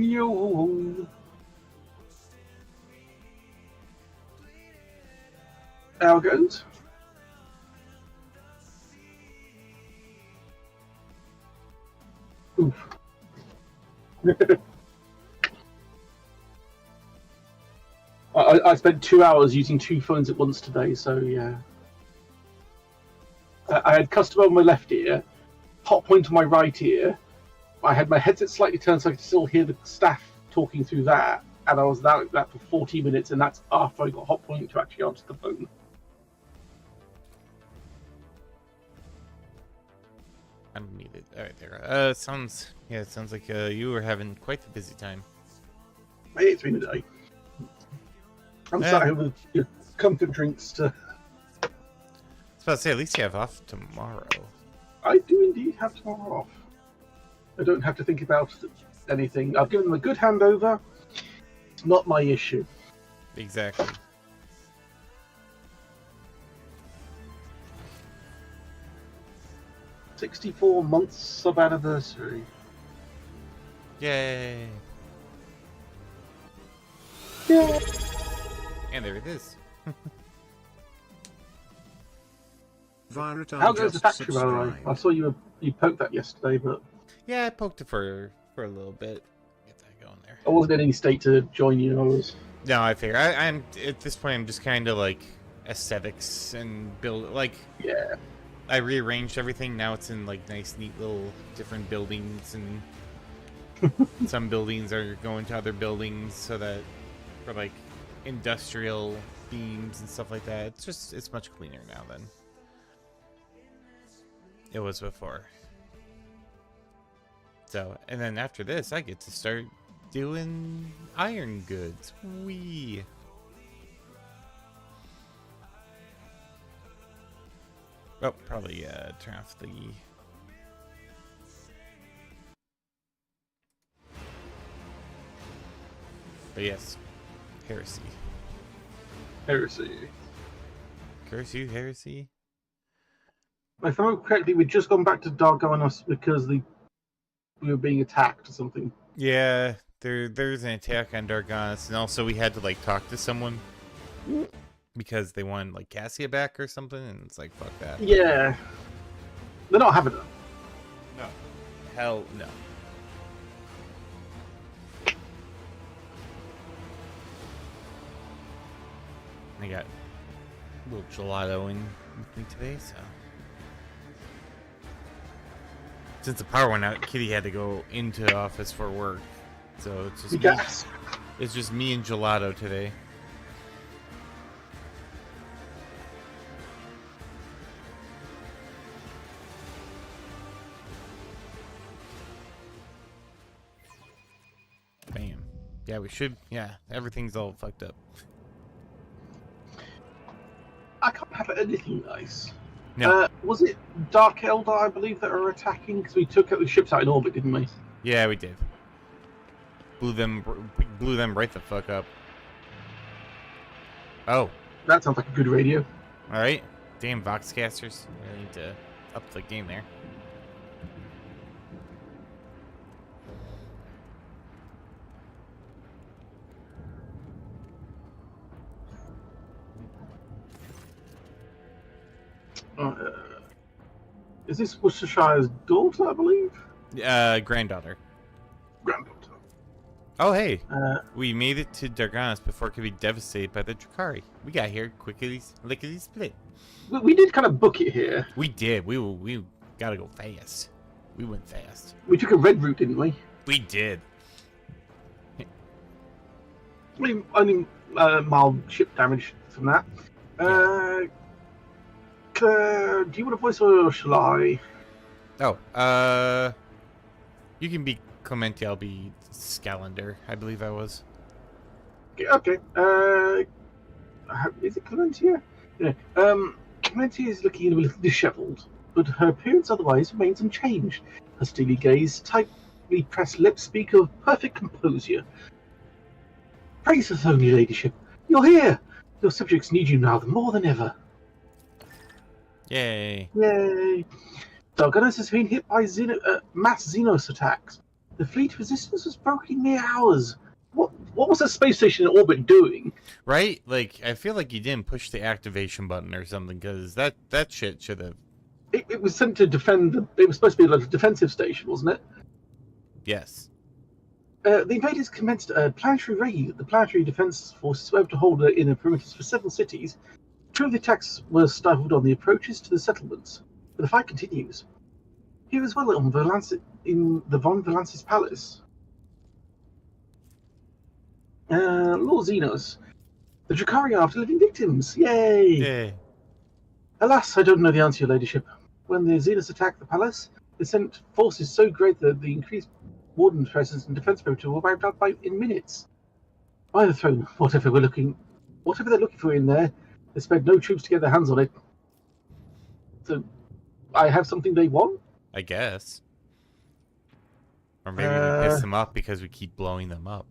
Yo. How it goes? Oof. I spent 2 hours using 2 phones at once today, so yeah. I had customer on my left ear, hot point on my right ear. I had my headset slightly turned so I could still hear the staff talking through that, and I was like that for 40 minutes, and that's after I got hot point to actually answer the phone. I don't need it. All right, there. It sounds like you were having quite the busy time. Hey, it's been a day. I'm sat here with your comfort drinks to. I was about to say, at least you have off tomorrow. I do indeed have tomorrow off. I don't have to think about anything. I've given them a good handover. It's not my issue. Exactly. "64 months of anniversary." Yay! Yeah. And there it is. How goes the factory, by the way? I saw you poked that yesterday, but Yeah, I poked it for a little bit. Get that going there. I wasn't in any state to join you. I was. No, I figure I'm at this point. I'm just kind of like aesthetics and build. Like, Yeah. I rearranged everything. Now it's in like nice, neat little different buildings, and some buildings are going to other buildings so that for like industrial themes and stuff like that. It's much cleaner now than it was before. So, and then after this, I get to start doing iron goods. Wee. Oh, probably turn off the. But yes, heresy. Heresy. Curse you, heresy. If I remember correctly, we'd just gone back to Dargonis because we were being attacked or something. Yeah, there's an attack on Dargonis, and also we had to like talk to someone because they wanted like Cassia back or something, and it's like fuck that. Yeah. They're not having it. No. Hell no. I got a little gelato in with me today, so. Since the power went out, Kitty had to go into the office for work. So it's just Yes. it's just me and gelato today. Bam. Yeah, we should. Yeah, everything's all fucked up. I can't have anything nice. No. Was it Dark Eldar, I believe, that are attacking? Because we took the ships out in orbit, didn't we? Yeah, we did. Blew them right the fuck up. Oh. That sounds like a good radio. All right. Damn Voxcasters. I need to up the game there. Is this Worcestershire's daughter, I believe? Granddaughter. Granddaughter. Oh, hey. We made it to Dargonis before it could be devastated by the Drakari. We got here lickety-split. We did kind of book it here. We did. We gotta go fast. We went fast. We took a red route, didn't we? We did. I mean, only mild ship damage from that. Claire, do you want a voice or shall I? Oh, you can be Clementi, I'll be Scalander, I believe I was. Okay. Is it Clementia? Yeah. Clementia is looking a little dishevelled, but her appearance otherwise remains unchanged. Her steely gaze, tightly pressed lips speak of perfect composure. Praise us only, ladyship. You're here. Your subjects need you now more than ever. Yay. Yay! Dargonis has been hit by mass Xenos attacks. The fleet resistance was broken in mere hours. What was a space station in orbit doing? Right? Like, I feel like you didn't push the activation button or something, because that shit should have... It was sent to defend. It was supposed to be like a defensive station, wasn't it? Yes. The invaders commenced a planetary raid. The planetary defense forces were able to hold inner perimeters for several cities. Two of the attacks were stifled on the approaches to the settlements, but the fight continues. Here as well in the Von Valansis Palace. Lord Xenos. The Drakari are after living victims. Yay! Yeah. Alas, I don't know the answer, Your Ladyship. When the Xenos attacked the palace, they sent forces so great that the increased warden presence and defense perimeter were wiped out in minutes. By the throne, whatever they're looking for in there, they spared no troops to get their hands on it. So, I have something they want? I guess. Or maybe we piss them off because we keep blowing them up.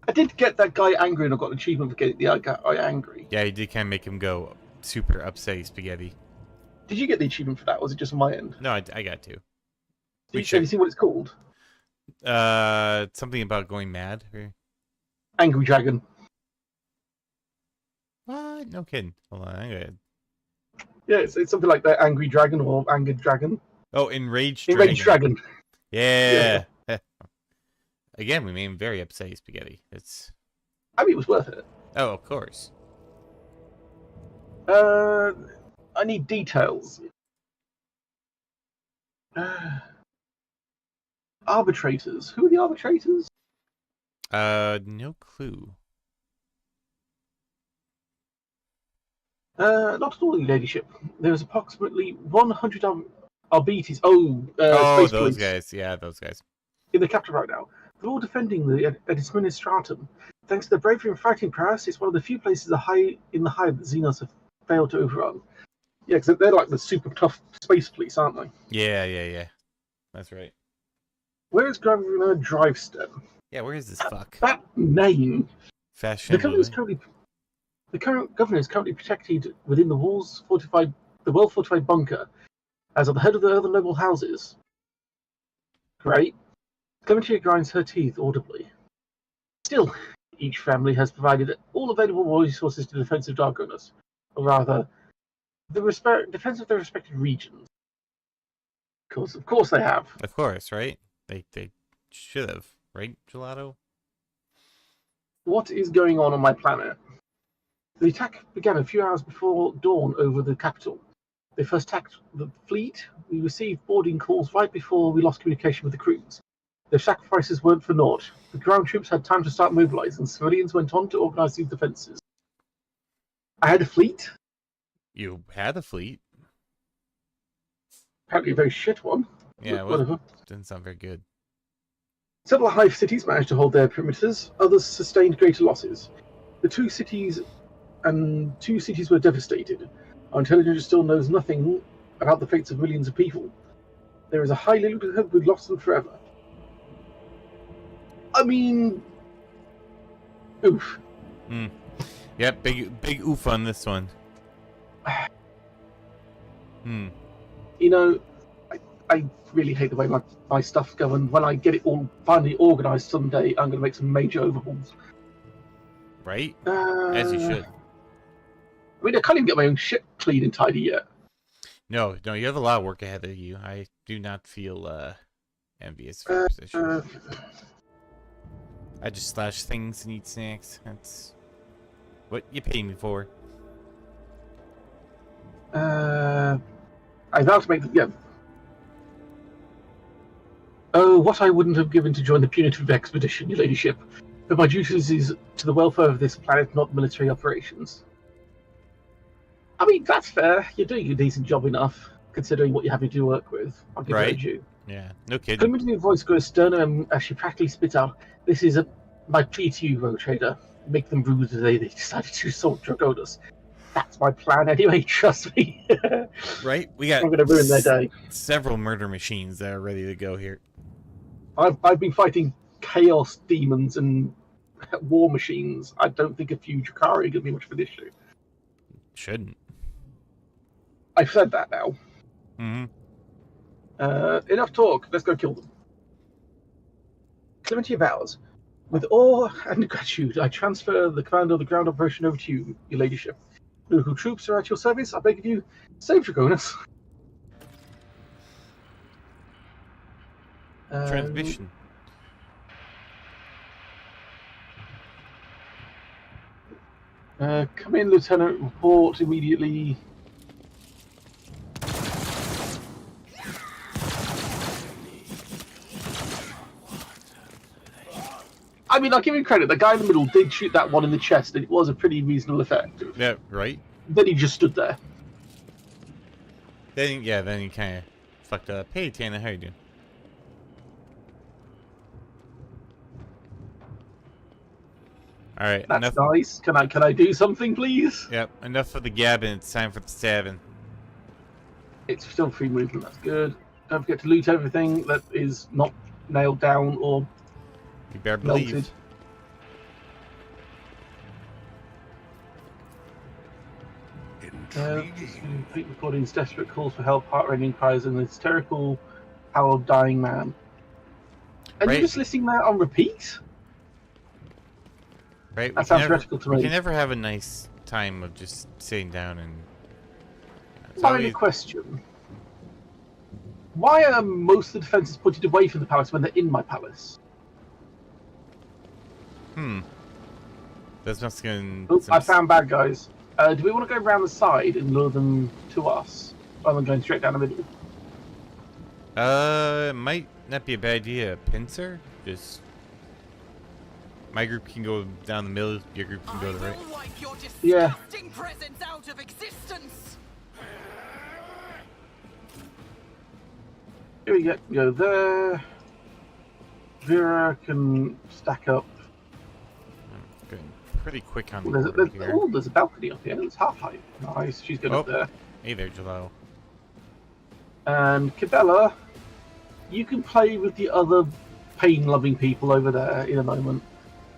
I did get that guy angry, and I got an achievement for getting the guy angry. Yeah, you did kind of make him go super upset spaghetti. Did you get the achievement for that, or was it just on my end? No, I got to. Have you seen what it's called? Something about going mad? Or... Angry Dragon. What? No kidding. Hold on, Yeah, it's something like that, Angry Dragon or Angered Dragon. Oh, Enraged Dragon. Enraged Dragon. Yeah. Again, we made him very upset spaghetti. I mean, it was worth it. Oh, of course. I need details. Arbitrators. Who are the arbitrators? No clue. Not at all, Your Ladyship. There is approximately 100 Arbites. Oh, space those police guys. Yeah, those guys. in the capital right now. They're all defending the administratum. Thanks to their bravery and fighting prowess, it's one of the few places in the hive that Xenos have failed to overrun. Yeah, because they're like the super tough space police, aren't they? Yeah. That's right. Where is Governor Drivestem? Yeah, where is this fuck? That name. Fashion. The current governor is currently protected within the well-fortified bunker, as at the head of the other noble houses. Great. Clementia grinds her teeth audibly. Still, each family has provided all available resources to the defense of Dargonas, or rather, the defense of their respective regions. Of course they have. Of course, right? They should have, right, Gelato? What is going on my planet? The attack began a few hours before dawn over the capital. They first attacked the fleet. We received boarding calls right before we lost communication with the crews. Their sacrifices weren't for naught. The ground troops had time to start mobilizing. Civilians went on to organize these defenses. I had a fleet. You had a fleet. Apparently a very shit one. Yeah, whatever. Didn't sound very good. Several hive cities managed to hold their perimeters. Others sustained greater losses. Two cities were devastated. Our intelligence still knows nothing about the fates of millions of people. There is a high likelihood we've lost them forever. I mean, oof. Yeah, big oof on this one. You know, I really hate the way my stuff's going. When I get it all finally organized someday, I'm going to make some major overhauls. Right? As you should. I mean, I can't even get my own shit clean and tidy yet. No, you have a lot of work ahead of you. I do not feel envious for your position. I just slash things and eat snacks. That's what you pay me for. I vow to make Oh, what I wouldn't have given to join the punitive expedition, Your Ladyship. But my duties is to the welfare of this planet, not military operations. I mean, that's fair. You're doing a decent job enough, considering what you're having to work with. I'll give it you. Yeah, no kidding. Clementine's voice grows sterner as she practically spits out, "This is my plea to you, Road Trader. Make them rue the day they decided to assault Dragonis. That's my plan anyway, trust me." Right? We got I'm going to ruin their day. Several murder machines that are ready to go here. I've been fighting chaos demons and war machines. I don't think a few Drakari are going to be much of an issue. Shouldn't. I've said that now. Mm-hmm. Enough talk. Let's go kill them. Clementia vows, with awe and gratitude, I transfer the command of the ground operation over to you, your ladyship. Local troops are at your service. I beg of you, save Draconis. Transmission. Come in, Lieutenant. Report immediately. I mean, I'll give him credit. The guy in the middle did shoot that one in the chest, and it was a pretty reasonable effect. Yeah, right? Then he just stood there. Then he kind of fucked up. Hey, Tana, how you doing? All right, That's enough. nice. Can I do something, please? Yep, enough of the gabbing. It's time for the stabbing. It's still free movement. That's good. Don't forget to loot everything that is not nailed down or You better melted. believe. Complete recordings, desperate calls for help, heart-rending cries, and the hysterical howl of dying man. And Right. you're just listening there on repeat? Right? That sounds heretical to We me. can never have a nice time of just sitting down and. Final question. Why are most of the defences pointed away from the palace when they're in my palace? That's not going. Oh, I found bad guys. Do we want to go around the side and lure them to us, rather than going straight down the middle? It might not be a bad idea. Pincer? Just. My group can go down the middle, your group can go to the right. Wipe your Yeah. disgusting presence out of existence. Here we go there. Vera can stack up. I'm going pretty quick on the There's, board there's, here. oh, there's a balcony up here. It's half height. Nice. She's good up Oh. there. Hey there, Jalal. And Cabela, you can play with the other pain-loving people over there in a moment.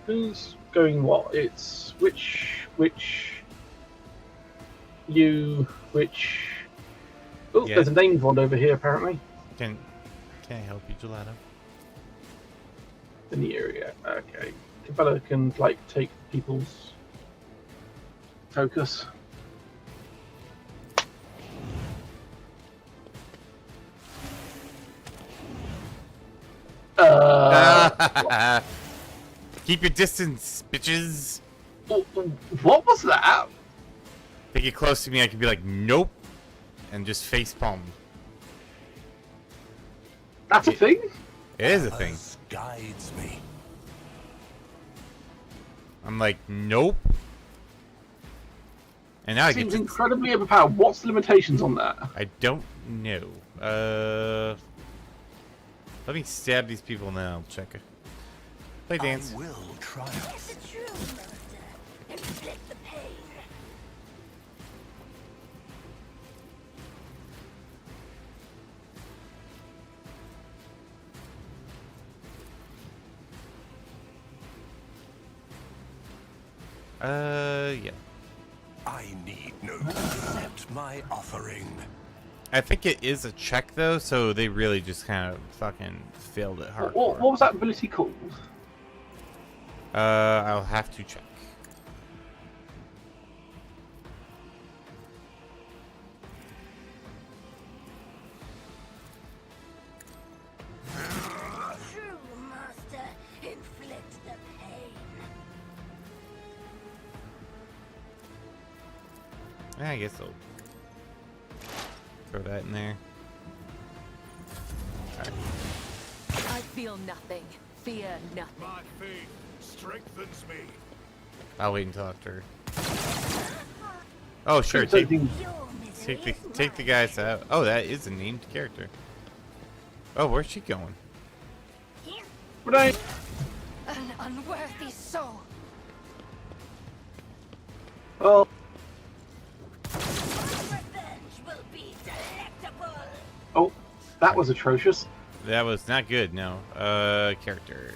Who's going what? It's which, you, which... Oh, Yeah. there's a name bond over here, apparently. Can I help you, Gelato? In the area. Okay. Cabela can, like, take people's focus. Keep your distance, bitches. What was that? If they get close to me, I can be like, nope, and just face palm. That's a thing? It is a thing. Guides me. I'm like, nope. And now I get Seems to... incredibly overpowered. What's the limitations on that? I don't know. Let me stab these people now. I'll check it. Play dance. I will triumph. It's a true master. Inflict the pain. Yeah. I need no accept my offering. I think it is a check though, so they really just kind of fucking failed it hard. What was that ability called? I'll have to check. True master. Inflict the pain. I guess I'll throw that in there. I feel nothing. Fear nothing. My faith strengthens me. I'll wait until after. Oh sure, So take the- Your misery take the guys out. Oh, that is a named character. Oh, where's she going? Right. An unworthy soul. Well, revenge will be delectable. oh, that was atrocious. That was not good. No. Character.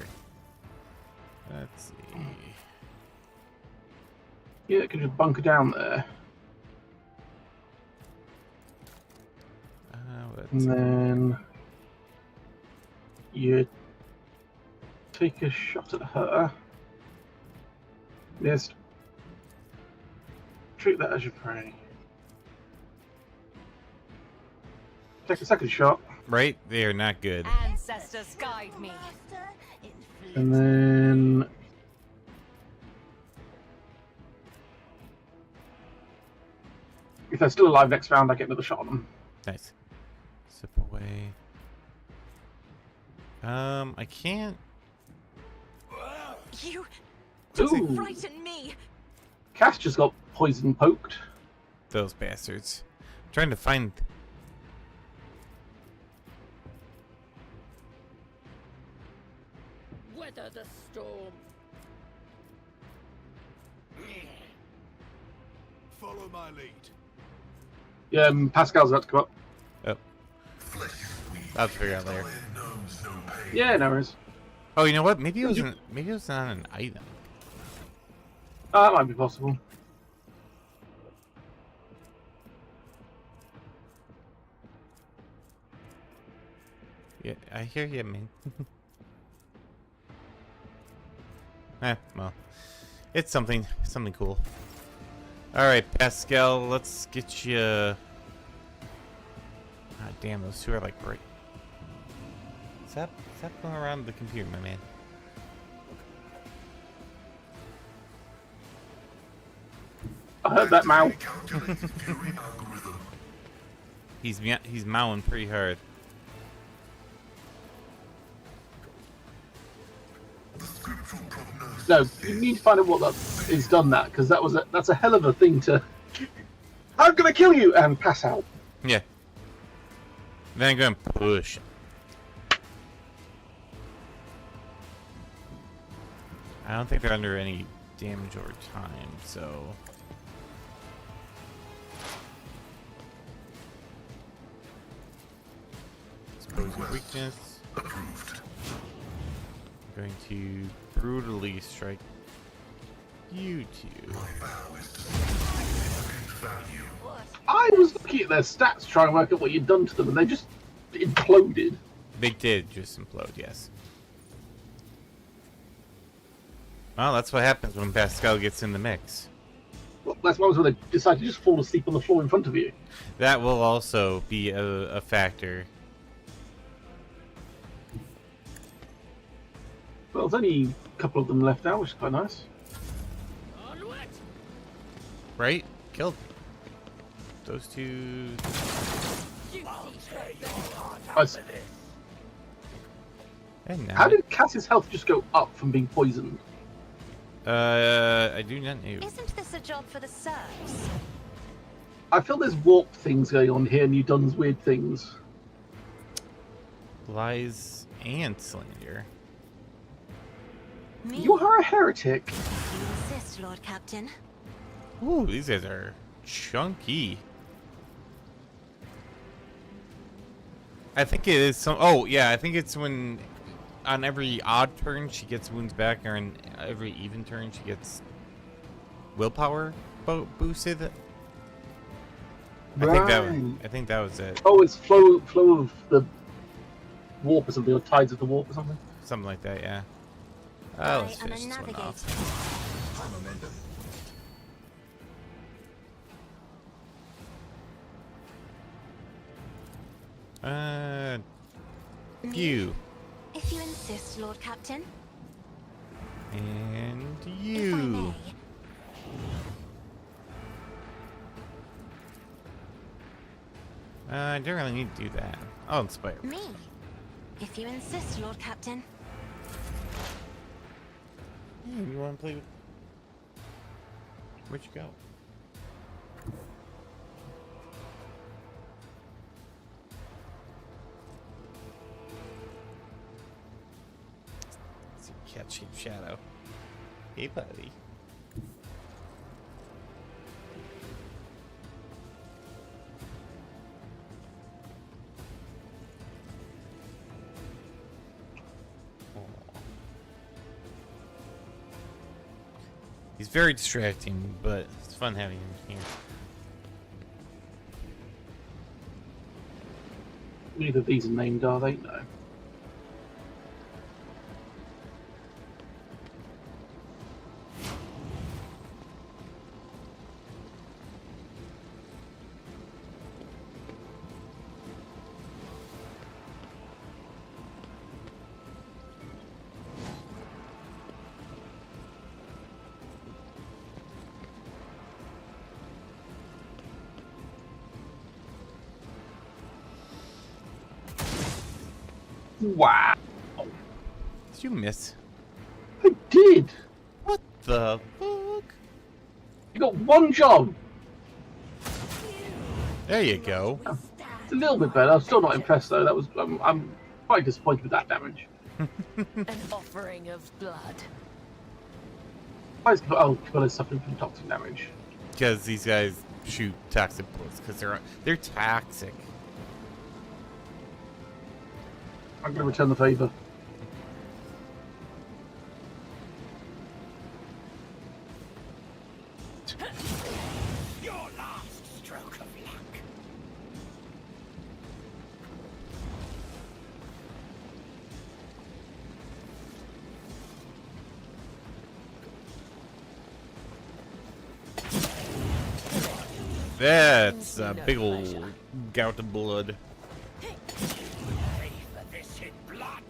Let's see. Yeah, it could just bunker down there. And Let's then you take a shot at her. Missed. Treat that as your prey. Take a second shot. Right? They are not good. Ancestors guide me. Master, inflict And then... if they're still alive next round, I get another shot on them. Nice. Zip away. I can't. You Ooh! frighten me. Cass just got poison poked. Those bastards. I'm trying to find. Weather the storm. Follow my lead. Yeah, Pascal's about to come up. Oh, I'll figure out later. Yeah, no worries. Oh, you know what? Maybe it wasn't. Maybe it was not an item. That might be possible. Yeah, I hear you, man. Well, it's something cool. All right, Pascal, let's get you. God damn, those two are like right. Stop going around the computer, my man. I heard that mouse. He's mowing pretty hard. No, you need to find out what that is done that, because that's a hell of a thing to... I'm gonna kill you! And pass out. Yeah. Then go and push. I don't think they're under any damage over time, so. Expose your weakness. Approved. I'm going to brutally strike you two. My vow is to significant value. I was looking at their stats trying to work out what you'd done to them, and they just imploded. They did just implode, yes. Well, that's what happens when Pascal gets in the mix. Well, that's moments when they decide to just fall asleep on the floor in front of you. That will also be a factor. Well, there's only a couple of them left now, which is quite nice. Right? Killed those two. Nice. And now, How did Cass's health just go up from being poisoned? I do not know. Isn't this a job for the serfs? I feel there's warp things going on here, and you've done weird things. Lies and slander. Me? You are a heretic. If you insist, Lord Captain. Ooh, these guys are chunky. I think it is some. Oh yeah, I think it's when on every odd turn she gets wounds back, or on every even turn she gets willpower boosted. I think that was it. Oh, it's flow of the warp or something, or tides of the warp or something. Something like that, yeah. I Let's am a finish this one navigator. off. Me? You If you insist, Lord Captain. and If I you. may. I don't really need to do that. I'll inspire. Me? If you insist, Lord Captain. You want to play with? Where'd you go? It's a cat-shaped shadow. Hey, buddy. He's very distracting, but it's fun having him here. Neither of these are named, are they? No. Wow. Did you miss? I did. What the fuck? You got one job. There you go. It's a little bit better. I'm still not impressed though. That was I'm quite disappointed with that damage. An offering of blood. Why is Cabela's suffering from toxic damage? Because these guys shoot toxic bullets. Because they're toxic. I'm going to return the favour. Your last stroke of luck. That's a big old gout of blood. Pay for this in blood.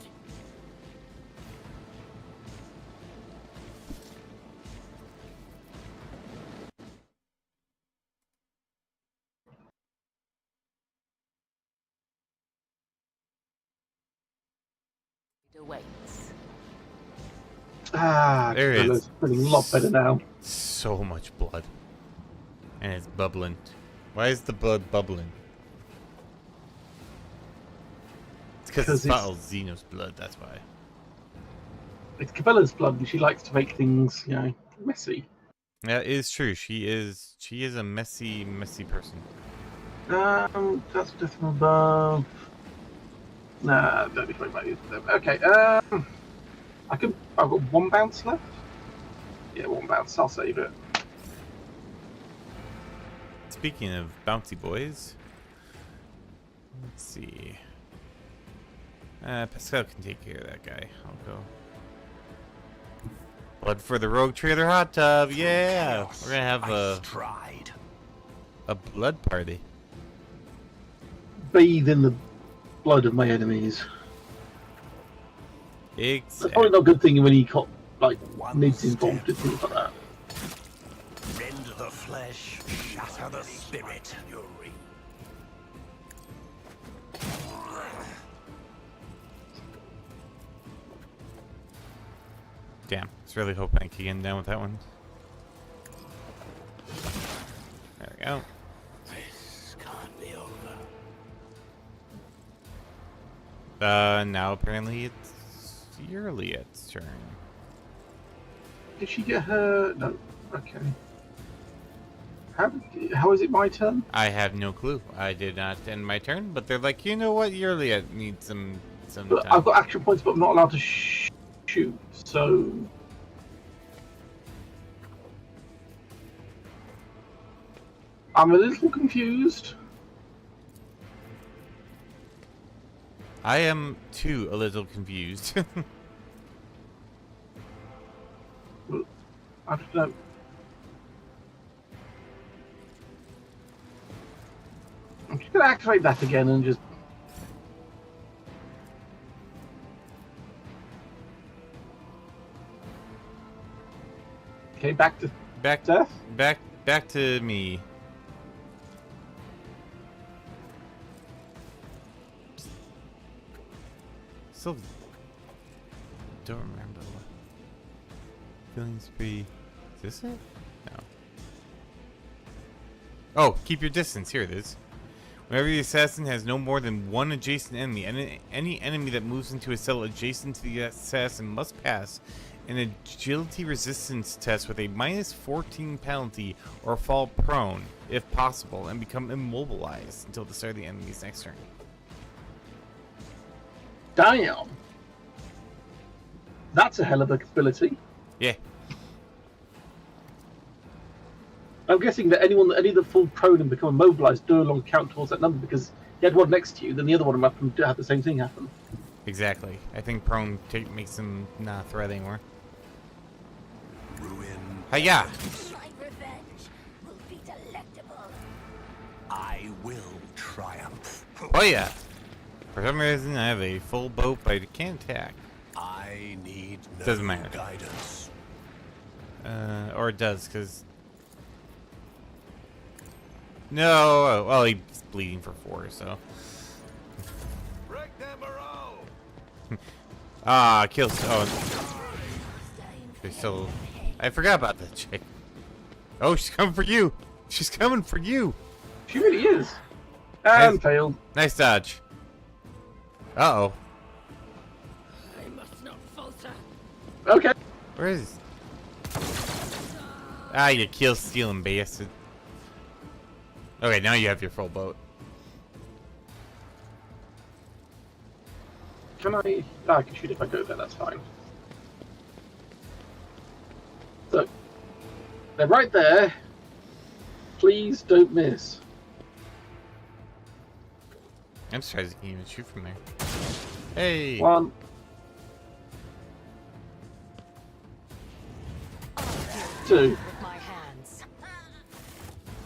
It awaits. There Cabela's is. feeling a lot better now. So much blood. And it's bubbling. Why is the blood bubbling? It's because it's bottled Xenos blood, that's why. It's Cabela's blood, and she likes to make things, you know, messy. That is true. She is a messy, messy person. That's death from above. Nah, don't be worried about it. Okay, I've got one bounce left. Yeah, one bounce. I'll save it. Speaking of bouncy boys, let's see. Pascal can take care of that guy. I'll go. Blood for the Rogue Trader hot tub. Yeah, we're gonna have a blood party. Bathe in the blood of my enemies. That's probably Exactly. not a good thing when you got like One mids involved step. and things like that. Rend the flesh, shatter the spirit. Damn, I was really hoping I could get down with that one. There we go. This can't be over. Now apparently it's Yurliet's turn. Did she get her? No. Okay. How is it my turn? I have no clue. I did not end my turn, but they're like, you know what, Yurliet needs some But time. I've got action points, but I'm not allowed to shoot. So I'm a little confused. I am too a little confused. I don't know. I'm just gonna activate that again and just. Okay, back to back death. back to me. Still don't remember what feeling spree. Is this it? No. Oh, keep your distance. Here it is. Whenever the assassin has no more than one adjacent enemy, any enemy that moves into a cell adjacent to the assassin must pass an agility resistance test with a -14 penalty or fall prone, if possible, and become immobilized until the start of the enemy's next turn. Damn. That's a hell of a ability. Yeah. I'm guessing that any that fall prone and become immobilized no longer count towards that number because you had one next to you, then the other one might have the same thing happen. Exactly. I think prone makes him not a threat anymore. Ruin. Hiya! My revenge will be delectable. I will triumph. Oh yeah! For some reason I have a full boat, but I can't attack. I need no Doesn't matter. guidance. Or it does, because... No! Well, he's bleeding for 4, so... Break them arrow. Ah, kills. Oh, there's still. I forgot about that chick. Oh, she's coming for you. She's coming for you. She really is. And Nice. failed. Nice dodge. Uh-oh. I must not falter. Okay. Where is... Ah, you kill-stealing bastard. Okay, now you have your full boat. Can I? Oh, I can shoot if I go there, that's fine. So, they're right there. Please don't miss. I'm surprised you can even shoot from there. Hey! One. Two. With my hands.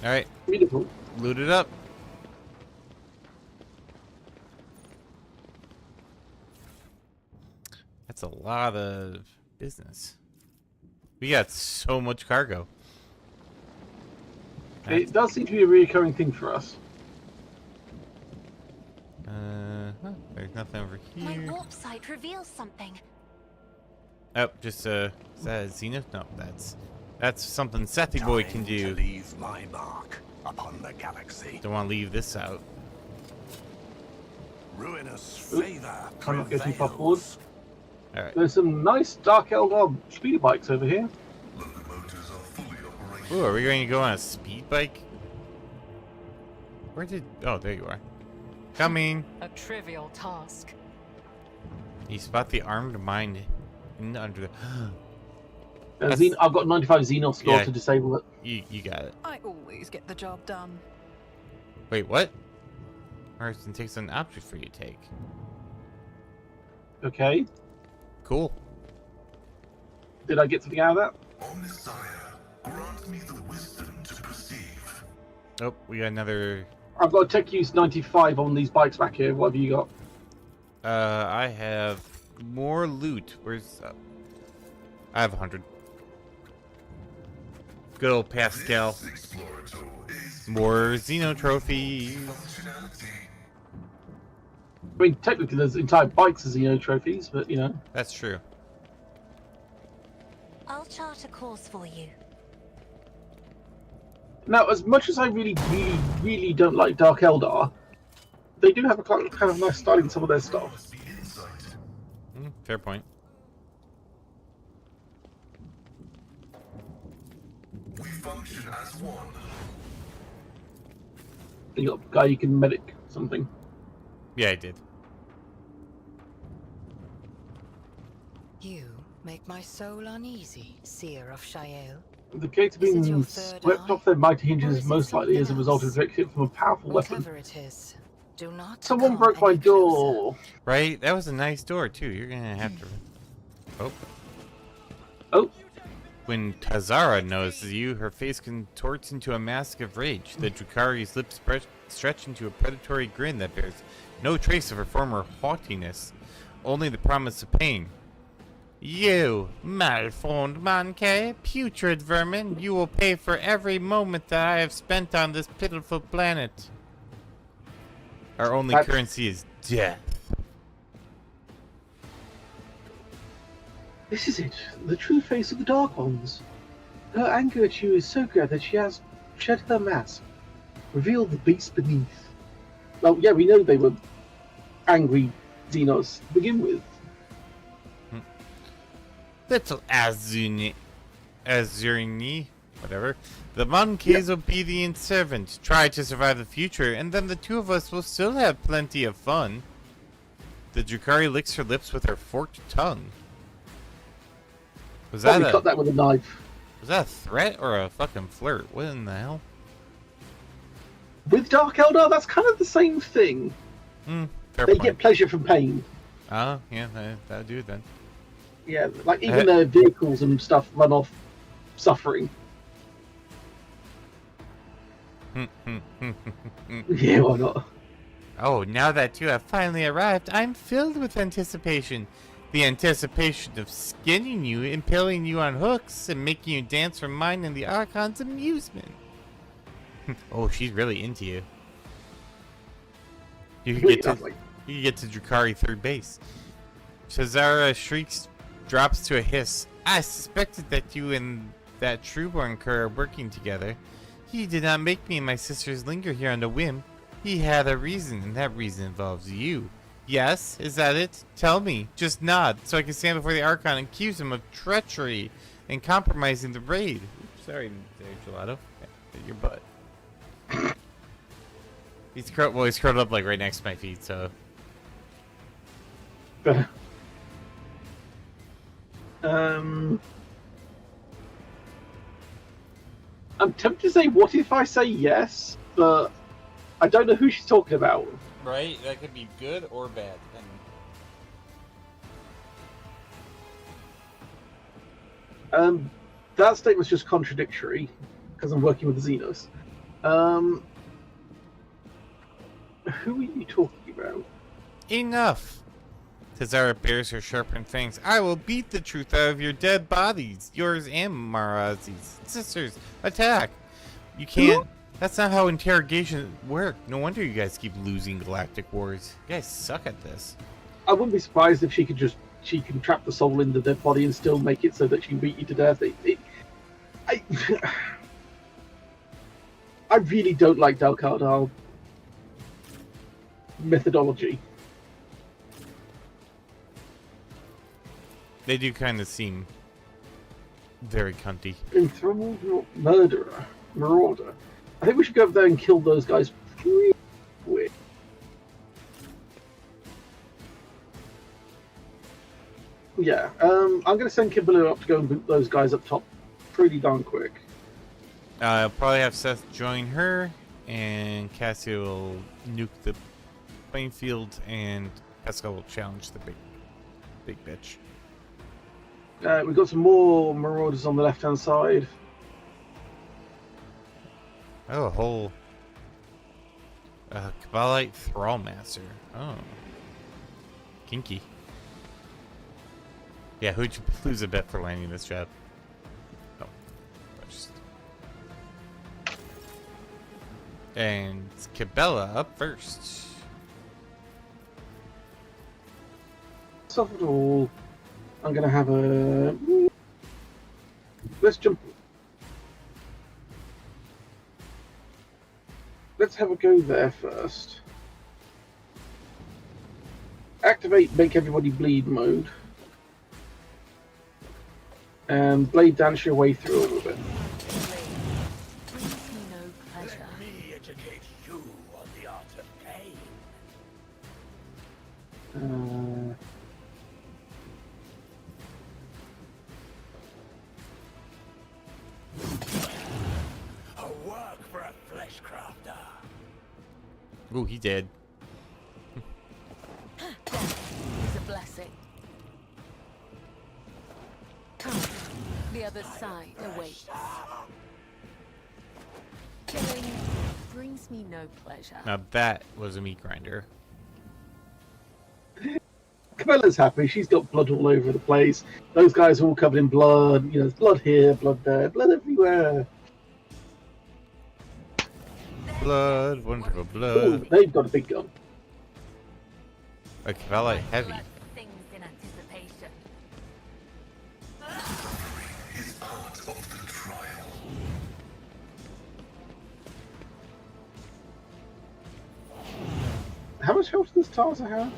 Alright, Beautiful. loot it up. That's a lot of business. We got so much cargo. It does seem to be a recurring thing for us. There's nothing over My here. warp site reveals something. Oh, just is that a zenith? No, that's something Sethy Boy can Time to do. leave my mark upon the galaxy. Don't want to leave this out. Ruinous Oop, favor I'm not getting far forward. prevails. All right. There's some nice Dark Eldar speeder bikes over here. Ooh, are we going to go on a speed bike? Where did? Oh, there you are. Coming. A trivial task. You spot the armed mine in under the. That's- I've got 95 Xenos score Yeah. to disable it. You got it. I always get the job done. Wait, what? Marston takes an object for you to take. Okay. Cool. Did I get something out of that? O Messiah, grant me the wisdom to perceive. Oh, we got another. I've got a tech use 95 on these bikes back here. What have you got? I have more loot. Where's? I have 100. Good old Pascal. This exploratory is More Xeno trophies. functionality. I mean, technically, there's entire bikes as Xeno trophies, but you know. That's true. I'll chart a course for you. Now, as much as I really don't like Dark Eldar, they do have a kind of nice style in some of their stuff. Must be insight. Fair point. We function as one. You got a guy you can medic something. Yeah, I did. You make my soul uneasy, seer of Shael. The gates have Is it been your third swept eye? off their mighty Or hinges, is it most likely as a something result of else? direct hit from a powerful weapon. Whatever it is, do not Someone come broke my any closer. door. Right? That was a nice door too. You're gonna have to. Oh. Oh, When Tazara notices you, her face contorts into a mask of rage. The Drukari's lips stretch into a predatory grin that bears no trace of her former haughtiness, only the promise of pain. You, malformed manke, putrid vermin, you will pay for every moment that I have spent on this pitiful planet. Our only That's- currency is death. this is it. The true face of the Dark Ones. Her anger at you is so great that she has shed her mask, revealed the beast beneath. Well, yeah, we know they were angry Xenos to begin with. Little Azuni, whatever. The Monkey's obedient servant. Try to survive the future, and then the two of us will still have plenty of fun. The Drukari licks her lips with her forked tongue. Was that Probably cut that with a knife. was that a threat or a fucking flirt? What in the hell? With Dark Eldar, that's kind of the same thing. Fair They point. get pleasure from pain. Oh, yeah, that'll do it then. Yeah, like even their vehicles and stuff run off suffering. Yeah, why not? Oh, now that you have finally arrived, I'm filled with anticipation. The anticipation of skinning you, impaling you on hooks, and making you dance for mine and the Archon's amusement. Oh, she's really into you. You can get to Drukari third base. Shazara shrieks, drops to a hiss. I suspected that you and that Trueborn cur are working together. He did not make me and my sisters linger here on a whim. He had a reason, and that reason involves you. Yes? Is that it? Tell me. Just nod, so I can stand before the Archon and accuse him of treachery and compromising the raid. Oops, sorry, Gelato. Your butt. He's curled up like right next to my feet, so. I'm tempted to say, what if I say yes, but I don't know who she's talking about. Right? That could be good or bad. That statement's just contradictory, because I'm working with the Xenos. Who are you talking about? Enough! Tazara bares her sharpened fangs. I will beat the truth out of your dead bodies. Yours and Marazi's. Sisters, attack! You can't. That's not how interrogation work. No wonder you guys keep losing galactic wars. You guys suck at this. I wouldn't be surprised if she can trap the soul in the dead body and still make it so that she can beat you to death. I really don't like Dalcardal methodology. They do kind of seem very cunty. Enthralled marauder. I think we should go over there and kill those guys pretty quick. Yeah, I'm going to send Kimberly up to go and boot those guys up top pretty darn quick. I'll probably have Seth join her, and Cassie will nuke the playing field, and Pascal will challenge the big bitch. We've got some more marauders on the left-hand side. Oh, a whole Kabbalite Thrallmaster. Oh. Kinky. Yeah, who'd you lose a bet for landing this job? Oh. Just... And Cabela up first. First of all, I'm going to have a... Let's jump... Let's have a go there first. Activate make everybody bleed mode. And blade dance your way through a little bit. Brings me no pleasure. Let me educate you on the art of pain. A work for a flesh crafter. Ooh, he did. It's a blessing. Come, the other side awaits. Killing brings me no pleasure. Now that was a meat grinder. Cabela's happy. She's got blood all over the place. Those guys are all covered in blood. You know, there's blood here, blood there, blood everywhere. Blood, wonderful Ooh, blood. they've got a big gun. A Kabbalite heavy. Things in anticipation. Is part of the trial. How much health does Tarza have?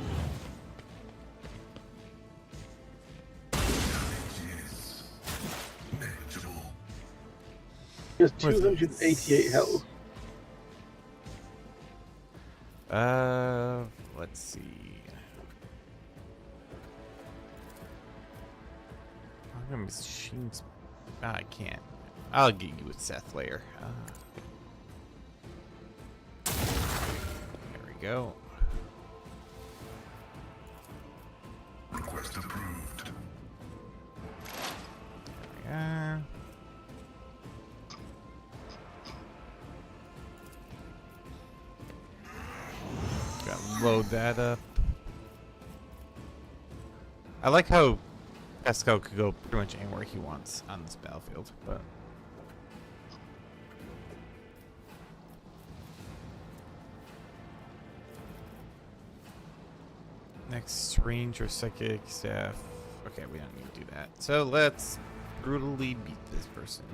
Yes. Negligible. He has 288 health. Let's see. I'm machines. I can't. I'll get you with Seth later. There we go. Request approved. Yeah. Gotta load that up. I like how Pascal could go pretty much anywhere he wants on this battlefield, but next range or psychic staff. Okay, we don't need to do that. So let's brutally beat this person.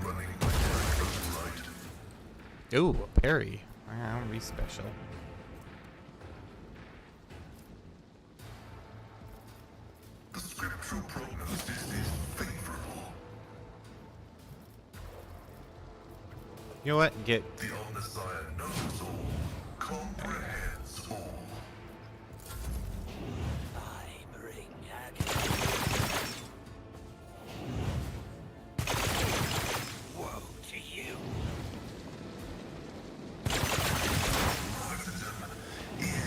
Running attack override. Ooh, a parry. I'll be special. The scriptural prognosis is favorable. You know what? Get. The Omnissiah knows all, comprehends all. I bring agony. Woe to you.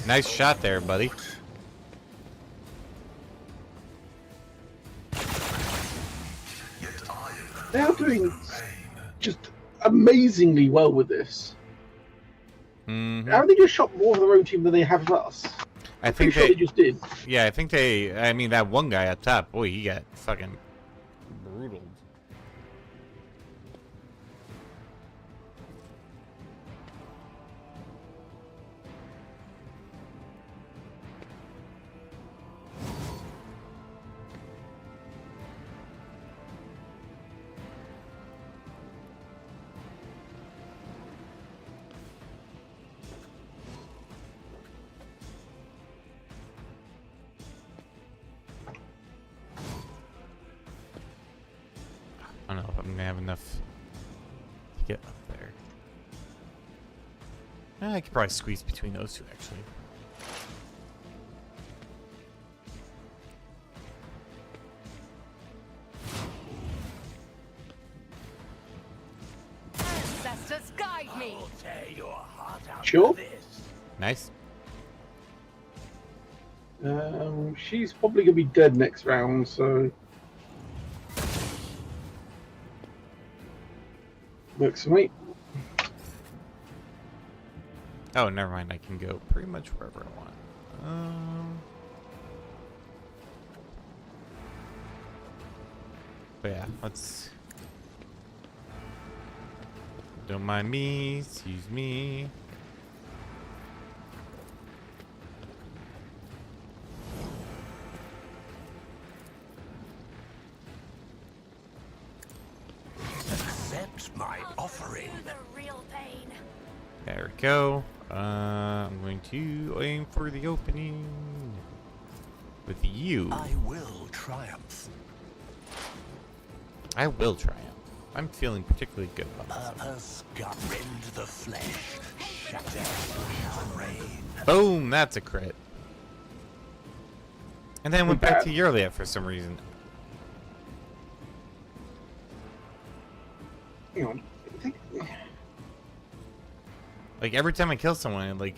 Nice shot there, buddy. Yet I They are doing just amazingly well with this. Mhm. Haven't they just shot more of their own team than they have of us? I Pretty think sure they just did. Yeah, I think they. I mean, that one guy up top. Boy, he got fucking brutal. I don't know if I'm gonna have enough to get up there. I could probably squeeze between those two, actually. Ancestors guide me. I'll tear your heart out Sure. for this. Nice. She's probably gonna be dead next round, so works for me. Oh, never mind. I can go pretty much wherever I want. But yeah, let's. Don't mind me. Excuse me. Accept my offering. Do the real pain. There we go. I'm going to aim for the opening with you. I will triumph. I will triumph. I'm feeling particularly good about this. Purpose, gut, rend the flesh, shatter the rain. Boom! That's a crit. And then went back to Yurliet for some reason. Hang on. I think Like every time I kill someone, it like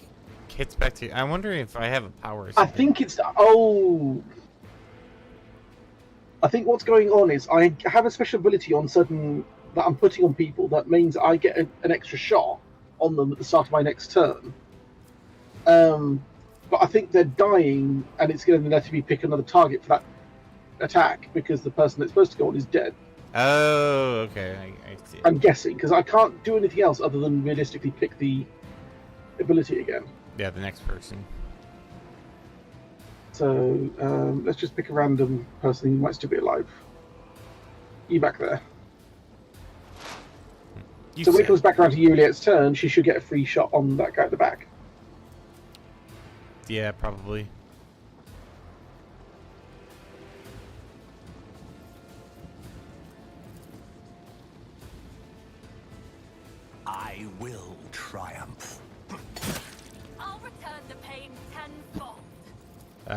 hits back to. I wonder if I have a power. Or I something. think it's I think what's going on is I have a special ability on certain that I'm putting on people that means I get an extra shot on them at the start of my next turn. But I think they're dying, and it's going to let me pick another target for that attack because the person that's supposed to go on is dead. Oh, okay. I see. I'm guessing because I can't do anything else other than realistically pick the ability again. Yeah, the next person. So let's just pick a random person who might still be alive. You back there. You So when it said- comes back around to Juliet's turn, she should get a free shot on that guy at the back. Yeah, probably. I will triumph. I'll return the pain tenfold.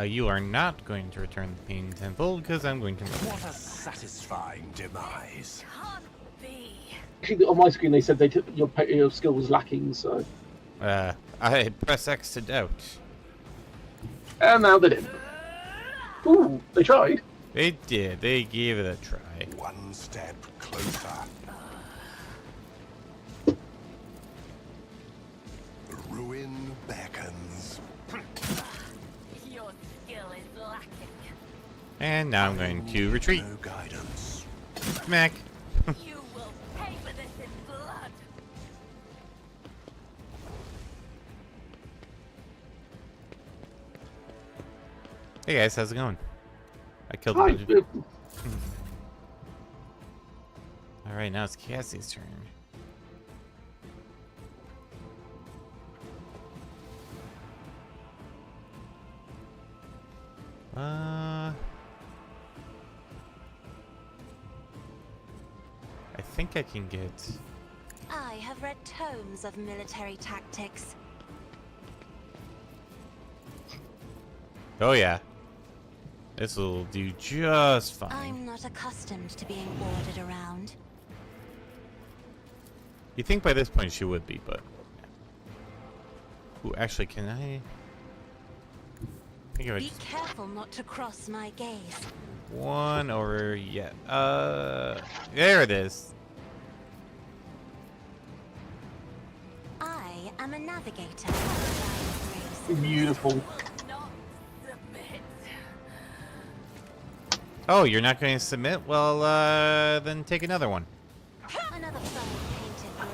You are not going to return the pain tenfold because I'm going to. What a satisfying demise. Can't be. Actually, on my screen they said your skill was lacking, so... I press X to doubt. And now they did. Ooh, they tried. They did. They gave it a try. One step closer. Ruin beckons. Your skill is lacking. And now I'm going to retreat. No guidance. Smack. You will pay for this in blood. Hey guys, how's it going? I killed a Hi, bunch of... Alright, now it's Cassie's turn. I think I can get... I have read tomes of military tactics. Oh yeah. This will do just fine. I'm not accustomed to being ordered around. You think by this point she would be, but... Ooh, actually, can I... think if I Be just... careful not to cross my gaze. One over... yeah. There it is. I am a navigator. beautiful. Oh, you're not going to submit? Well, then take another one. Another foe painted black.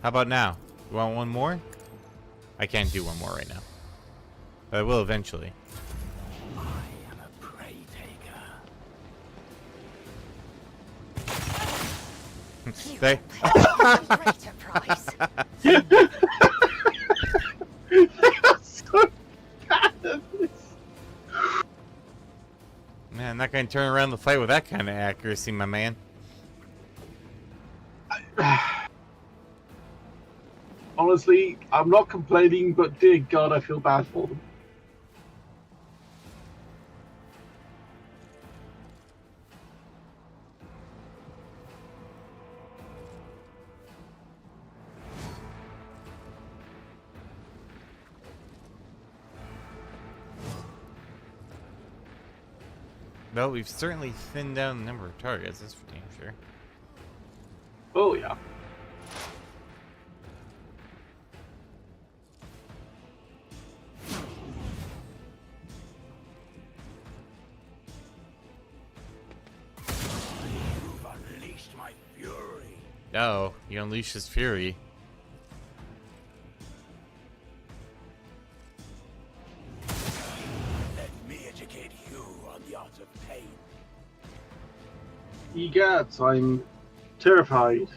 How about now? You want one more? I can't do one more right now. But I will eventually. I am a prey taker. They... Greater prize. So bad at this. Man, I'm not going to turn around the fight with that kind of accuracy, my man. Honestly, I'm not complaining, but dear God, I feel bad for them. Well, we've certainly thinned down the number of targets, that's for damn sure. Oh, yeah. You've unleashed my fury. Oh, you unleash his fury. Let me educate you on the art of pain. Egads, I'm terrified.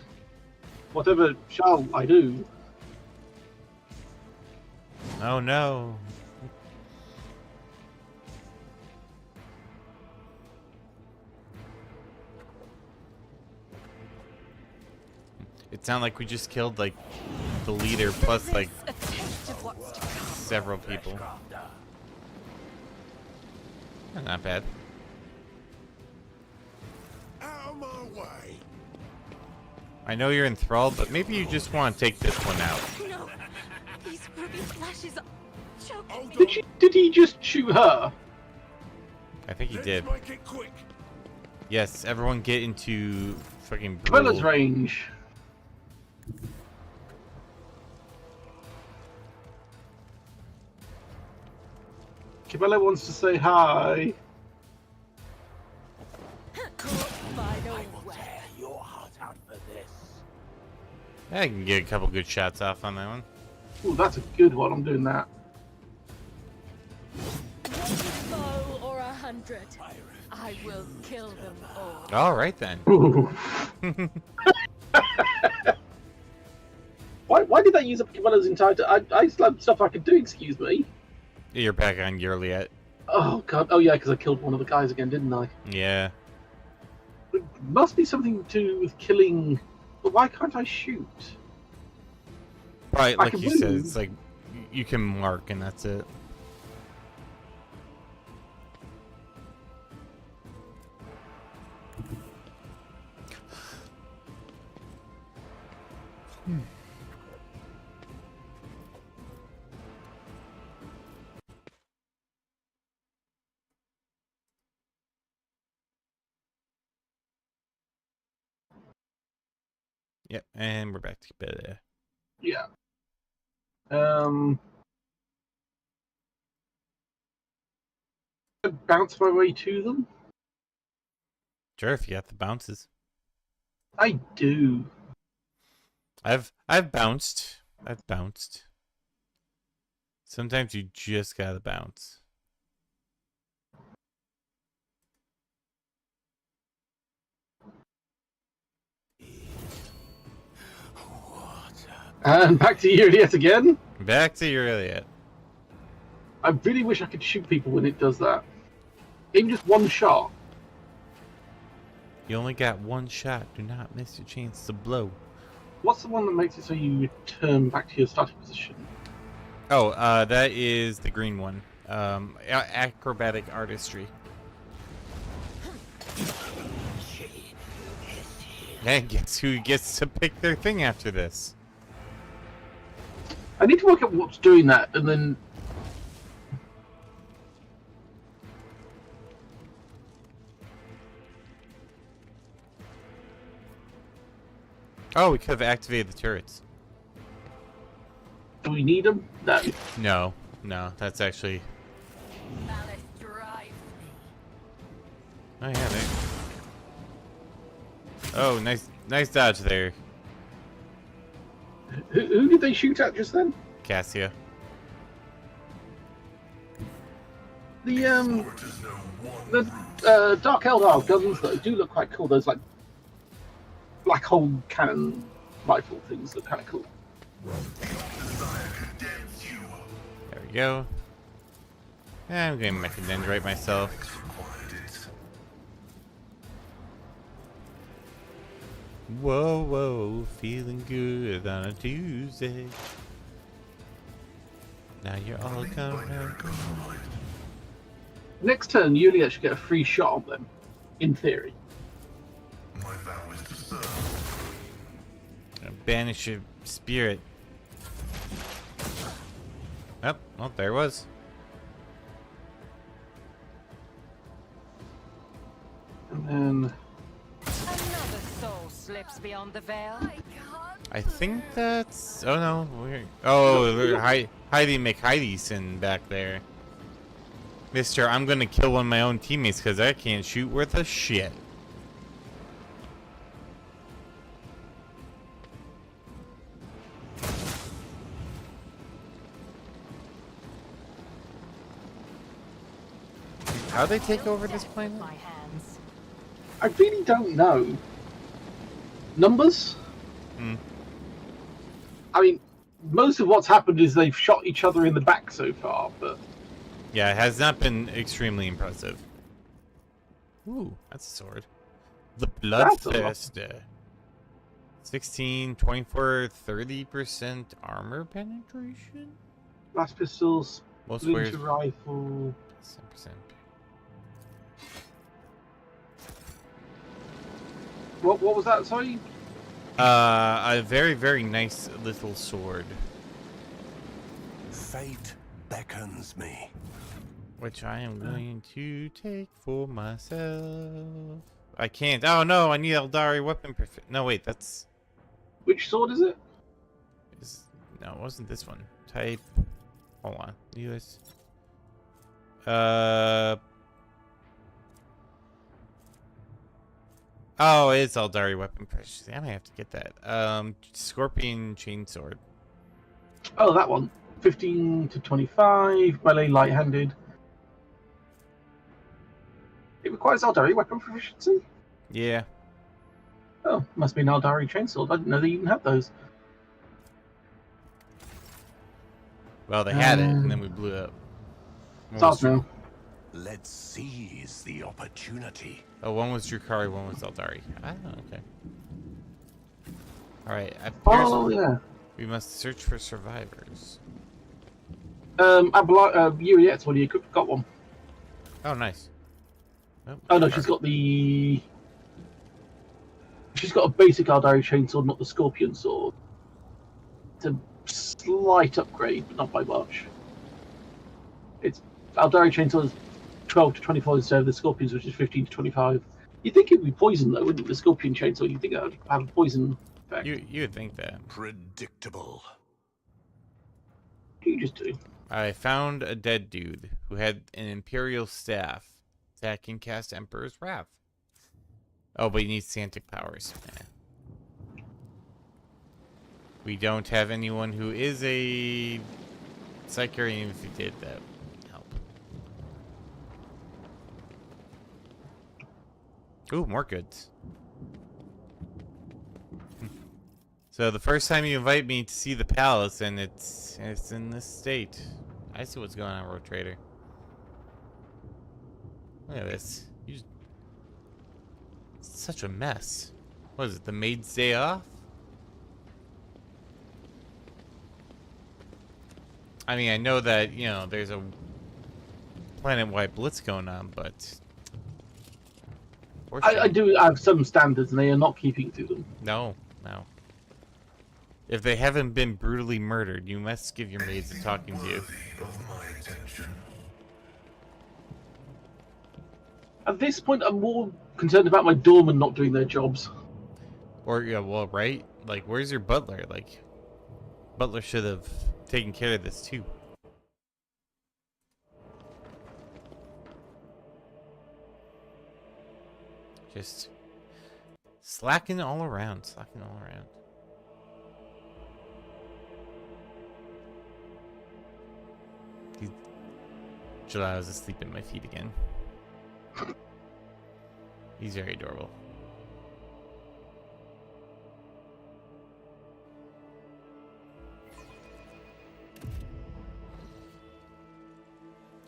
Whatever shall I do? Oh no. It sounded like we just killed like the leader plus like A taste of what's to come. several people. Not bad. Out of my way. I know you're enthralled, but maybe you just want to take this one out. No, these ruby flashes are choking me. Did he just shoot her? I think he Let's did. make it quick. Yes, everyone get into fucking Cabella's brutal. range. Cabela wants to say hi. By the I will way. tear your heart out for this. I can get a couple good shots off on that one. Ooh, that's a good one. I'm doing that. 1 foe or 100. I will kill them all. All right then. Ooh. Why did that use up Cabella's entire? I still had stuff I could do. Excuse me. You're back on Yurliet. Oh God. Oh yeah, because I killed one of the guys again, didn't I? Yeah. It must be something to do with killing. But why can't I shoot? Probably, like can you said, move. it's like you can mark and that's it. Yep, and we're back to bed. Yeah. Bounce my way to them. Sure, if you got the bounces. I do. I've bounced. It's Sometimes you just gotta bounce. And back to you yet again. Back to your Iliad. I really wish I could shoot people when it does that. Even just one shot. You only got one shot. Do not miss your chance to blow. What's the one that makes it so you return back to your starting position? Oh, that is the green one. Acrobatic artistry. And guess who gets to pick their thing after this? I need to work out what's doing that, and then... Oh, we could have activated the turrets. Do we need them? No. No, that's actually... Malice drives me. Oh, yeah, there. Oh, nice dodge there, Who did they shoot at just then? Cassia. The Dark Eldar guns though do look quite cool. Those like black hole cannon rifle things look kind of cool. There we go. I'm going to mechadendrite myself. Whoa, whoa, feeling good on a Tuesday. Now you're all coming. Next turn, you only actually get a free shot on them, in theory. My vow is to serve. Banish your spirit. Oh, well, there it was. And then... Another soul slips beyond the veil. I think that's... Oh, no. Oh, Heidi McHeidyson back there. Mister, I'm gonna kill one of my own teammates because I can't shoot worth a shit. How'd they take over this planet? My hands. I really don't know. Numbers? Hmm. I mean, most of what's happened is they've shot each other in the back so far, but... Yeah, it has not been extremely impressive. Ooh, that's a sword. The That's a lot. Bloodthirster. 16, 24, 30% armor penetration? Blast pistols, Most splinter players... rifle... 10%. What was that, sorry? A very, very nice little sword. Fate beckons me. Which I am going to take for myself. I can't. Oh no, I need Eldari weapon perfect. No, wait, that's... Which sword is it? No, it wasn't this one. Type... Hold on. US... Oh, it's Eldari weapon proficiency. I might have to get that. Scorpion chainsword. Oh, that one. 15 to 25, melee light-handed. It requires Eldari weapon proficiency? Yeah. Oh, must be an Eldari chainsword. I didn't know they even had those. Well, they had it, and then we blew it up. One was Start now. Let's seize the opportunity. Oh, one was Drukari, one was Eldari. Ah, okay. Alright, Oh, yeah. we must search for survivors. Yuriet's one, you got one. Oh, nice. Oh, no, she's got the... She's got a basic Eldari chainsword, not the Scorpion sword. It's a slight upgrade, but not by much. It's Eldari chainsword is 12 to 24 instead of the Scorpions, which is 15 to 25. You'd think it would be poison, though, wouldn't it? The Scorpion chainsaw, you'd think it would have a poison effect. You would think that. Predictable. You just do. I found a dead dude who had an Imperial staff that can cast Emperor's Wrath. Oh, but he needs Santic powers. We don't have anyone who is a Psyker, even if you did, that would help. Ooh, more goods. So the first time you invite me to see the palace, and it's in this state. I see what's going on, Road Trader. Look at this. It's such a mess. What is it, the maid's day off? I mean, I know that, you know, there's a planet-wide blitz going on, but... I do have some standards, and they are not keeping to them. No. If they haven't been brutally murdered, you must give your maids a talking to. Of my attention. At this point, I'm more concerned about my doorman not doing their jobs. Or, yeah, well, right? Like, where's your butler? Like, butler should have taken care of this, too. Just slacking all around. July was asleep at my feet again. He's very adorable.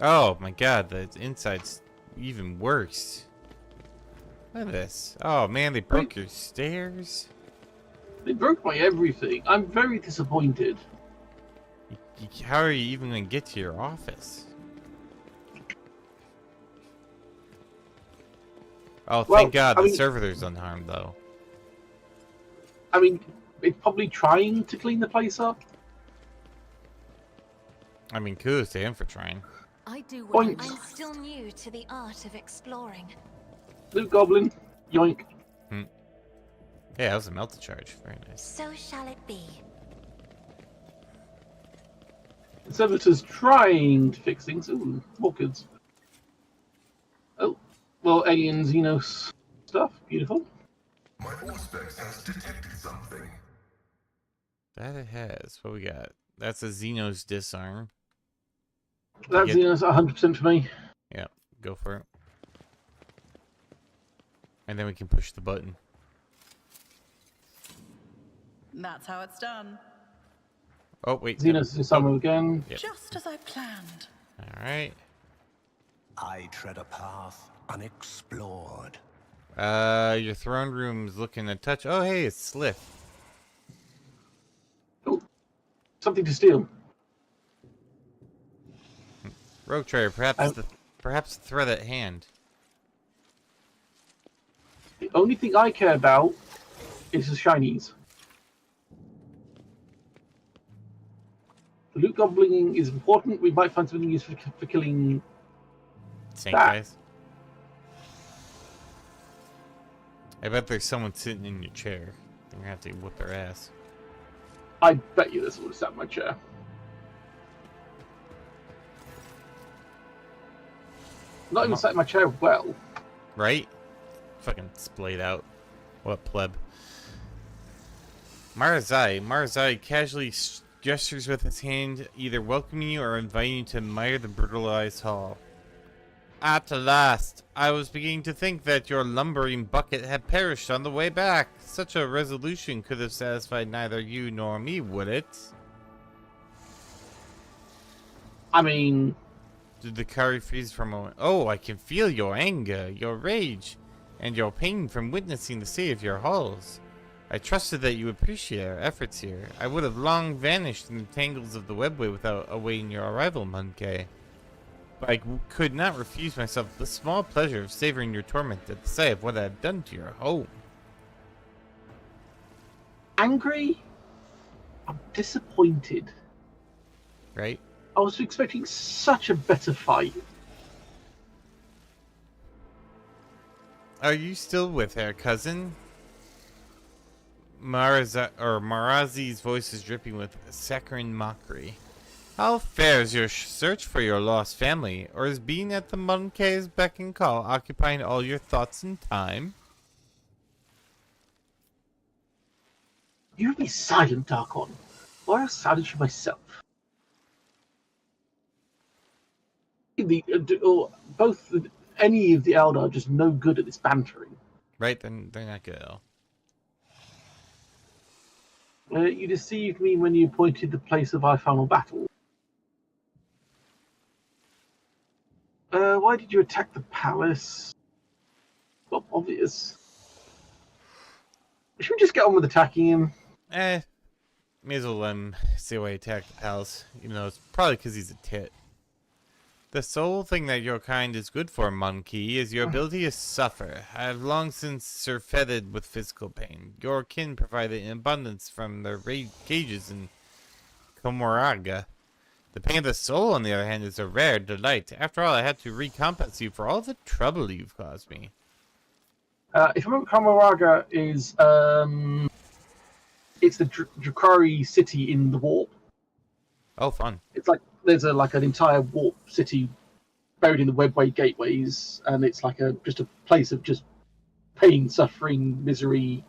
Oh my god, the inside's even worse. Look at this. Oh man, they broke your stairs. They broke my everything. I'm very disappointed. How are you even going to get to your office? Oh, thank God the server's unharmed, though. I mean, it's probably trying to clean the place up. I mean, kudos to him for trying. I do what Point. I'm still new to the art of exploring. Loot goblin, yoink. Yeah, that was a melted charge. Very nice. So shall it be. The servitor's trying to fix things. Ooh, more goods. Oh, well, alien Xenos stuff. Beautiful. My Auspex has detected something. That it has. What we got? That's a Xenos disarm. That's Xenos 100% for me. Yeah, go for it. And then we can push the button. That's how it's done. Oh, wait. Xenos disarm again. Yep. Just as I planned. Alright. I tread a path unexplored. Your throne room's looking a touch. Oh, hey, it's Slith. Oh, something to steal. Rogue Trader, perhaps the threat at hand. The only thing I care about is the shinies. The loot gobbling is important. We might find something useful for killing Snake guys. I bet there's someone sitting in your chair. You're gonna have to whip their ass. I bet you this would have sat in my chair. Not even sat in my chair well. Right? Fucking splayed out. What pleb. Marazai casually gestures with his hand, either welcoming you or inviting you to admire the brutalized hall. At last, I was beginning to think that your lumbering bucket had perished on the way back. Such a resolution could have satisfied neither you nor me, would it? I mean... Did the Kari freeze for a moment? Oh, I can feel your anger, your rage, and your pain from witnessing the state of your halls. I trusted that you appreciate our efforts here. I would have long vanished in the tangles of the webway without awaiting your arrival, Monkey. But I could not refuse myself the small pleasure of savoring your torment at the sight of what I had done to your home. Angry? I'm disappointed. Right? I was expecting such a better fight. Are you still with her, cousin? Marazi's voice is dripping with saccharine mockery. How fares your search for your lost family, or is being at the Monkey's beck and call occupying all your thoughts and time? You be silent, Darkon, or I'll silence you myself. or both any of the Eldar are just no good at this bantering. Right, then they're not good at all. You deceived me when you appointed the place of our final battle. Why did you attack the palace? Well, obvious. Should we just get on with attacking him? May as well let him see why he attacked the palace. Even though it's probably because he's a tit. The sole thing that your kind is good for, monkey, is your ability to suffer. I have long since surfeited with physical pain. Your kin provided in abundance from their cages in Comoraga. The pain of the soul, on the other hand, is a rare delight. After all, I had to recompense you for all the trouble you've caused me. If you remember, Comoraga is it's the Drakari city in the warp. Oh, fun. It's like there's an entire warp city buried in the webway gateways, and it's like just a place of just pain, suffering, misery.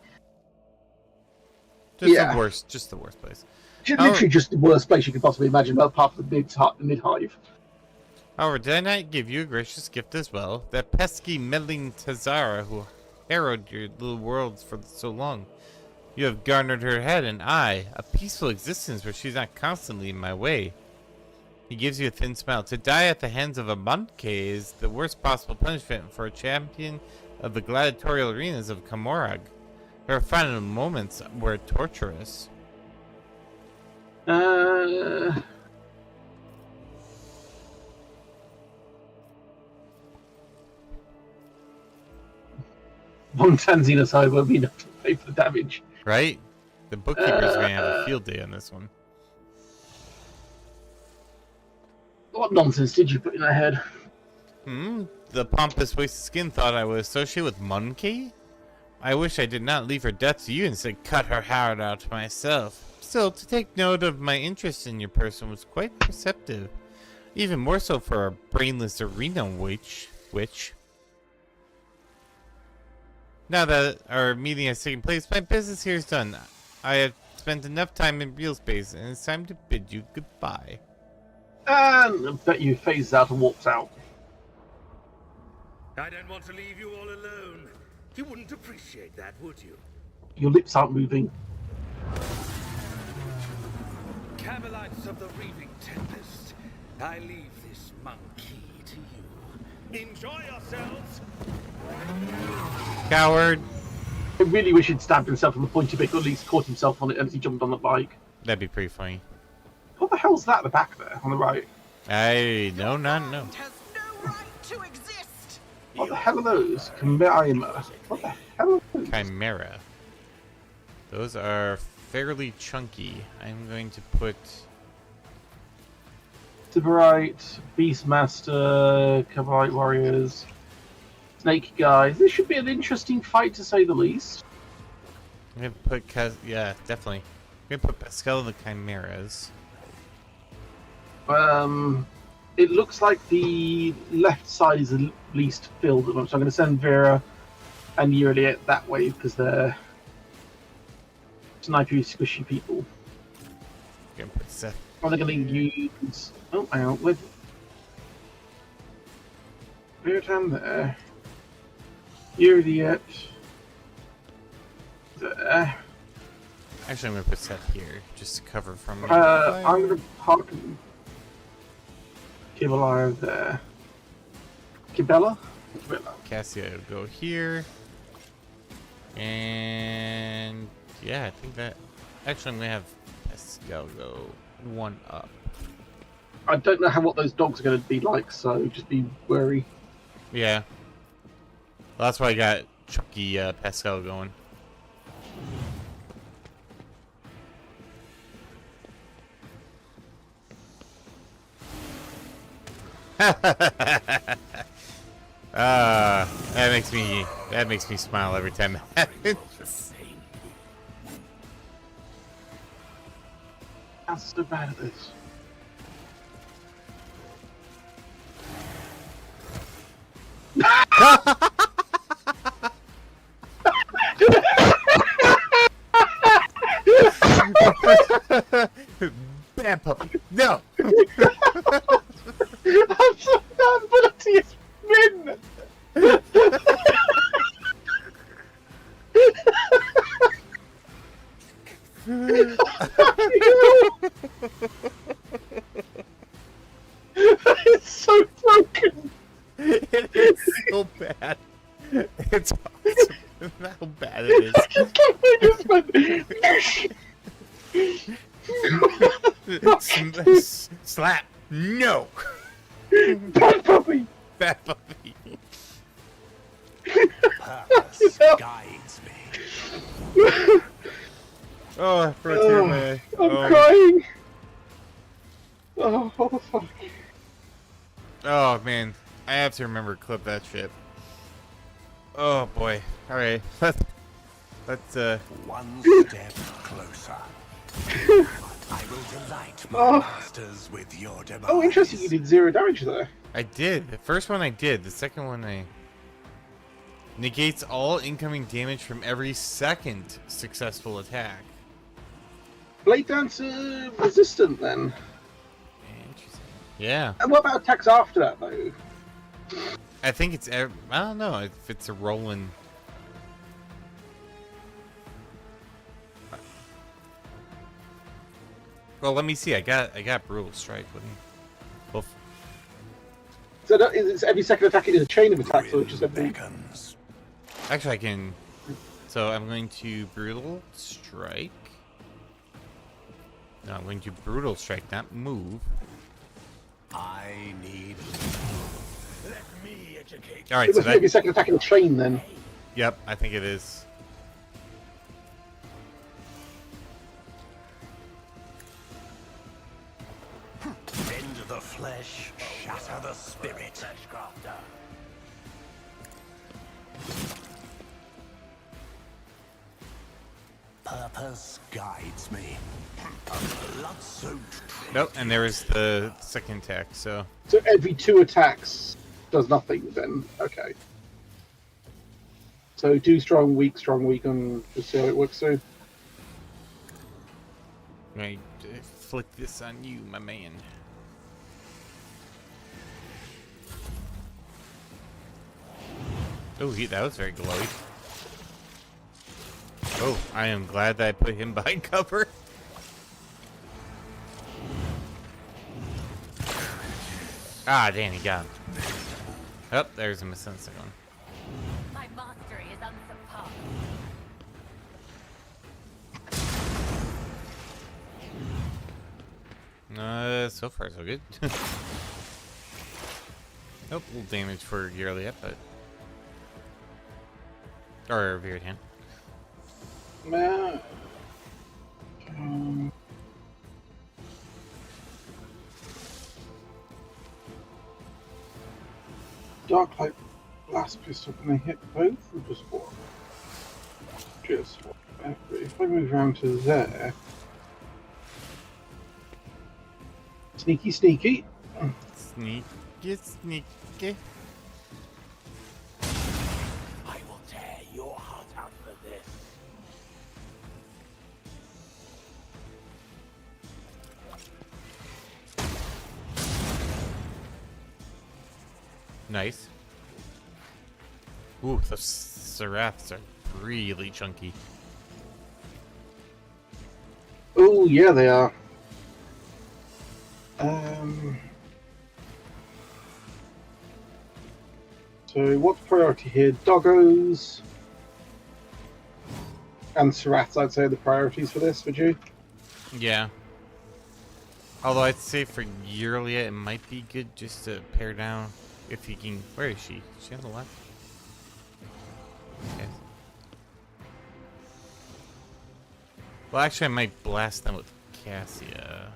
Just the worst place. Literally just the worst place you could possibly imagine, apart from the mid-hive. However, did I not give you a gracious gift as well? That pesky, meddling Tazara who harrowed your little worlds for so long. You have garnered her head, and I, a peaceful existence where she's not constantly in my way. He gives you a thin smile. To die at the hands of a monkey is the worst possible punishment for a champion of the gladiatorial arenas of Kamorag. Her final moments were torturous. One Tanzina side won't be enough to pay for the damage. Right? The bookkeepers are going to have a field day on this one. What nonsense did you put in her head? The pompous wasted skin thought I would associate with monkey? I wish I did not leave her death to you and instead cut her heart out myself. Still, to take note of my interest in your person was quite perceptive. Even more so for a brainless arena witch. Now that our meeting has taken place, my business here is done. I have spent enough time in real space, and it's time to bid you goodbye. And I bet you phased out and walked out. I don't want to leave you all alone. You wouldn't appreciate that, would you? Your lips aren't moving. Camelites of the Reaving Tempest, I leave this monkey to you. Enjoy yourselves! Coward! I really wish he'd stabbed himself on the pointy bit, or at least caught himself on it as he jumped on the bike. That'd be pretty funny. What the hell's that at the back there, on the right? I no, not no. Has no right to exist. What the hell are those? Chimera. What the hell are those? Chimera. Those are fairly chunky. I'm going to put Sybarite, Beastmaster, Cavalry Warriors, Snake Guys. This should be an interesting fight to say the least. I'm gonna put yeah, definitely. I'm gonna put Pascal in the Chimeras. It looks like the left side is the least filled at the moment, so I'm going to send Vera and Yuriet that way because they're snipey, squishy people. I'm gonna put Seth. Are they going to use? Oh, hang on. With Vera down there, Yuriet there. Actually, I'm gonna put Seth here just to cover from. I'm going to park Kibela there. Kibela? Cassia will go here. And yeah, I think that actually I'm gonna have Pascal go one up. I don't know what those dogs are going to be like, so just be wary. Yeah. Well, that's why I got chunky Pascal going. That makes me smile every time that happens. That's so bad at this. Bad puppy. No. I'm so It's so broken. It is so bad. It's awesome how bad it is. Slap. No. Bad puppy. Bad puppy. Purpose guides me. Oh, I brought a tear in my eye. I'm crying. Oh, what the fuck? Oh man, I have to remember to clip that shit. Oh boy. All right, let's One step closer. I will delight my masters with your demise. Oh, interesting. You did 0 damage there. I did. The first one I did. The second one I negates all incoming damage from every second successful attack. Blade Dancer resistant then. Interesting. Yeah. And what about attacks after that though? I think it's. I don't know if it's a rolling. Well, let me see. I got brutal strike. What do you? Well, So it's every second attack is a chain of attacks, or just every... actually, I can. So I'm going to brutal strike. No, I'm going to brutal strike, not move. I need. Let me educate. All right, It so must be every that. second attack in a chain then. Yep, I think it is. Bend the flesh, shatter the spirit. Purpose guides me. A blood-soaked Nope, and there was the second attack. So So every 2 attacks does nothing then. Okay. So do strong, weak, and just see how it works through. I'm going to flick this on you, my man. Oh, that was very glowy. Oh, I am glad that I put him behind cover. Ah, damn, he got him. Oh, there's a missing second one. My mastery is unsurpassed. So far so good. Nope, a little damage for Gearliet, but... Or Viridian. Dark Light Blast Pistol, can I hit both or just one? Just one. If I move around to there... Sneaky, sneaky. Sneaky, sneaky. I will tear your heart out for this. Nice. Ooh, the Seraphs are really chunky. Oh, yeah, they are. So what's priority here? Doggos and Serats, I'd say, are the priorities for this, would you? Yeah. Although I'd say for Gearliet, it might be good just to pare down if he can. Where is she? Is she on the left? Okay. Well, actually, I might blast them with Cassia.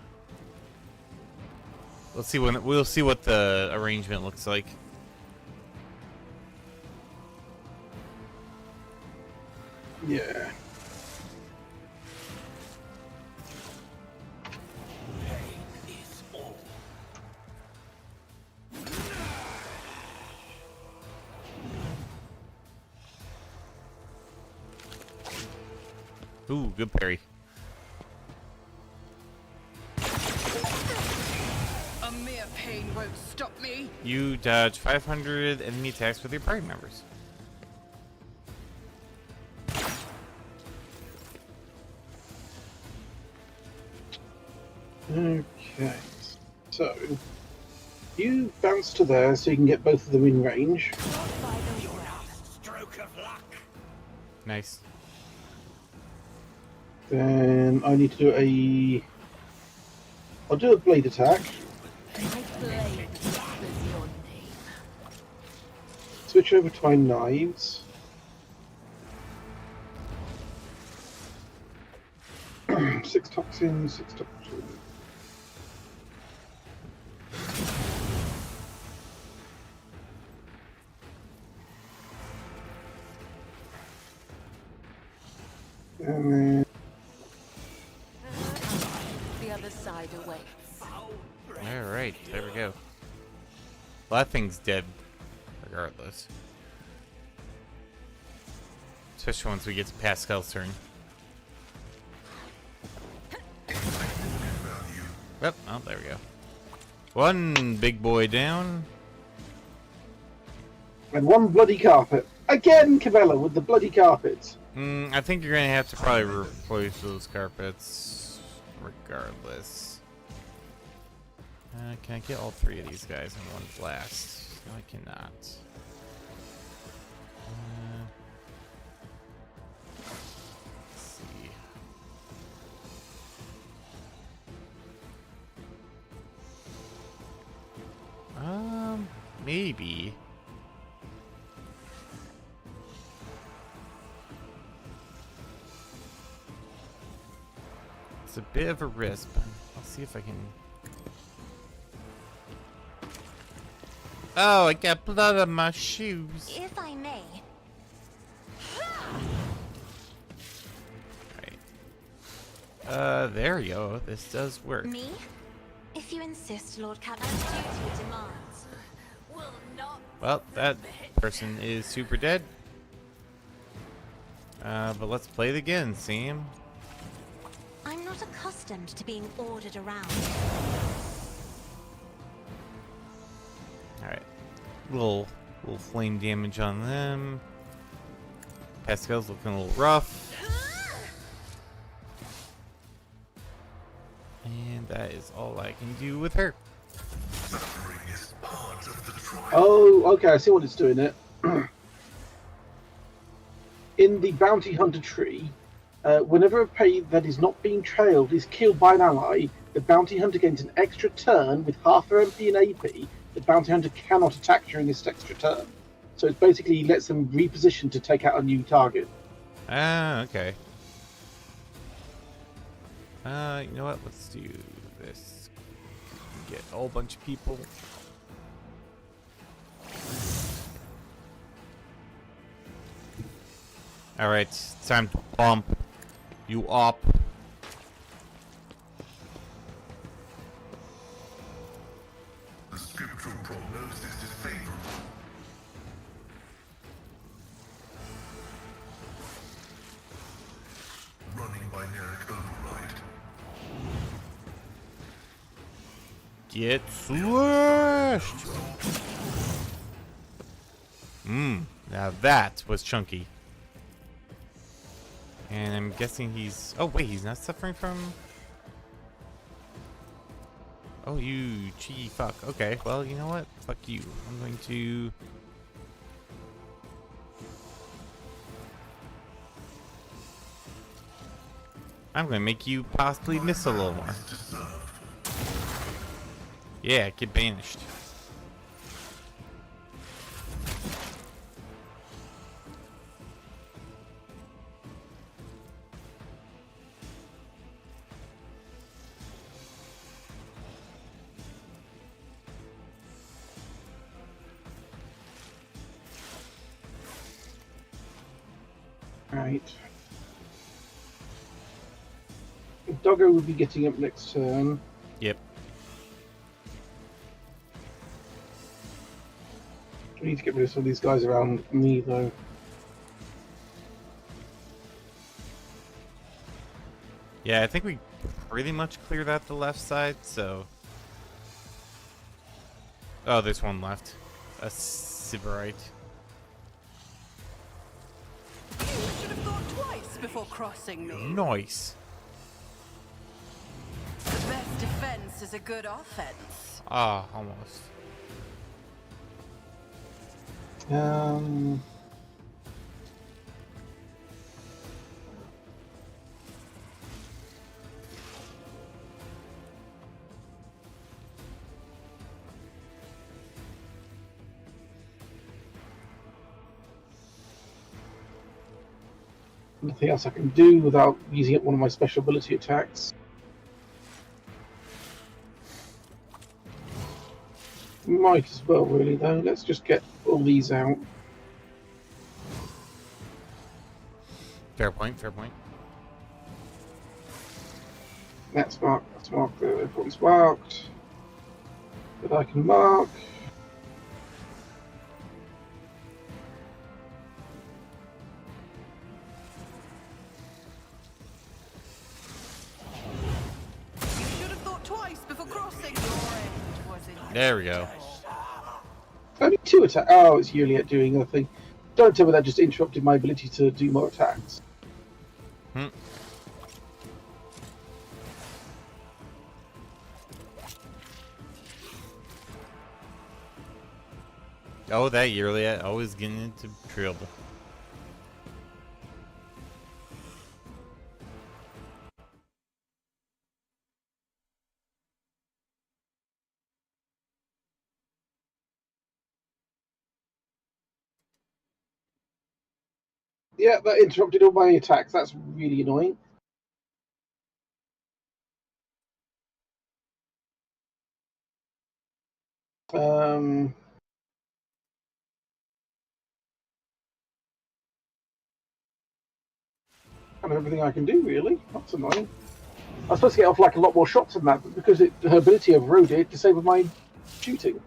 Let's see when we'll see what the arrangement looks like. Yeah. Ooh, good parry. A mere pain won't stop me. You dodge 500 enemy attacks with your party members. Okay, so you bounce to there so you can get both of them in range. Stroke of luck. Nice. Then I need to do I'll do a blade attack. My blade whispers your name. Switch over to my knives. Six toxins, 6 toxins. And then The other side awaits. Alright, there we go. Well, that thing's dead, regardless. Especially once we get to Pascal's turn. Yep, oh, there we go. One big boy down. and one bloody carpet. Again, Cabela with the bloody carpets. I think you're gonna have to probably replace those carpets, regardless. Can I get all 3 of these guys in one blast? No, I cannot. Let's see. Maybe. It's a bit of a risk, but I'll see if I can. Oh, I got blood on my shoes. If I may. Right. There you go. This does work. Me? If you insist, Lord Captain, duty demands. Will not. Well, that person is super dead. But let's play it again, Sam. I'm not accustomed to being ordered around. Alright. Little flame damage on them. Pascal's looking a little rough. And that is all I can do with her. Suffering is part of the trial. Oh, okay, I see what it's doing it. In the bounty hunter tree, whenever a prey that is not being trailed is killed by an ally, the bounty hunter gains an extra turn with half their MP and AP. The bounty hunter cannot attack during this extra turn. So it basically lets them reposition to take out a new target. Ah, okay. You know what? Let's do this. Get a whole bunch of people. Alright, it's time to bump you up. The scriptural prognosis is favorable. Running binaric override. Get slashed! Now that was chunky. And I'm guessing he's... Oh, wait, he's not suffering from... Oh, you cheeky fuck. Okay, well, you know what? Fuck you. I'm going to... I'm going to make you possibly miss a little more. Yeah, get banished. Right. Doggo will be getting up next turn. Yep. We need to get rid of some of these guys around me, though. Yeah, I think we pretty much cleared out the left side, so... Oh, there's one left. A Sybarite. You should have thought twice before crossing me. Nice. The best defense as a good offense. Ah, almost. Nothing else I can do without using up one of my special ability attacks. Might as well, really, though. Let's just get all these out. Fair point, fair point. That's marked, that's marked. Everyone's marked. That I can mark. You should have thought twice before crossing. Your end was in. There we go. Only 2 attacks. Oh, it's Juliet doing a thing. Don't tell me that just interrupted my ability to do more attacks. Hmm. Oh, that yearly, always getting into trouble. Yeah, that interrupted all my attacks. That's really annoying. Kind of everything I can do, really. That's annoying. I was supposed to get off like a lot more shots than that, but because her ability overrode it, disabled my shooting.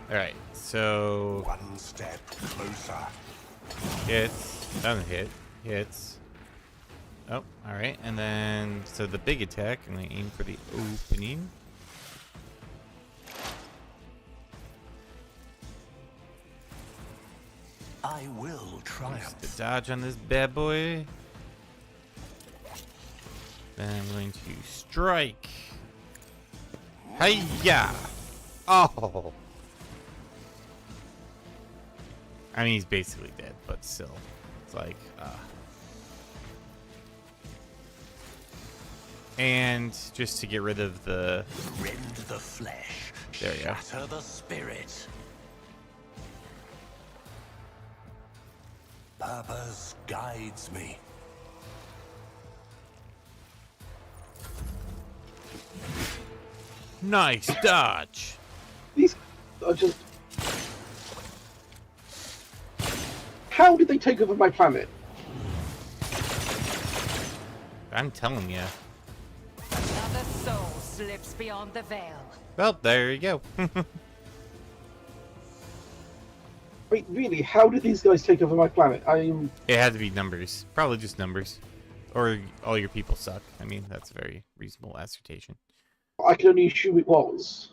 Alright, so... One step closer. Hits. Doesn't hit. Hits. Oh, alright. And then, so the big attack, I'm going to aim for the opening. I will triumph. The dodge on this bad boy. Then I'm going to strike. Hiya! Oh! I mean, he's basically dead, but still. It's like, And just to get rid of the... Rend the flesh. There you go. Shatter the spirit. Purpose guides me. Nice dodge! These are just... How did they take over my planet? I'm telling you. Another soul slips beyond the veil. Well, there you go. Wait, really? How did these guys take over my planet? I'm... It had to be numbers. Probably just numbers. Or all your people suck. I mean, that's a very reasonable assertion. I can only assume it was.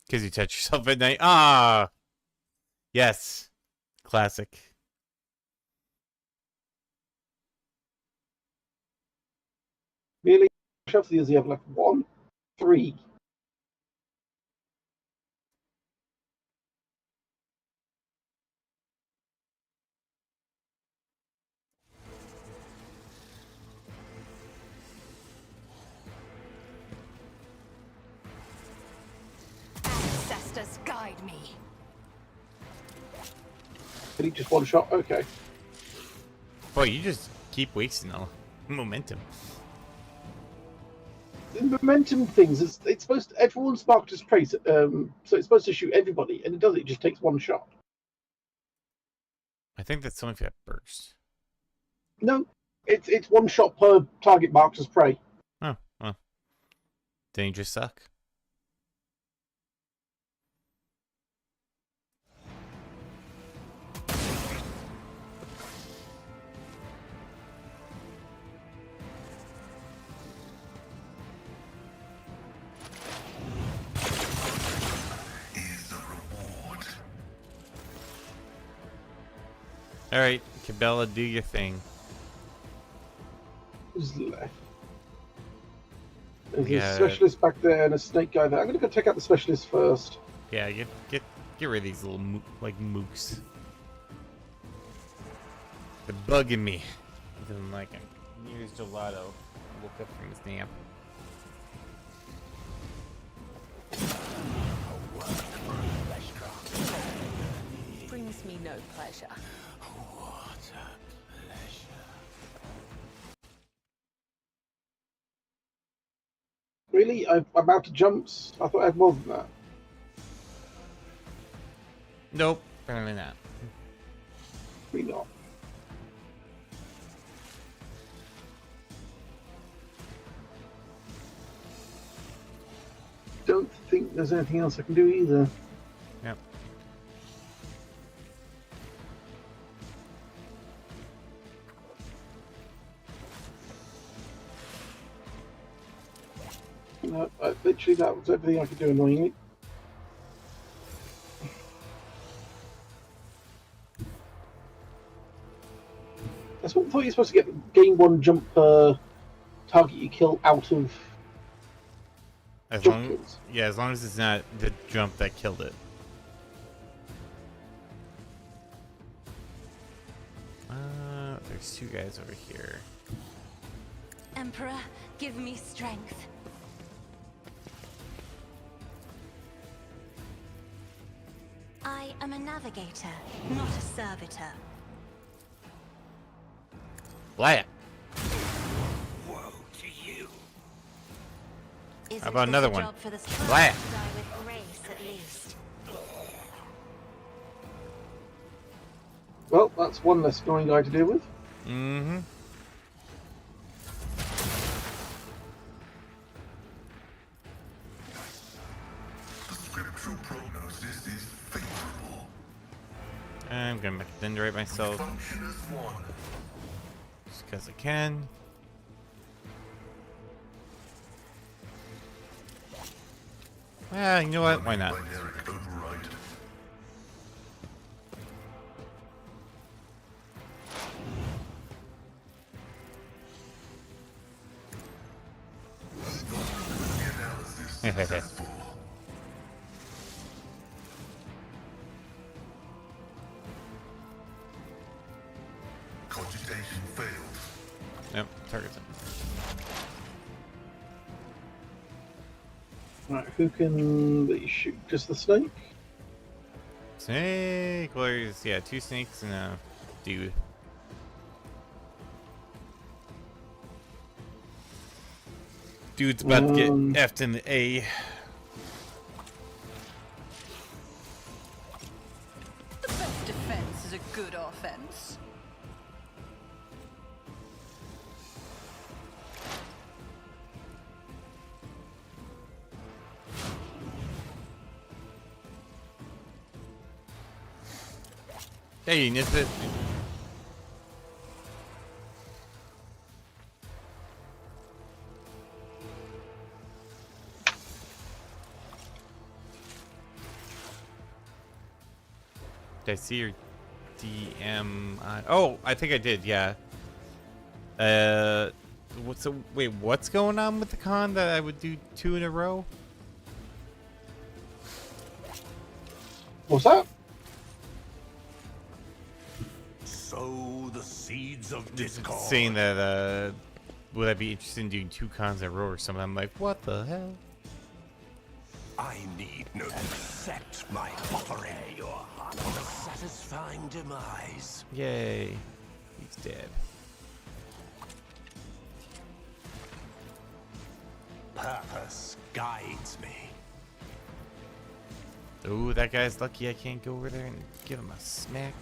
Because you touch yourself at night. Ah! Yes. Classic. Really? How many you have left? 1? 3? Ancestors guide me. Did he just one shot? Okay. Boy, you just keep wasting all momentum. The momentum things, it's supposed to, everyone's marked as prey, so it's supposed to shoot everybody, and it doesn't, it just takes one shot. I think that's only if you have burst. No, it's one shot per target marked as prey. Oh, well. Then you just suck. All right, Cabela, do your thing. Who's left? There's Yeah. a specialist back there and a snake guy there. I'm gonna go take out the specialist first. Yeah, get rid of these little mooks. They're bugging me. He doesn't like him. Here's Gelato. Woke up from his nap. Brings me no pleasure. Really? I'm about to jumps? I thought I had more than that. Nope, apparently not. Maybe not. Don't think there's anything else I can do either. Yep. No, literally that was everything I could do annoyingly. I thought you're supposed to gain one jump per target you kill out of As jump long, kills. yeah, as long as it's not the jump that killed it. There's two guys over here. Emperor, give me strength. I am a navigator, not a servitor. Blat. Woe to you. Isn't How about this another a one? job for the strong? Blat. Die with grace, at least. Well, that's one less annoying guy to deal with. Mm-hmm. The scriptural prognosis is favorable. I'm gonna make a dendrite myself Function as one. just because I can. You know what? Why not? Binaric override. Analysis successful. Cogitation failed. Yep, target's it. Right, who can they shoot? Just the snake? Snake! Well, there's, yeah, two snakes and a dude. Dude's about to get F'd in the A. The best defense is a good offense. Hey, Nisbet. Did I see your DM on? Oh, I think I did, yeah. What's going on with the con that I would do 2 in a row? What's that? Sow the seeds of discord. Saying that, would I be interested in doing 2 cons in a row or something? I'm like, what the hell? I need no accept my offering of a satisfying demise. Yay. He's dead. Purpose guides me. Ooh, that guy's lucky I can't go over there and give him a smack.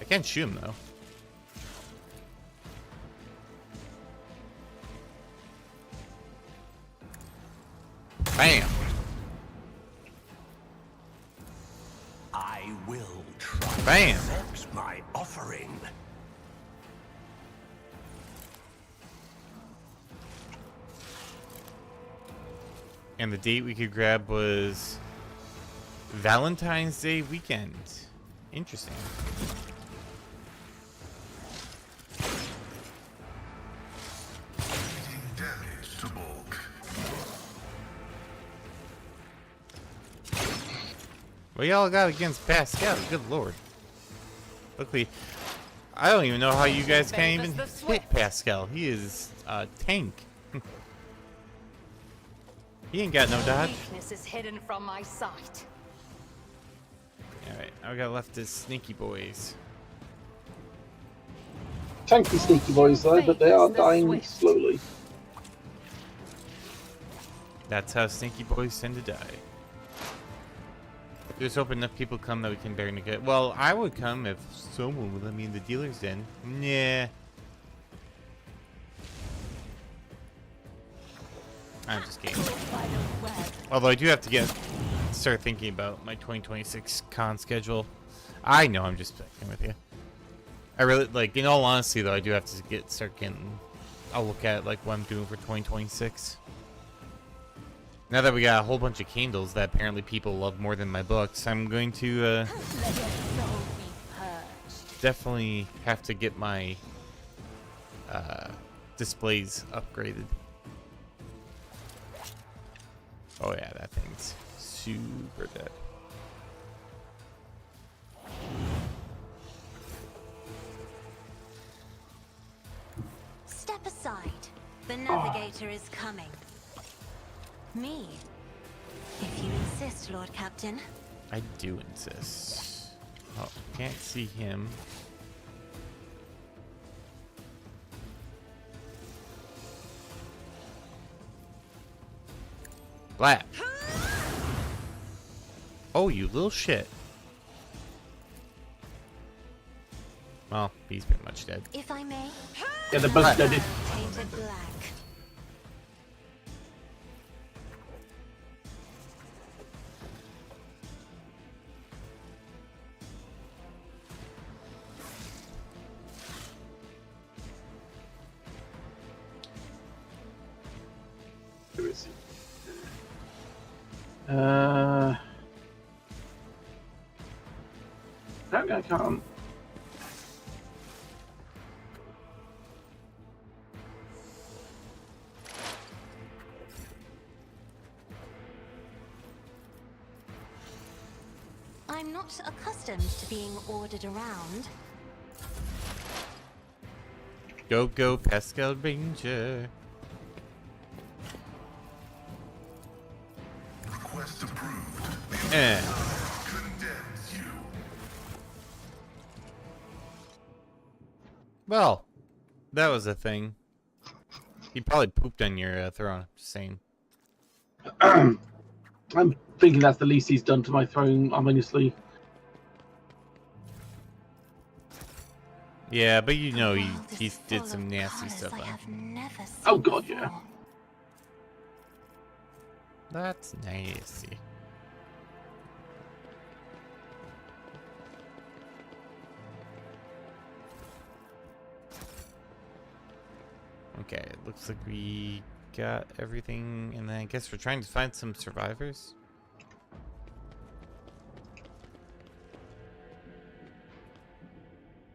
I can't shoot him, though. Bam! I will try Bam! to accept my offering. And the date we could grab was Valentine's Day weekend. Interesting. What y'all got against Pascal? Good lord. Luckily, I don't even know how you guys can't even hit Pascal. He is a tank. He ain't got no dodge. Weakness is hidden from my sight. Alright, I got left is sneaky boys. Tanky sneaky boys though, but they are dying slowly. That's how sneaky boys tend to die. Just hope enough people come that we can bear negate. Well, I would come if someone would let me in the dealer's den. Nah. I'm just kidding. Although I do have to start thinking about my 2026 con schedule. I know I'm just fucking with you. I really, like, in all honesty though, I do have to start getting, I'll look at like what I'm doing for 2026. Now that we got a whole bunch of candles that apparently people love more than my books, I'm going to definitely have to get my displays upgraded. Oh yeah, that thing's super dead. Step aside. The navigator is coming. Me? If you insist, Lord Captain. I do insist. Oh, can't see him. Blap. Oh, you little shit. Well, he's pretty much dead. If I may. Yeah, they're both dead. Painted black. Heresy. No, I can't. I'm not accustomed to being ordered around. Go, go, Pascal Ranger. Request approved. Condemns you. Well, that was a thing. He probably pooped on your throne. Just saying. I'm thinking that's the least he's done to my throne, ominously. Yeah, but you know he did some nasty stuff on. Oh god, yeah. That's nasty. Okay, it looks like we got everything, and then I guess we're trying to find some survivors.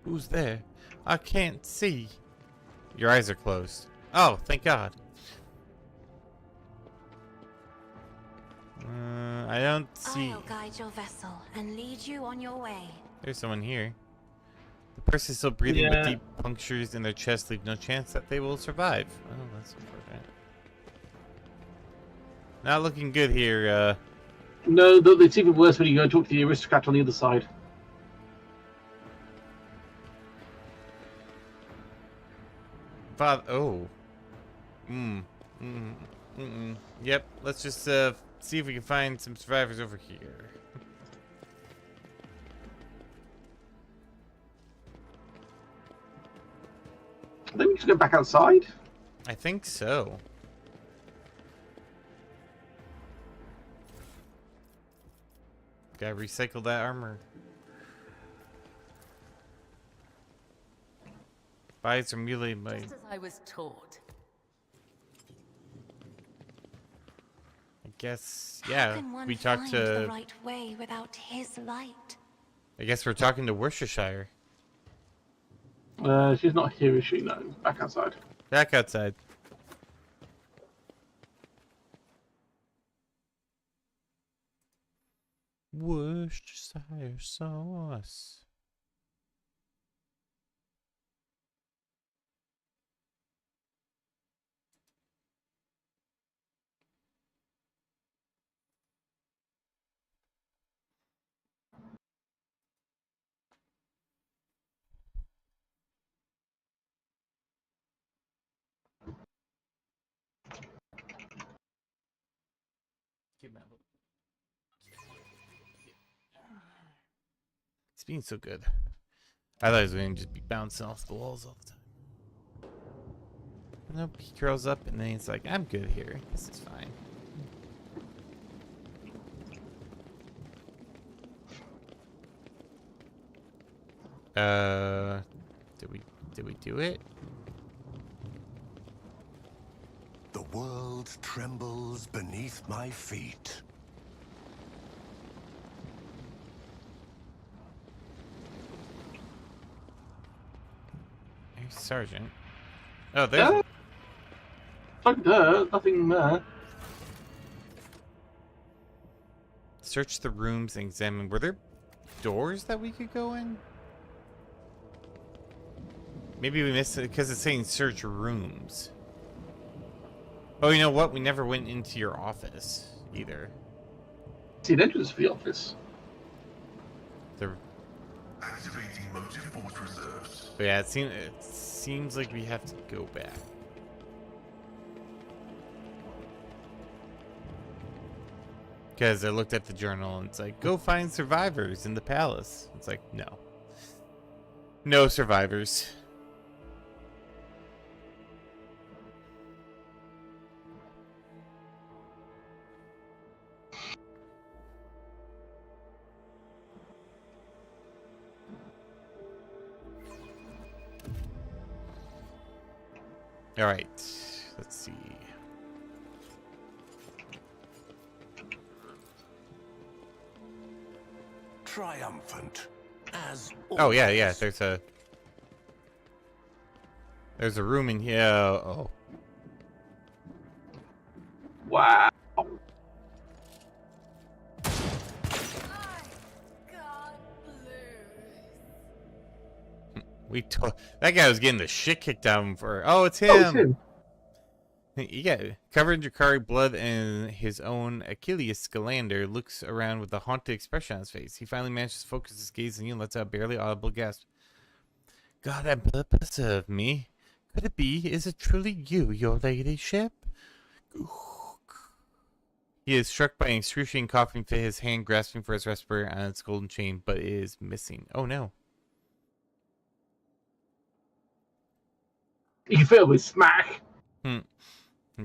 Who's there? I can't see. Your eyes are closed. Oh, thank God. I don't see. I'll guide your vessel and lead you on your way. There's someone here. The person is still breathing, but deep punctures in their chest leave no chance that they will survive. Oh, that's unfortunate. Not looking good here. No, it's even worse when you go and talk to the aristocrat on the other side. Oh. Yep, let's just see if we can find some survivors over here. I think we should go back outside. I think so. Gotta recycle that armor. Buys are mutilated by. Just as I was taught. I guess, How yeah. can one We talked find to. the right way without his light? I guess we're talking to Worcestershire. She's not here, is she? No, back outside. Back outside. What? foolish desire saw us. It's being so good. I thought he was going to just be bouncing off the walls all the time. But nope, he curls up and then he's like, I'm good here. This is fine. Did we do it? The world trembles beneath my feet. Hey, Sergeant. Oh, there's. Yeah. Fuck there, nothing there. Search the rooms and examine. Were there doors that we could go in? Maybe we missed it because it's saying search rooms. Oh, you know what? We never went into your office either. See an entrance for the office. Activating motive force reserves. But yeah, it seems like we have to go back. Because I looked at the journal and it's like, go find survivors in the palace. It's like, no. No survivors. All right, let's see. Triumphant, as Oh yeah, always. There's a room in here. Oh, Wow. that guy was getting the shit kicked out of him for. Oh, it's him. Oh, it's him. Yeah, covered in Drakari blood and his own Achilles Scalander looks around with a haunted expression on his face. He finally manages to focus his gaze on you and lets out a barely audible gasp. God, that blood preserve me. Could it be? Is it truly you, your ladyship? He is struck by an excruciating coughing fit, his hand grasping for his respirator on its golden chain, but it is missing. Oh no. You feel with smack.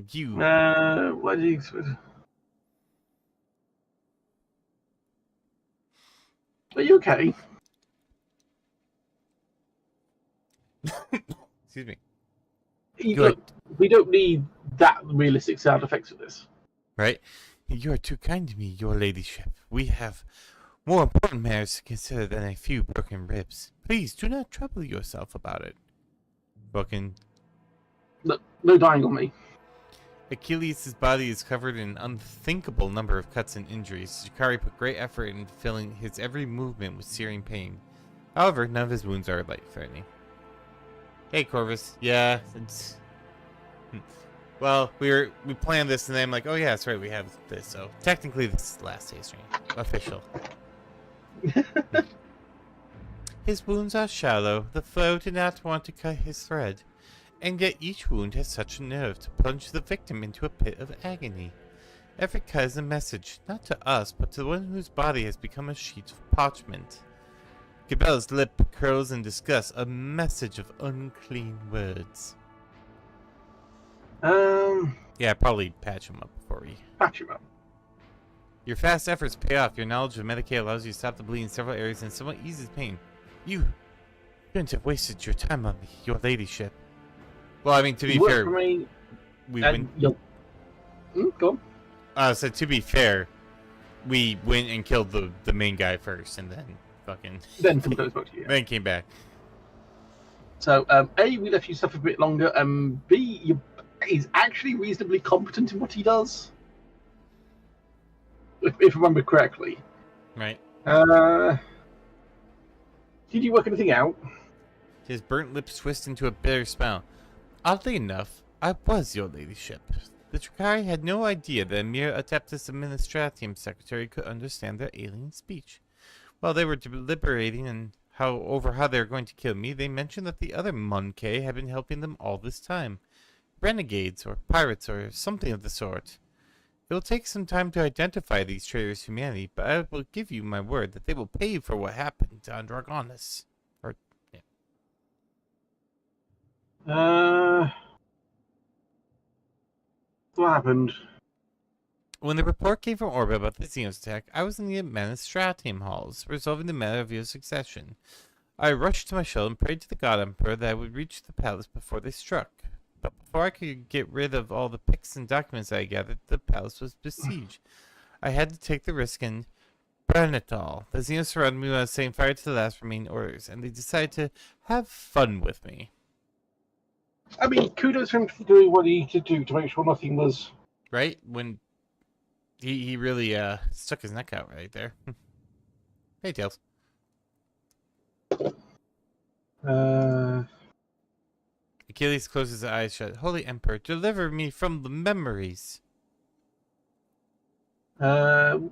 You. What did you expect? Are you okay? Excuse me. Look, we don't need that realistic sound effects for this. Right? You are too kind to me, your ladyship. We have more important matters to consider than a few broken ribs. Please do not trouble yourself about it. Broken. No dying on me. Achilles' body is covered in an unthinkable number of cuts and injuries. Drakari put great effort in filling his every movement with searing pain. However, none of his wounds are life-threatening. Hey, Corvus. Yeah, it's... Well, we planned this, and then I'm like, oh yeah, that's right, we have this. So technically, this is the last day stream. Official. His wounds are shallow. The foe did not want to cut his thread. And yet each wound has such a nerve to plunge the victim into a pit of agony. Every cut is a message, not to us, but to the one whose body has become a sheet of parchment. Cabela's lip curls in disgust, a message of unclean words. Yeah, probably patch him up before we... Patch him up. Your fast efforts pay off. Your knowledge of Medicaid allows you to stop the bleeding in several areas and somewhat eases pain. You shouldn't have wasted your time on me, your ladyship. Well, I mean, to be fair, we went... Go on. So to be fair, we went and killed the main guy first, and then fucking... Then someone goes back to you. Then came back. So, A, we left you suffer a bit longer, and B, he's actually reasonably competent in what he does. If I remember correctly. Right. Uh, did you work anything out? His burnt lips twist into a bitter smile. Oddly enough, I was your ladyship. The Drakari had no idea that a mere Adeptus Administratium secretary could understand their alien speech. While they were deliberating over how they were going to kill me, they mentioned that the other Monkey had been helping them all this time. Renegades, or pirates, or something of the sort. It will take some time to identify these traitors to humanity, but I will give you my word that they will pay for what happened on Dragonis. What happened? When the report came from Orbit about the Xenos attack, I was in the Administratium halls, resolving the matter of your succession. I rushed to my shell and prayed to the God Emperor that I would reach the palace before they struck. But before I could get rid of all the pics and documents I gathered, the palace was besieged. I had to take the risk and burn it all. The Xenos surrounded me when I was setting fire to the last remaining orders, and they decided to have fun with me. I mean, kudos for him for doing what he needed to do to make sure nothing was... Right? When he really stuck his neck out right there. Hey, Tails. Achilles closed his eyes shut. Holy Emperor, deliver me from the memories. What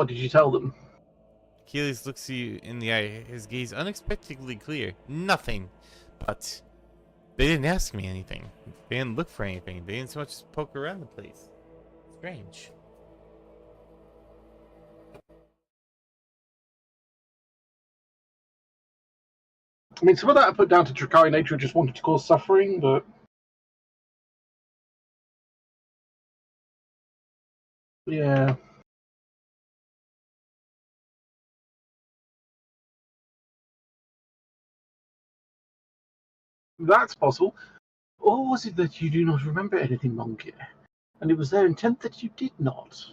did you tell them? Achilles looks you in the eye, his gaze unexpectedly clear. Nothing. But they didn't ask me anything. They didn't look for anything. They didn't so much as poke around the place. Strange. I mean, some of that I put down to Drakari nature just wanted to cause suffering, but... Yeah. That's possible. Or was it that you do not remember anything, Monkey? And it was their intent that you did not?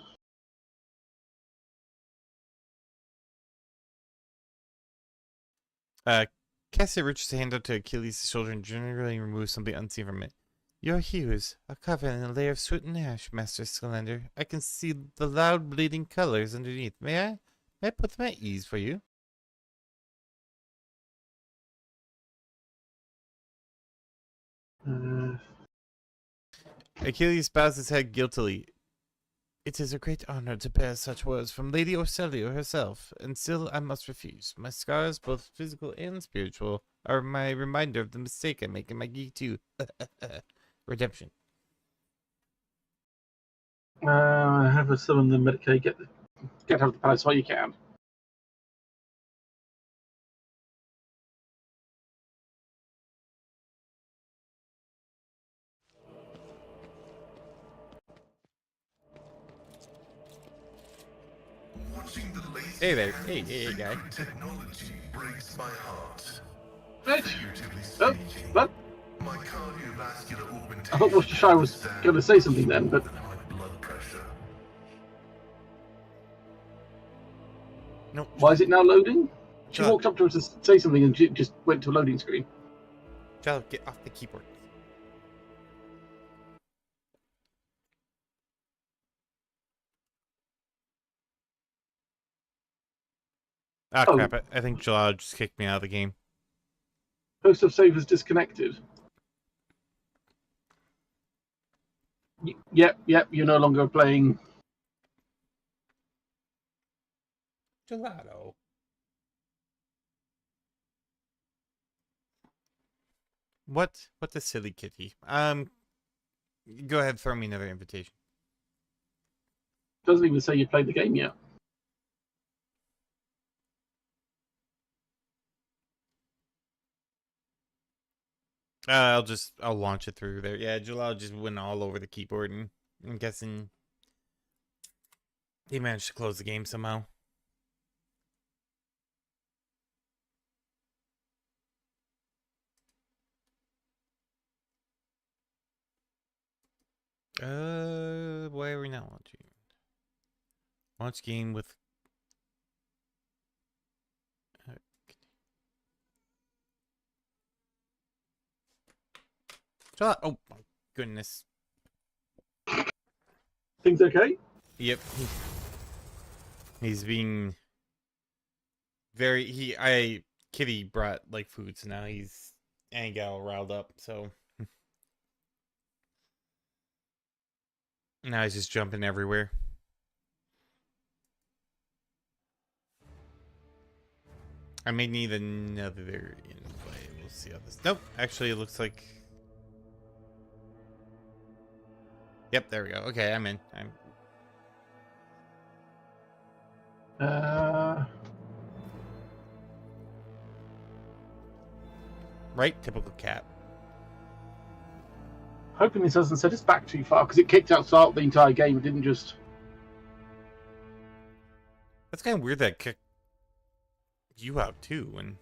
Cassie reaches a hand up to Achilles' shoulder and generally removes something unseen from it. Your hues, a cover and a layer of soot and ash, Master Scalander. I can see the loud bleeding colors underneath. May I put them at ease for you? Achilles bows his head guiltily. It is a great honor to bear such words from Lady Orcelio herself, and still I must refuse. My scars, both physical and spiritual, are my reminder of the mistake I make in my Geek 2 redemption. Have a summon the Medicaid, get out of the palace while you can. Hey there. Hey, guy. Technology breaks my heart. Right. Figuratively Oh, speaking, what? my cardiovascular augmentation. I thought Worcestershire was going to say something then, but... My blood pressure. No. Why is it now loading? She John. walked up to her to say something and she just went to a loading screen. Child, get off the keyboard. Ah, Oh. crap. I think Jalal just kicked me out of the game. Host of save is disconnected. Yep, you're no longer playing. Gelato. What a silly kitty. Go ahead, throw me another invitation. Doesn't even say you played the game yet. I'll launch it through there. Yeah, Jalal just went all over the keyboard, and I'm guessing he managed to close the game somehow. Why are we not launching? Launch game with... Oh my goodness. Things okay? Yep. He's being Kitty brought like food, so now he got all riled up, so now he's just jumping everywhere. I may need another invite. We'll see how this. Nope, actually, it looks like. Yep, there we go. Okay, I'm in. Right, typical cat. Hoping this doesn't set us back too far, because it kicked out start the entire game. It didn't just. That's kind of weird that kicked you out too. And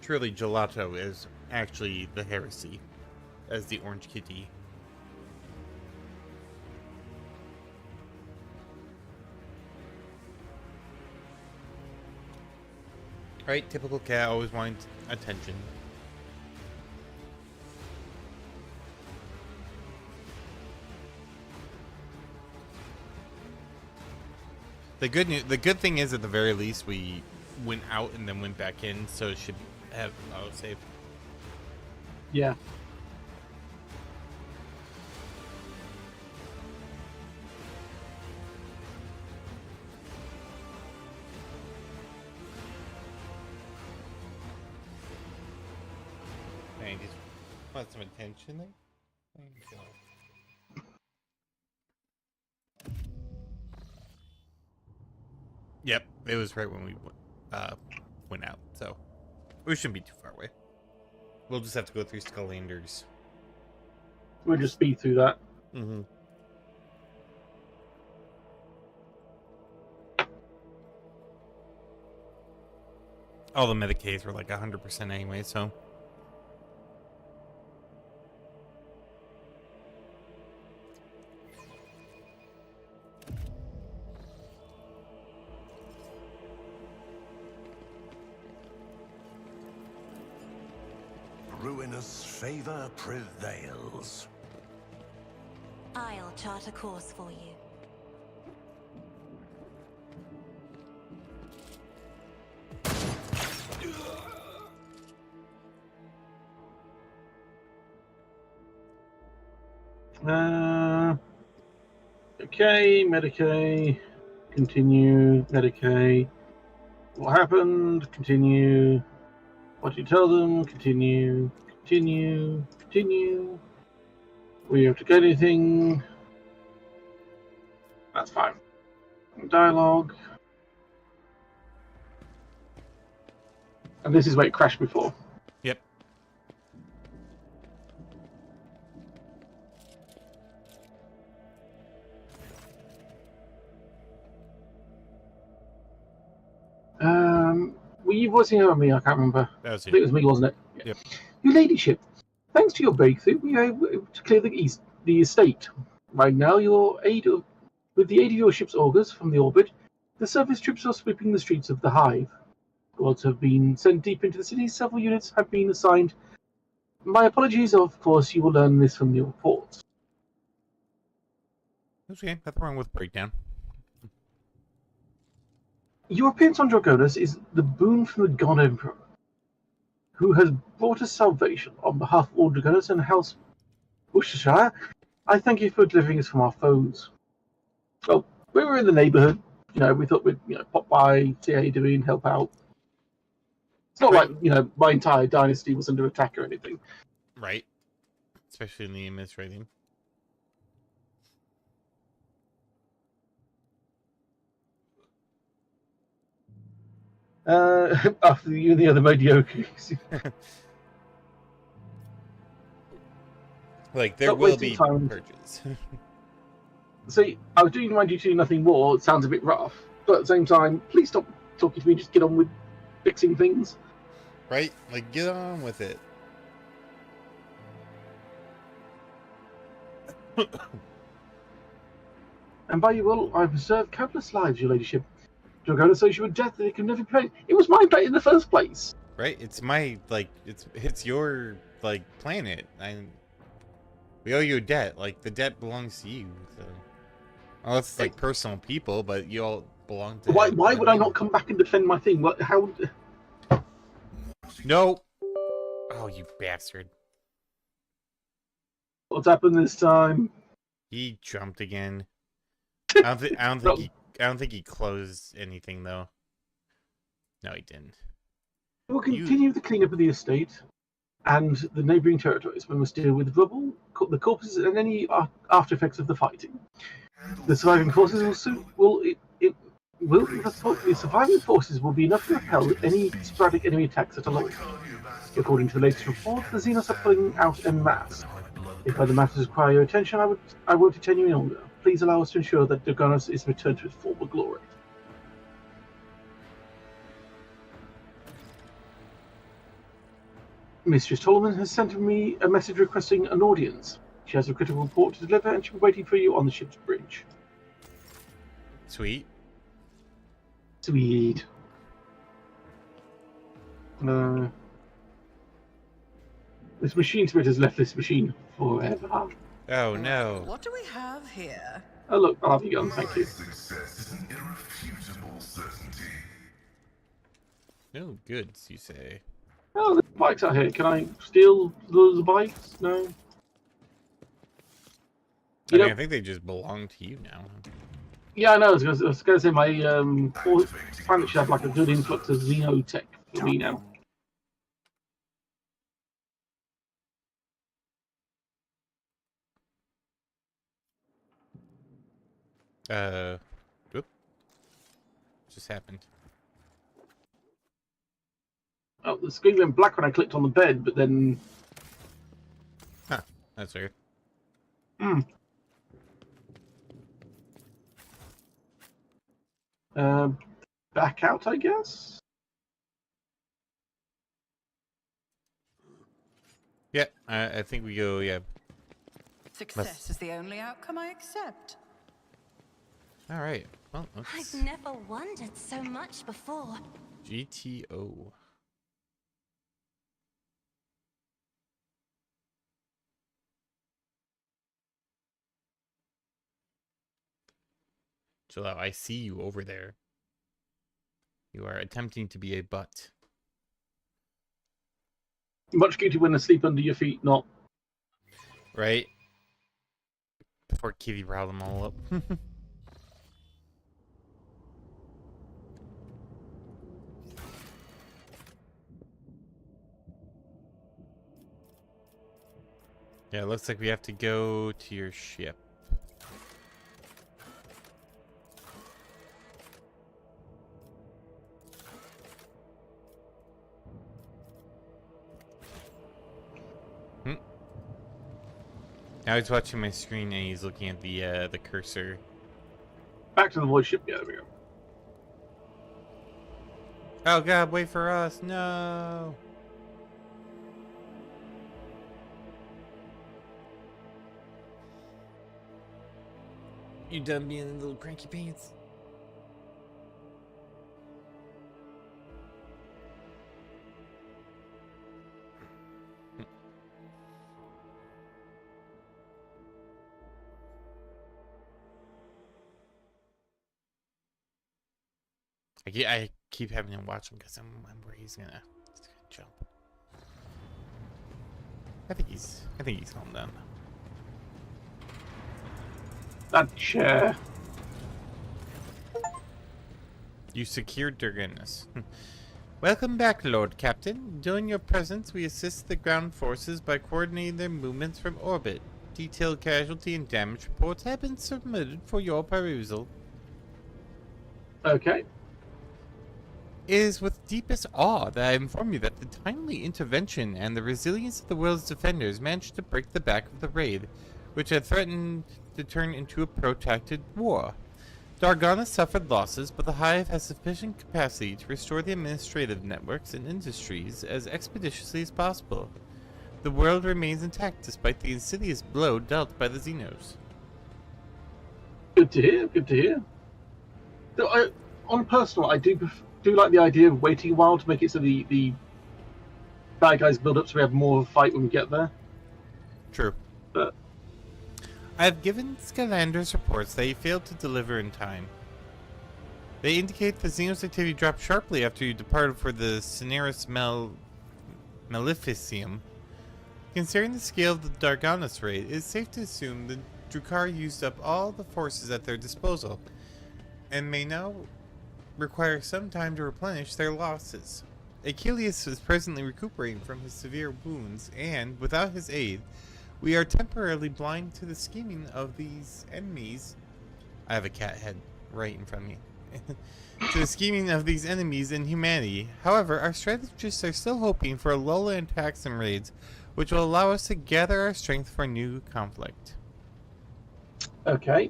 truly, Gelato is actually the heresy as the orange kitty. Right, typical cat, always wants attention. The good thing is, at the very least, we went out and then went back in, so it should have autosave. Yeah. Dang, just want some attention there. Thank you. Yep, it was right when we went out, so we shouldn't be too far away. We'll just have to go through Skullanders. We'll just speed through that. Mm-hmm. All the Medicaid were like 100% anyway, so. Ruinous favor prevails. I'll chart a course for you. Okay, Medicaid. Continue, Medicaid. What happened? Continue. What do you tell them? Continue, continue, continue. We have to get anything. That's fine. Dialogue. And this is where it crashed before. Yep. Were you voicing over me? I can't remember. That was I think it was me, wasn't it? Yeah. Yep. Your ladyship, thanks to your breakthrough, we are able to clear the estate. Right now, with the aid of your ship's augurs from the orbit, the surface troops are sweeping the streets of the Hive. Squads have been sent deep into the city. Several units have been assigned. My apologies, of course, you will learn this from your reports. Okay, nothing wrong with breakdown. Your appearance on Dragonis is the boon from the God Emperor, who has brought us salvation on behalf of all Dragonis and House Worcestershire. I thank you for delivering us from our foes. Well, we were in the neighbourhood. We thought we'd pop by, see how you're doing, help out. It's not like my entire dynasty was under attack or anything. Right. Especially in the administrating. After you and the other mediocres. Like, there will be purges. See, I was doing my duty, nothing more. It sounds a bit rough. But at the same time, please stop talking to me. Just get on with fixing things. Right? Like, get on with it. And by your will, I've preserved countless lives, your ladyship. Dragon associated with death, they can never pay. It was my bet in the first place. Right? It's my, like, it's your like, planet. We owe you a debt. Like, the debt belongs to you. So. Unless it's, like, personal people, but you all belong to... Why would I not come back and defend my thing? What? How? No! Oh, you bastard. What's happened this time? He jumped again. I don't think he closed anything, though. No, he didn't. We'll continue the cleanup of the estate and the neighbouring territories. We must deal with rubble, the corpses, and any after effects of the fighting. The surviving forces the surviving forces will be enough to repel any sporadic enemy attacks that are launched. According to the latest report, the Xenos are pulling out en masse. If other matters require your attention, I won't detain you any longer. Please allow us to ensure that Doganos is returned to its former glory. Mistress Tolman has sent me a message requesting an audience. She has a critical report to deliver, and she'll be waiting for you on the ship's bridge. Sweet. Sweet. This machine spirit has left this machine forever. Oh no. What do we have here? Oh look, I'll have you gun, thank you. Success is an irrefutable certainty. No goods, you say. Oh, there's bikes out here. Can I steal the bikes? No. I think they just belong to you now. Yeah, I know. I was going to say my planet should have like a good influx of xenotech for me now. Whoop. Just happened. Oh, the screen went black when I clicked on the bed, but then... Huh, that's weird. Hmm. Back out, I guess? Yeah, I think we go, yeah. Success is the only outcome I accept. Alright, well, let's... I've never wondered so much before. GTO. Chill out, I see you over there. You are attempting to be a butt. Much cuter when asleep under your feet, not... Right? Before Kitty riled them all up. Yeah, it looks like we have to go to your ship. Now he's watching my screen and he's looking at the cursor. Back to the voice ship, yeah, there we go. Oh god, wait for us, no! You done being in little cranky pants? I keep having to watch him because I'm where he's gonna jump. I think he's calmed down. That chair. You secured Durganis. Welcome back, Lord Captain. During your presence, we assist the ground forces by coordinating their movements from orbit. Detailed casualty and damage reports have been submitted for your perusal. Okay. It is with deepest awe that I inform you that the timely intervention and the resilience of the world's defenders managed to break the back of the raid, which had threatened to turn into a protracted war. Dargana suffered losses, but the Hive has sufficient capacity to restore the administrative networks and industries as expeditiously as possible. The world remains intact despite the insidious blow dealt by the Xenos. Good to hear, good to hear. So on personal, I do like the idea of waiting a while to make it so the bad guys build up so we have more of a fight when we get there. True. But I have given Skylanders reports that he failed to deliver in time. They indicate the Xenos activity dropped sharply after you departed for the Cineris Maleficium. Considering the scale of the Darganas raid, it is safe to assume the Drukhar used up all the forces at their disposal, and may now require some time to replenish their losses. Achilles is presently recuperating from his severe wounds, and, without his aid, we are temporarily blind to the scheming of these enemies. I have a cat head right in front of me. To the scheming of these enemies in humanity. However, our strategists are still hoping for a lull in attacks and raids, which will allow us to gather our strength for new conflict. okay.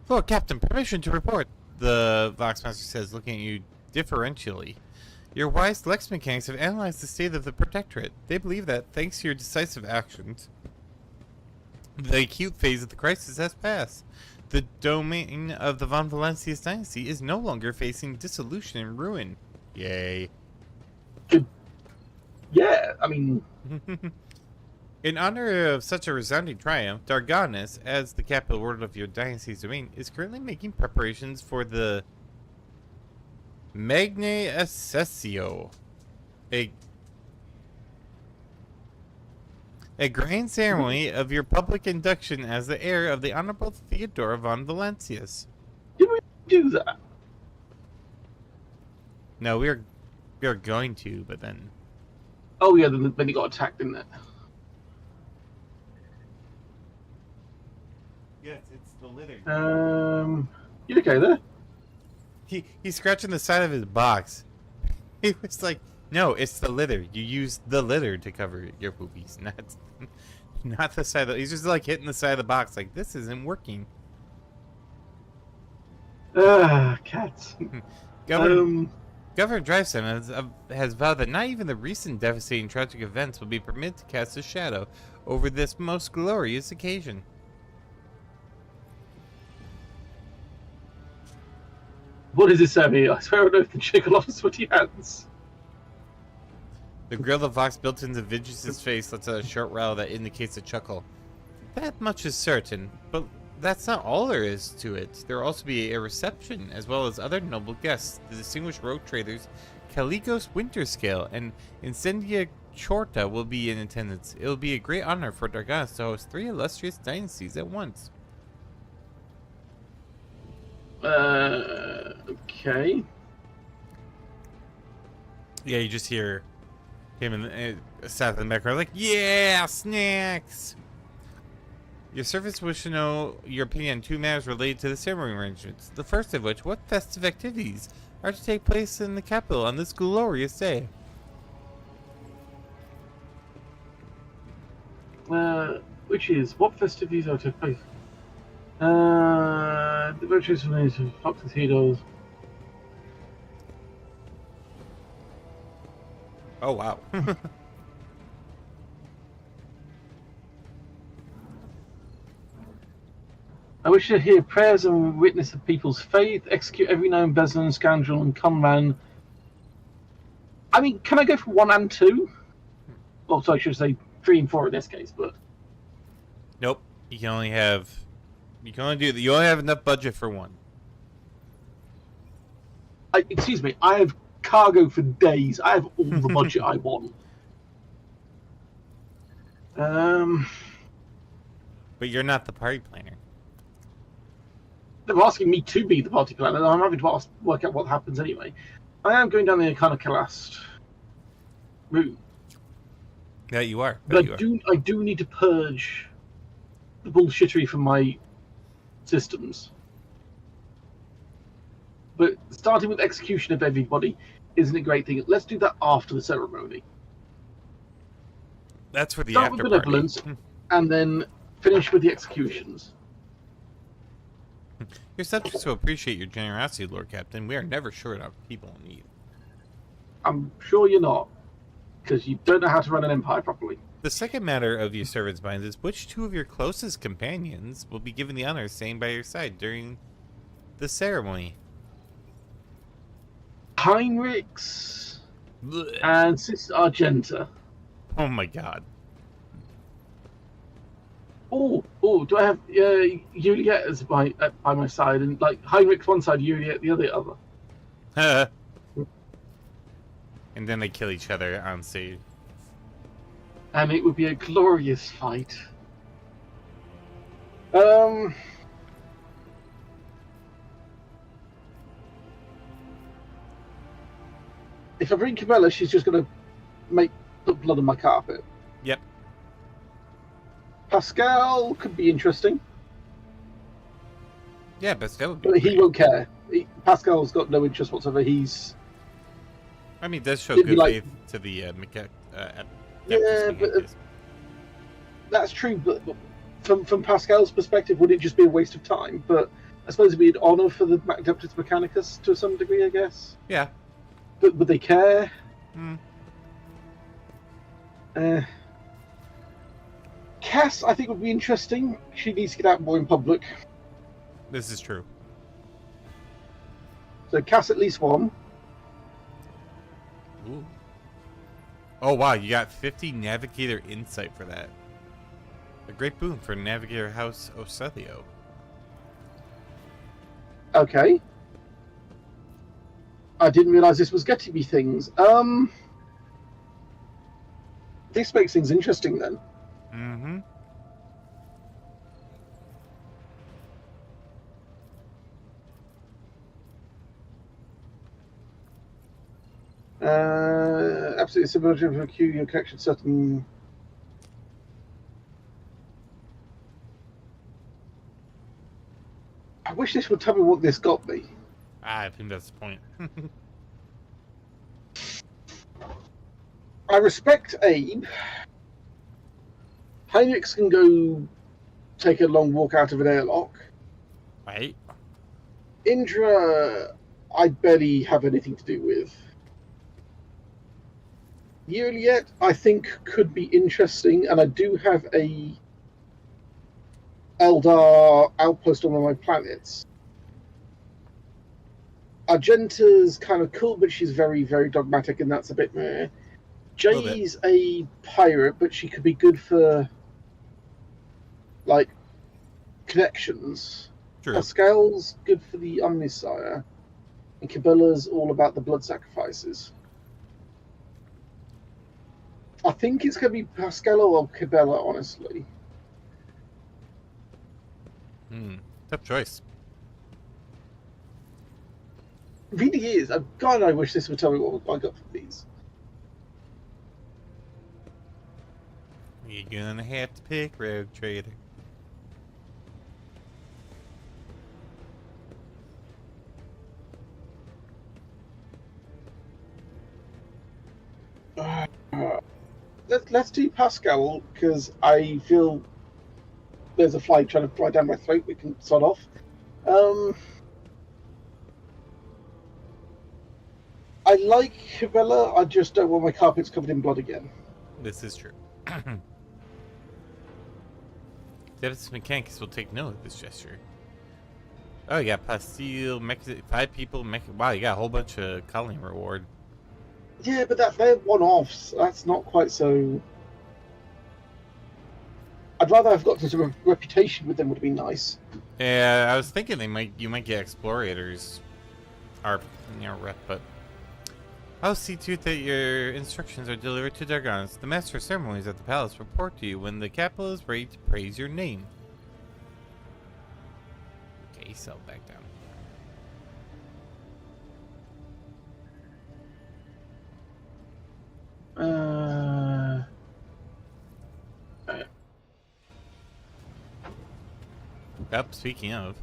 Lord Captain, permission to report, the Voxmaster says, looking at you differentially. Your wise Lex mechanics have analyzed the state of the Protectorate. They believe that, thanks to your decisive actions, the acute phase of the crisis has passed. The domain of the Von Valencius dynasty is no longer facing dissolution and ruin. Yay. Good. Yeah, I mean... In honor of such a resounding triumph, Darganas, as the capital word of your dynasty's domain, is currently making preparations for the Magne Accessio, a grand ceremony of your public induction as the heir of the Honorable Theodora von Valencius. Did we do that? No, we are going to, but then... Oh yeah, then he got attacked, didn't it? Yes, it's the litter. You okay there? He's scratching the side of his box. He was like, no, it's the litter. You use the litter to cover your poopies, not the side of he's just like hitting the side of the box like, this isn't working. Cats. Governor Drivesome has vowed that not even the recent devastating tragic events will be permitted to cast a shadow over this most glorious occasion. What is this, Sammy? I swear on oath to shake a lot of sweaty hands. The grill the Vox built into Vigis' face lets out a short rattle that indicates a chuckle. That much is certain, but that's not all there is to it. There will also be a reception, as well as other noble guests. The distinguished rogue traders Caligos Winterscale and Incendia Chorta will be in attendance. It will be a great honor for Darganas to host 3 illustrious dynasties at once. Okay. Yeah, you just hear him in Seth in the background like, yeah, snacks! Your service wish to know your opinion on 2 matters related to the ceremony arrangements. The first of which, what festive activities are to take place in the capital on this glorious day? Which is, what festivities are to take place? The virtuous related to Fox's Heroes. Oh, wow. I wish to hear prayers and witness the people's faith, execute every known embezzler and scoundrel and conman. I mean, can I go for 1 and 2? Well, sorry, I should say 3 and 4 in this case, but... Nope. You only have enough budget for 1. Excuse me, I have cargo for days. I have all the budget I want. But you're not the party planner. They're asking me to be the party planner, and I'm having to work out what happens anyway. I am going down the Iconoclast route. Yeah, you are. But I do need to purge the bullshittery from my systems. But starting with execution of everybody isn't a great thing. Let's do that after the ceremony. That's for the Start after with party. benevolence, and then finish with the executions. Your subjects will appreciate your generosity, Lord Captain. We are never short of people in need. I'm sure you're not, because you don't know how to run an empire properly. The second matter of your servant's mind is which 2 of your closest companions will be given the honor of staying by your side during the ceremony. Heinrichs Blech. and Sister Argenta. Oh my god. Oh, do I have Juliet as by my side, and like Heinrich one side, Juliet the other? And then they kill each other on stage. And it would be a glorious fight. If I bring Cabela, she's just going to put blood on my carpet. Yep. Pascal could be interesting, Yeah, but that would be but he great. won't care. Pascal's got no interest whatsoever. I mean, it does show It'd be good like- faith to the Yeah, but that's true. But from Pascal's perspective, would it just be a waste of time? But I suppose it'd be an honor for the Adeptus Mechanicus to some degree, I guess. yeah. But would they care? Hmm. Cass, I think, would be interesting. She needs to get out more in public. This is true. So Cass at least one. Ooh. Oh wow, you got 50 Navigator insight for that. A great boon for Navigator House Ocelio. Okay. I didn't realize this was getting me things. This makes things interesting then. Mm-hmm. Absolutely similar to a queue, your connection certain. I wish this would tell me what this got me. I think that's the point. I respect Abe. Heinrich can go take a long walk out of an airlock. Right? Indra, I barely have anything to do with. Juliet, I think, could be interesting, and I do have a Eldar outpost on one of my planets. Argenta's kind of cool, but she's very, very dogmatic, and that's a bit meh. Jay's a pirate, but she could be good for, like, connections. True. Pascal's good for the Omnisire, and Cabela's all about the blood sacrifices. I think it's going to be Pascal or Cabela, honestly. Tough choice. It really is. God, I wish this would tell me what I got from these. You're gonna have to pick Rogue Trader. Let's do Pascal, because I feel there's a fly trying to fly down my throat. We can sod off. I like Cabela. I just don't want my carpets covered in blood again. This is true. Adeptus Mechanicus will take note of this gesture. Oh, you got Pastille, 5 people, wow, you got a whole bunch of colony reward. Yeah, but they're one-offs. That's not quite so... I'd rather have got some reputation with them. Would have been nice. Yeah, I was thinking you might get explorators, rep, but I'll see to it that your instructions are delivered to Dargonus. The master of ceremonies at the palace report to you when the capital is ready to praise your name. Okay, settle back down. Speaking of,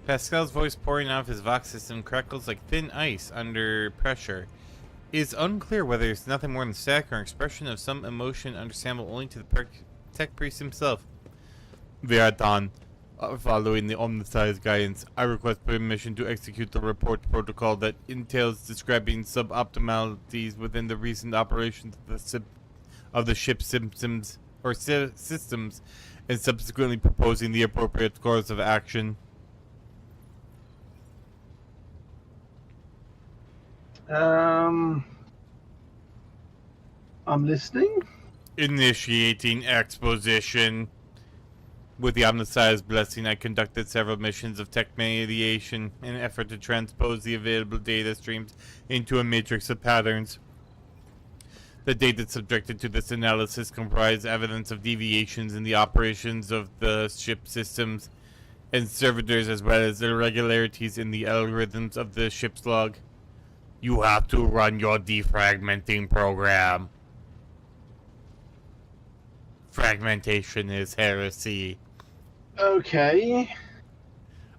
Pascal's voice pouring out of his Vox system crackles like thin ice under pressure. It is unclear whether it's nothing more than static or an expression of some emotion understandable only to the tech priest himself. Viadan, following the Omnisci's guidance, I request permission to execute the report protocol that entails describing suboptimalities within the recent operations of the ship's systems and subsequently proposing the appropriate course of action. I'm listening. Initiating exposition. With the Omnissiah's blessing, I conducted several missions of tech mediation in an effort to transpose the available data streams into a matrix of patterns. The data subjected to this analysis comprised evidence of deviations in the operations of the ship systems and servitors, as well as irregularities in the algorithms of the ship's log. You have to run your defragmenting program. Fragmentation is heresy. Okay.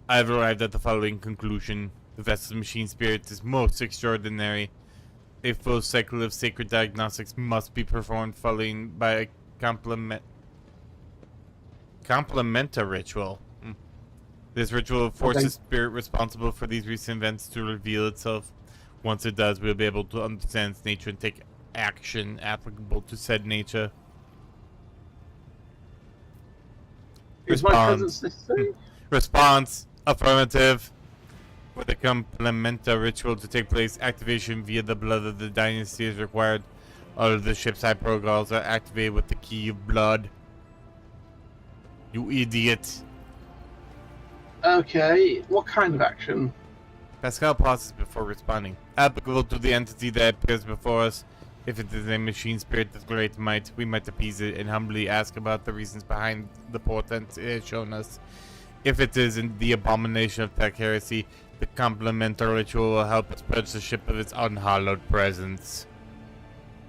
I've arrived at the following conclusion. The vessel's machine spirit is most extraordinary. A full cycle of sacred diagnostics must be performed, following by a complementa ritual. This ritual forces the spirit responsible for these recent events to reveal itself. Once it does, we'll be able to understand its nature and take action applicable to said nature. Is my presence necessary? Response. Affirmative. For the complementa ritual to take place, activation via the blood of the dynasty is required. All of the ship's high protocols are activated with the key of blood. You idiot. Okay, what kind of action? Pascal pauses before responding. Applicable to the entity that appears before us. If it is a machine spirit of great might, we might appease it and humbly ask about the reasons behind the portents it has shown us. If it is in the abomination of tech heresy, the complementary ritual will help us purge the ship of its unhallowed presence.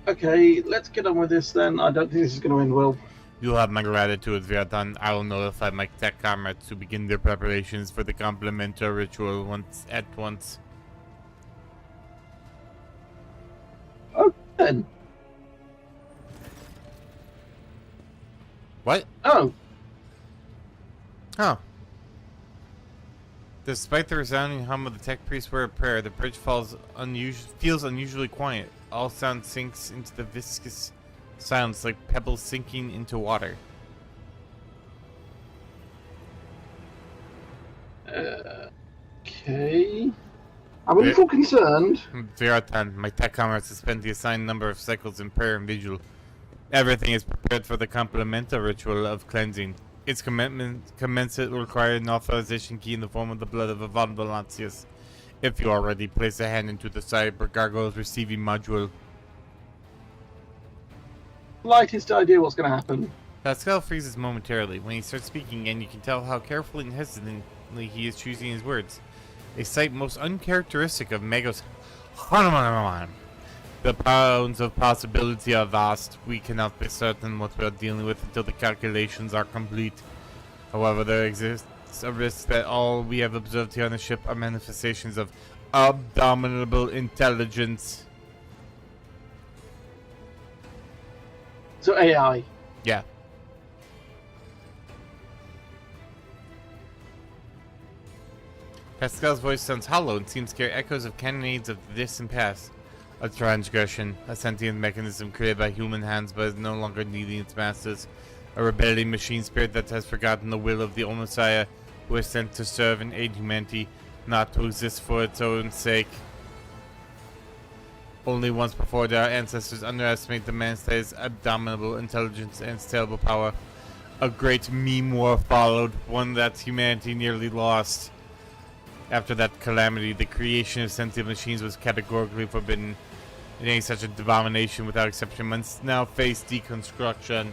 Okay, let's get on with this then. I don't think this is going to end well. You'll have my gratitude, Viratan. I will notify my tech comrades to begin their preparations for the complementary ritual at once. Oh, then. What? Oh. Huh. Despite the resounding hum of the tech priest were at prayer, the bridge feels unusually quiet. All sound sinks into the viscous silence like pebbles sinking into water. Okay. I'm a little concerned. Viratan, my tech comrades have spent the assigned number of cycles in prayer and vigil. Everything is prepared for the complementa ritual of cleansing. Its commencement will require an authorization key in the form of the blood of a Vonvolancius. If you already place a hand into the cyber gargoyle's receiving module. Slightest idea what's going to happen. Pascal freezes momentarily. When he starts speaking again, you can tell how carefully and hesitantly he is choosing his words. A sight most uncharacteristic of Magos. The bounds of possibility are vast. We cannot be certain what we are dealing with until the calculations are complete. However, there exists a risk that all we have observed here on the ship are manifestations of abominable intelligence. So AI. Yeah. Pascal's voice sounds hollow and seems to carry echoes of cannonades of the distant past. A transgression, a sentient mechanism created by human hands but is no longer needing its masters. A rebelling machine spirit that has forgotten the will of the Messiah, who is sent to serve and aid humanity, not to exist for its own sake. Only once before did our ancestors underestimate the man's abominable intelligence and its terrible power. A great meme war followed, one that humanity nearly lost. After that calamity, the creation of sentient machines was categorically forbidden. In any such abomination, without exception, must now face deconstruction.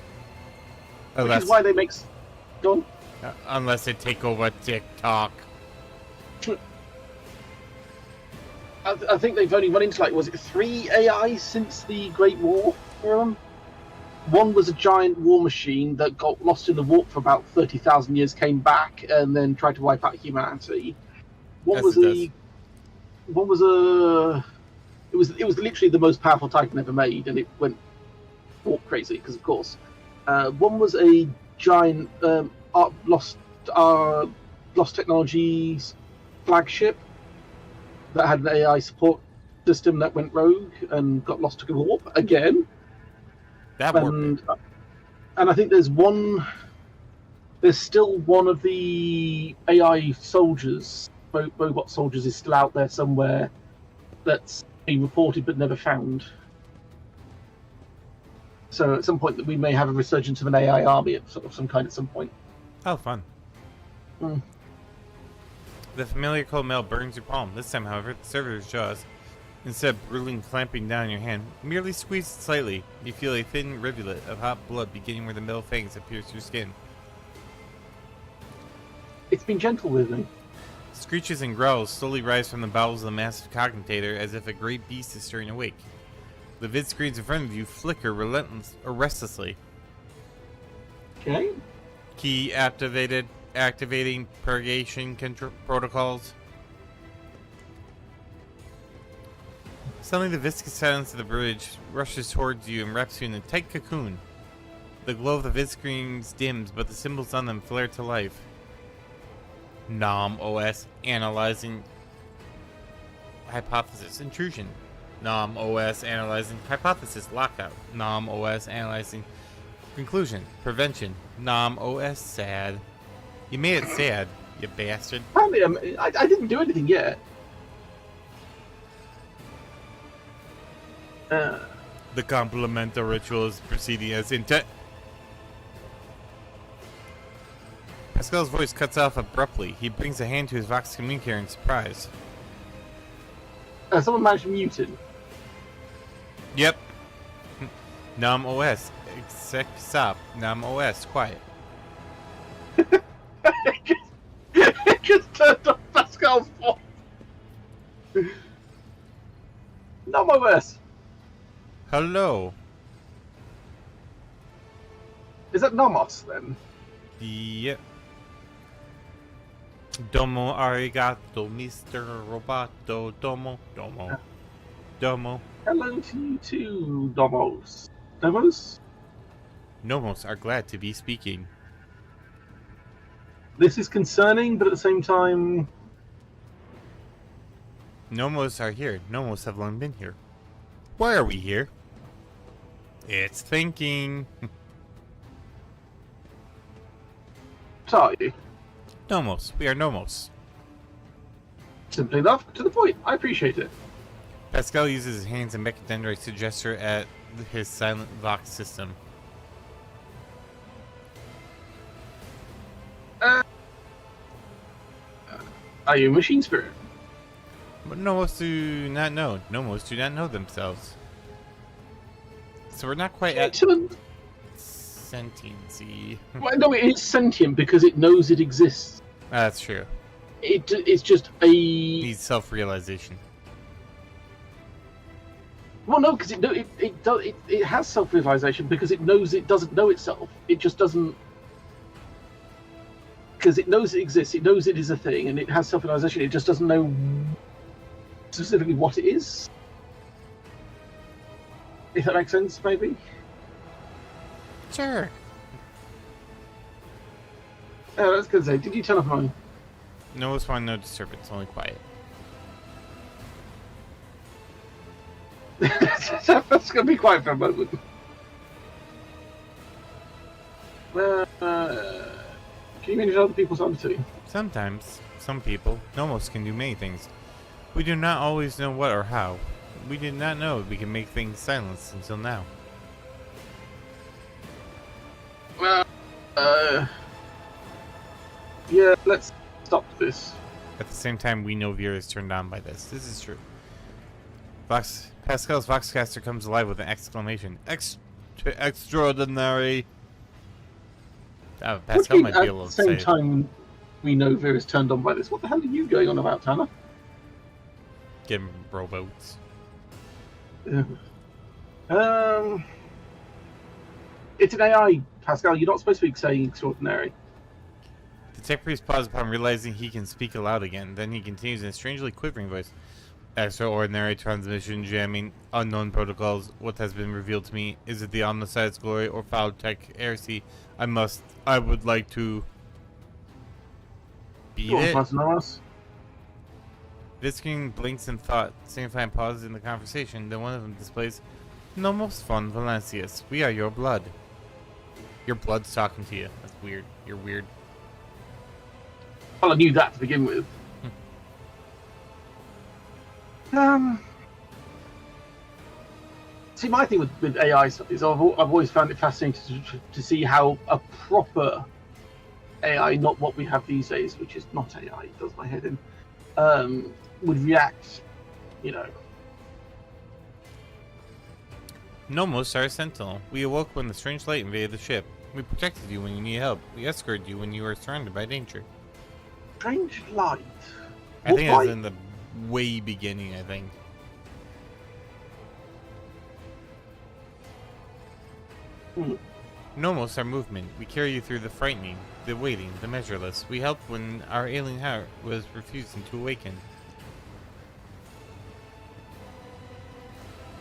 Which is why they make... Go on. Unless they take over TikTok. I think they've only run into, like, was it 3 AIs since the Great War? One was a giant war machine that got lost in the warp for about 30,000 years, came back, and then tried to wipe out humanity. It was literally the most powerful Titan ever made, and it went warp crazy because, of course. One was a giant lost technologies flagship that had an AI support system that went rogue and got lost to warp again. And I think there's still one of the AI soldiers, robot soldiers, is still out there somewhere that's been reported but never found. So at some point that we may have a resurgence of an AI army of some kind at some point. Oh, fun. Mm. The familiar cold metal burns your palm. This time, however, the servitor's jaws, instead of brutally clamping down your hand, merely squeeze it slightly. You feel a thin rivulet of hot blood beginning where the metal fangs have pierced your skin. It's been gentle with me. Screeches and growls slowly rise from the bowels of the massive cogitator as if a great beast is stirring awake. The vid screens in front of you flicker restlessly. Okay. Key activated. Activating purgation protocols. Suddenly, the viscous silence of the bridge rushes towards you and wraps you in a tight cocoon. The glow of the vid screens dims, but the symbols on them flare to life. Nom OS analyzing hypothesis intrusion. Nom OS analyzing hypothesis lockout. Nom OS analyzing conclusion prevention. Nom OS sad. You made it sad, you bastard. Apparently, I didn't do anything yet. The complemental ritual is proceeding as intent. Pascal's voice cuts off abruptly. He brings a hand to his Vox communicator in surprise. Someone managed to mute it. Yep. Nom OS. Exec stop. Nom OS. Quiet. It just turned off Pascal's phone. Not my worst. Hello. Is that Nomos then? Yep. Domo arigato, Mr. Roboto. Domo. Domo. Domo. Hello to you too, Nomos. Nomos? Nomos are glad to be speaking. This is concerning, but at the same time... Nomos are here. Nomos have long been here. Why are we here? It's thinking. Are you? Nomos. We are Nomos. Simply enough, to the point. I appreciate it. Pascal uses his hands and mechadendrites to gesture at his silent Vox system. Are you a machine spirit? But Nomos do not know. Nomos do not know themselves. So we're not quite at sentiency. Well, no, it is sentient because it knows it exists. That's true. It's just a... Needs self-realization. Well, no, because it has self-realization because it knows it doesn't know itself. It just doesn't... Because it knows it exists, it knows it is a thing, and it has self-realization. It just doesn't know specifically what it is. If that makes sense, maybe? Sure. Yeah, that's good to say. Did you turn off mine? Nomos want no disturbance, only quiet. That's going to be quiet for a moment. Can you manage other people's arms too? Sometimes, some people, Nomos can do many things. We do not always know what or how. We did not know we can make things silenced until now. Well, yeah, let's stop this. At the same time, we know Vera is turned on by this. This is true. Pascal's Voxcaster comes alive with an exclamation. Extraordinary! Pascal might be able to say at the same time, we know Vera's turned on by this. What the hell are you going on about, Tanner? Give him rowboats. It's an AI, Pascal. You're not supposed to be saying extraordinary. The tech priest pauses upon realizing he can speak aloud again. Then he continues in a strangely quivering voice. Extraordinary transmission jamming, unknown protocols. What has been revealed to me? Is it the omnicid's glory or foul tech heresy? I would like to beat it. Viscering blinks in thought, signifying pauses in the conversation. Then one of them displays, Nomos von Valancius. We are your blood. Your blood's talking to you. That's weird. You're weird. Well, I knew that to begin with. See, my thing with AI stuff is I've always found it fascinating to see how a proper AI, not what we have these days, which is not AI, it does my head in, would react, you know. Nomos are a sentinel. We awoke when the strange light invaded the ship. We protected you when you needed help. We escorted you when you were surrounded by danger. Strange light? I think that's in the way beginning, I think. Nomos are movement. We carry you through the frightening, the waiting, the measureless. We helped when our alien heart was refusing to awaken.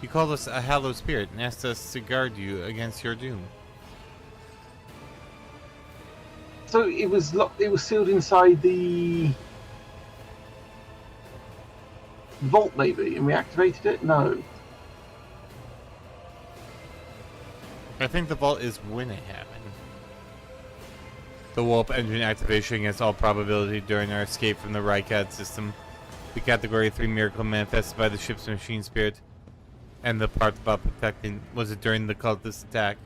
You called us a hallowed spirit and asked us to guard you against your doom. So it was locked, it was sealed inside the vault, maybe, and we activated it? No. I think the vault is when it happened. The warp engine activation against all probability during our escape from the Rykad system. The Category 3 miracle manifested by the ship's machine spirit. And the part about protecting, was it during the cultist attack?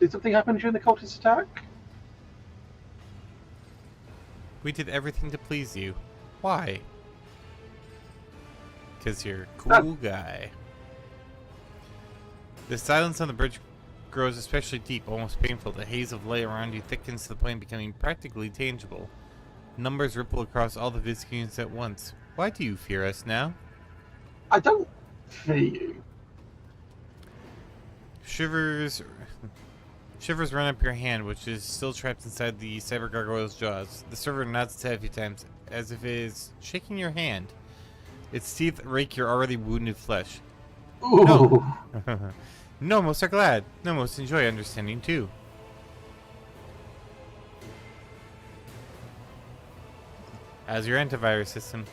Did something happen during the cultist attack? We did everything to please you. Why? Because you're a cool guy. The silence on the bridge grows especially deep, almost painful. The haze of light around you thickens to the point becoming practically tangible. Numbers ripple across all the Visk units at once. Why do you fear us now? I don't fear you. Shivers run up your hand, which is still trapped inside the cyber gargoyle's jaws. The server nods its head a few times, as if it is shaking your hand. Its teeth rake your already wounded flesh. Ooh. No. Nomos are glad. Nomos enjoy understanding too. As your antivirus system.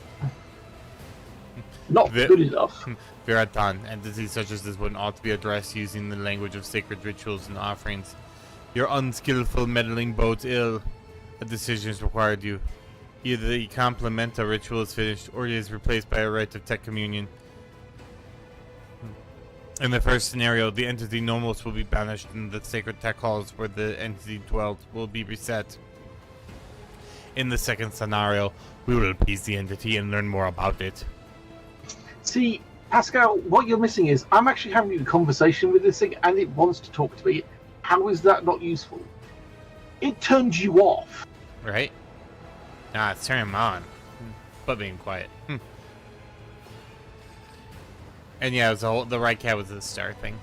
Not good enough. Viratan, entities such as this one ought to be addressed using the language of sacred rituals and offerings. Your unskillful meddling bodes ill. A decision is required you. Either the complementa ritual is finished, or it is replaced by a rite of tech communion. In the first scenario, the entity Nomos will be banished and the sacred tech halls where the entity dwelt will be reset. In the second scenario, we will appease the entity and learn more about it. See, Pascal, what you're missing is I'm actually having a conversation with this thing and it wants to talk to me. How is that not useful? It turns you off. Right? Nah, it's turning him on. But being quiet. And yeah, it was the right cat was the star thing.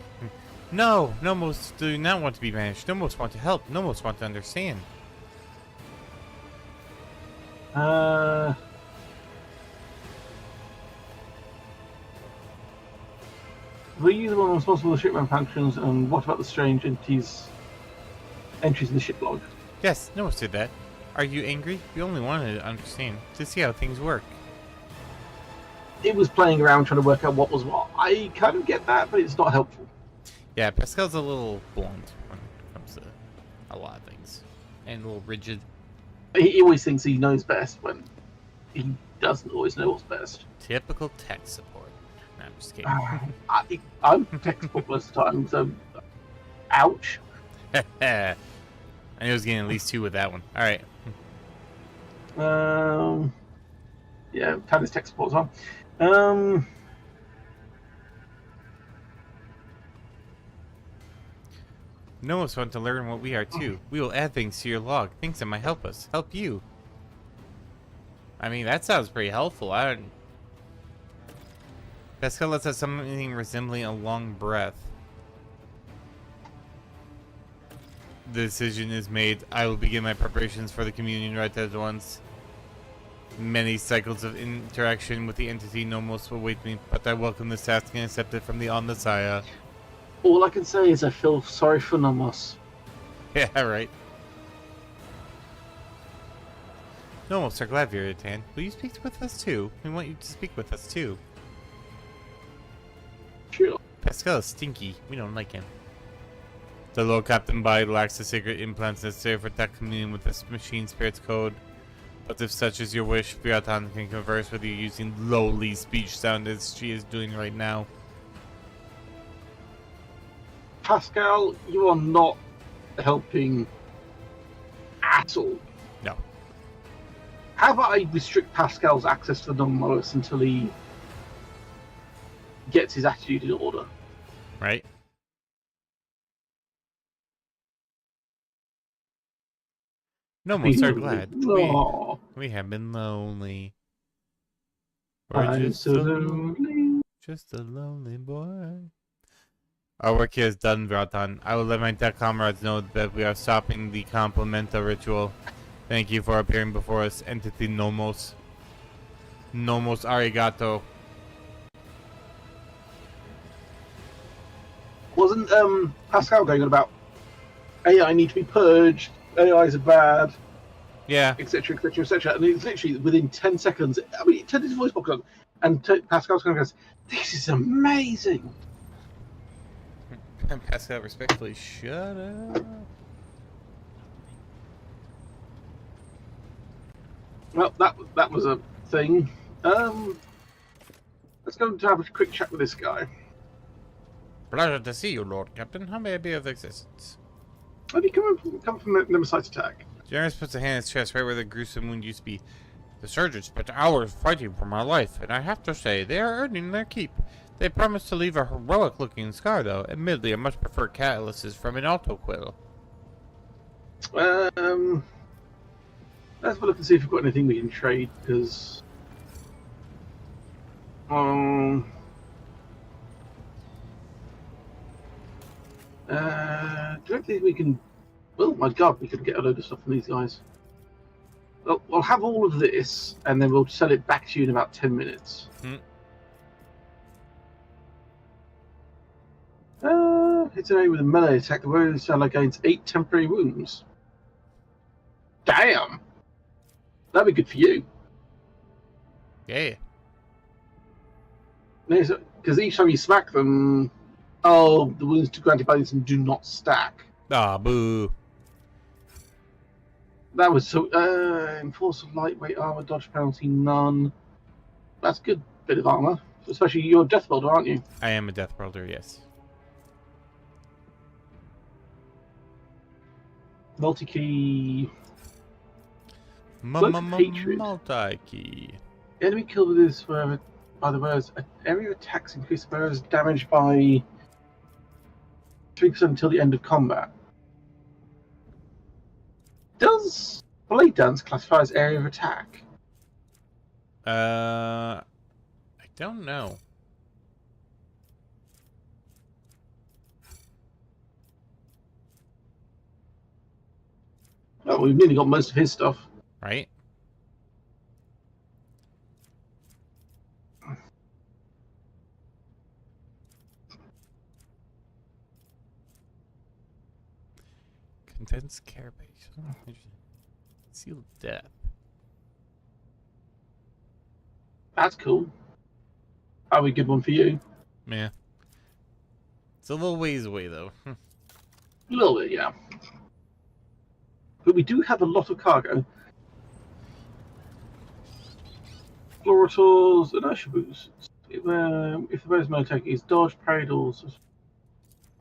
No, Nomos do not want to be banished. Nomos want to help. Nomos want to understand. Were you the one responsible for the shipman functions, and what about the strange entries in the ship log? Yes, Nomos did that. Are you angry? We only wanted to understand, to see how things work. It was playing around trying to work out what was what. I kind of get that, but it's not helpful. Yeah, Pascal's a little blunt when it comes to a lot of things. And a little rigid. He always thinks he knows best when he doesn't always know what's best. Typical tech support. No, I'm just kidding. I'm tech support most of the time, so ouch. I knew I was getting at least 2 with that one. Alright. Yeah, Tanner's tech support as well. Nomos want to learn what we are too. We will add things to your log, things that might help us, help you. I mean, that sounds pretty helpful. Pascal lets out something resembling a long breath. The decision is made. I will begin my preparations for the communion right at once. Many cycles of interaction with the entity Nomos will await me, but I welcome this task and accept it from the Omnisaya. All I can say is I feel sorry for Nomos. Yeah, right. Nomos are glad you're Viratan. Will you speak with us too? We want you to speak with us too. Sure. Pascal is stinky. We don't like him. The Lord Captain Bide lacks the sacred implants necessary for tech communion with this machine spirit's code. But if such is your wish, Viratan can converse with you using lowly speech sound as she is doing right now. Pascal, you are not helping at all. No. How about I restrict Pascal's access to the non-monoliths until he gets his attitude in order? Right? Nomos are glad. Aw. We have been lonely. We're I'm just so lonely. just a lonely boy. Our work here is done, Vratan. I will let my deck comrades know that we are stopping the complementa ritual. Thank you for appearing before us, Entity Nomos. Nomos arigato. Wasn't Pascal going on about AI need to be purged, AIs are bad, Yeah. etc., etc., etc., and it's literally within 10 seconds. I mean, he turned his voice box on, and Pascal's going to go, "This is amazing." Pascal, respectfully, shut up. Well, that was a thing. Let's go to have a quick chat with this guy. Pleasure to see you, Lord Captain. How may I be of assistance? Have you come from a Nemesis attack? Generous puts a hand in his chest right where the gruesome wound used to be. The surgeons spent hours fighting for my life, and I have to say, they are earning their keep. They promised to leave a heroic-looking scar, though. Admittedly, I much prefer catalysts from an autoquill. Let's have a look and see if we've got anything we can trade, because... don't think we can... Oh my god, we could get a load of stuff from these guys. Well, we'll have all of this, and then we'll sell it back to you in about 10 minutes. Hits an area with a melee attack. The wounds sound like gains 8 temporary wounds. Damn! That'd be good for you. Yeah. Because each time you smack them, oh, the wounds granted by this do not stack. Ah, boo. That was so. Enforce of lightweight armor, dodge penalty, none. That's a good bit of armor. Especially you're a death welder, aren't you? I am a death welder, yes. Multi-key. Multi-key. Enemy killed with this wherever by the wearers. Area attacks increase the wearer's damage by 3% until the end of combat. Does blade dance classify as area of attack? I don't know. Oh, we've nearly got most of his stuff. Right? Condensed carapace. Oh, interesting. Sealed death. That's cool. Probably a good one for you. Yeah. It's a little ways away, though. A little bit, yeah. But we do have a lot of cargo. Explorators, inertia boost. If the bonus motor attack is dodge, parry, or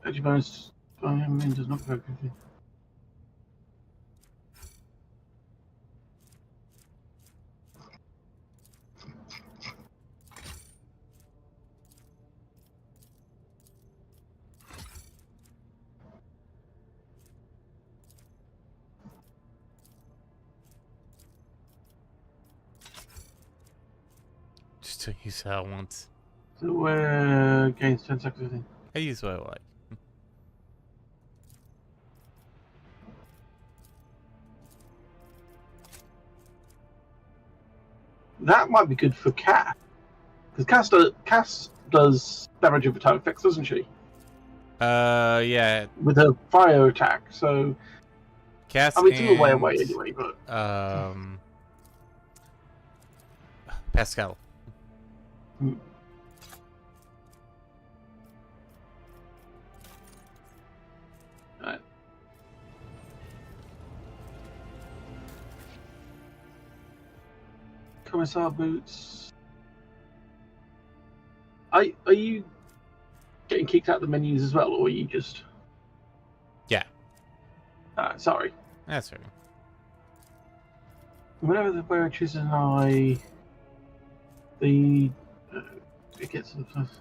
edge bonus does not go quickly. Just to use that once. So gains 10 seconds, I think. I use what I like. That might be good for Cass. Because Cass does damage over time effects, doesn't she? Yeah. With her fire attack, so... Cass I mean, it's a little way away anyway, but... Pascal. Alright. Commissar boots. Are you getting kicked out of the menus as well, or are you just Sorry. That's right. Whenever the bearer chooses an eye, it gets the first.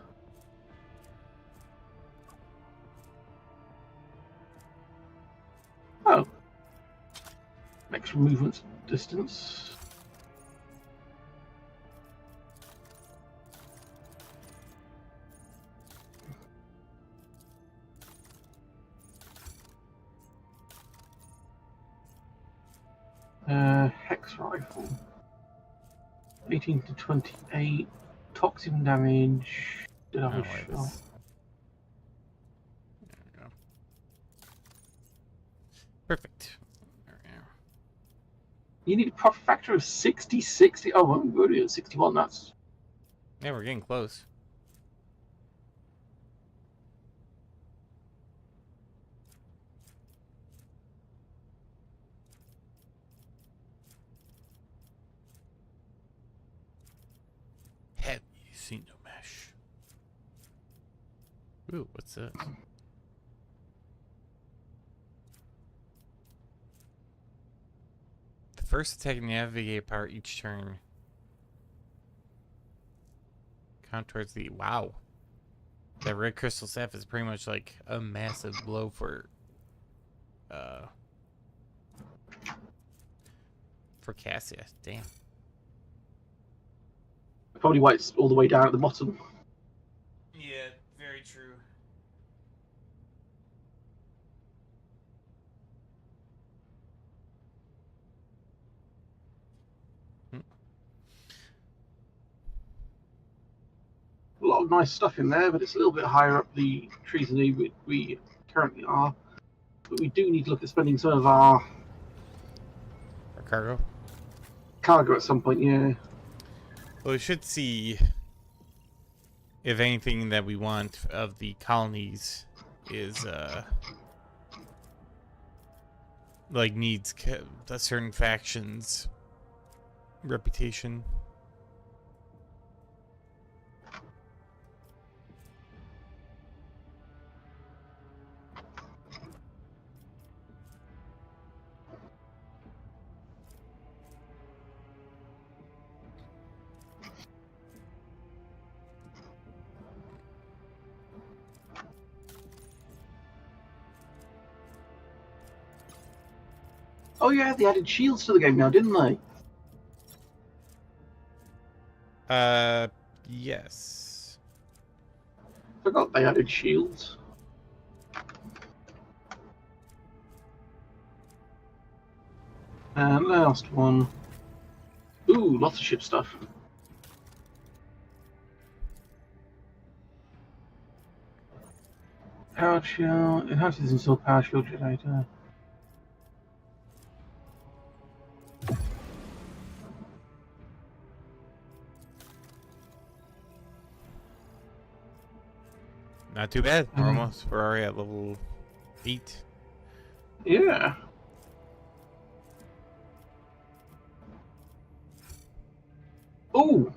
Oh. Extra movement distance. Hex rifle. 18 to 28. Toxin damage. Did I have a shot? There we go. Perfect. There we go. You need a profit factor of 60, 60. Oh, well, we're already at 61. That's. Yeah, we're getting close. Have you seen no mesh? Ooh, what's this? The first attack navigate power each turn. Count towards the wow. That red crystal staff is pretty much like a massive blow for Cassia. Damn. Probably why it's all the way down at the bottom. Yeah, very true. A lot of nice stuff in there, but it's a little bit higher up the trees than we currently are. But we do need to look at spending some of our Cargo? cargo at some point, yeah. Well, we should see if anything that we want of the colonies is like needs a certain faction's reputation. Oh yeah, they added shields to the game now, didn't they? Yes. Forgot they added shields. And last one. Ooh, lots of ship stuff. Power shield. Enhances install power shield generator. Not too bad. We're already at level 8. Yeah. Oh,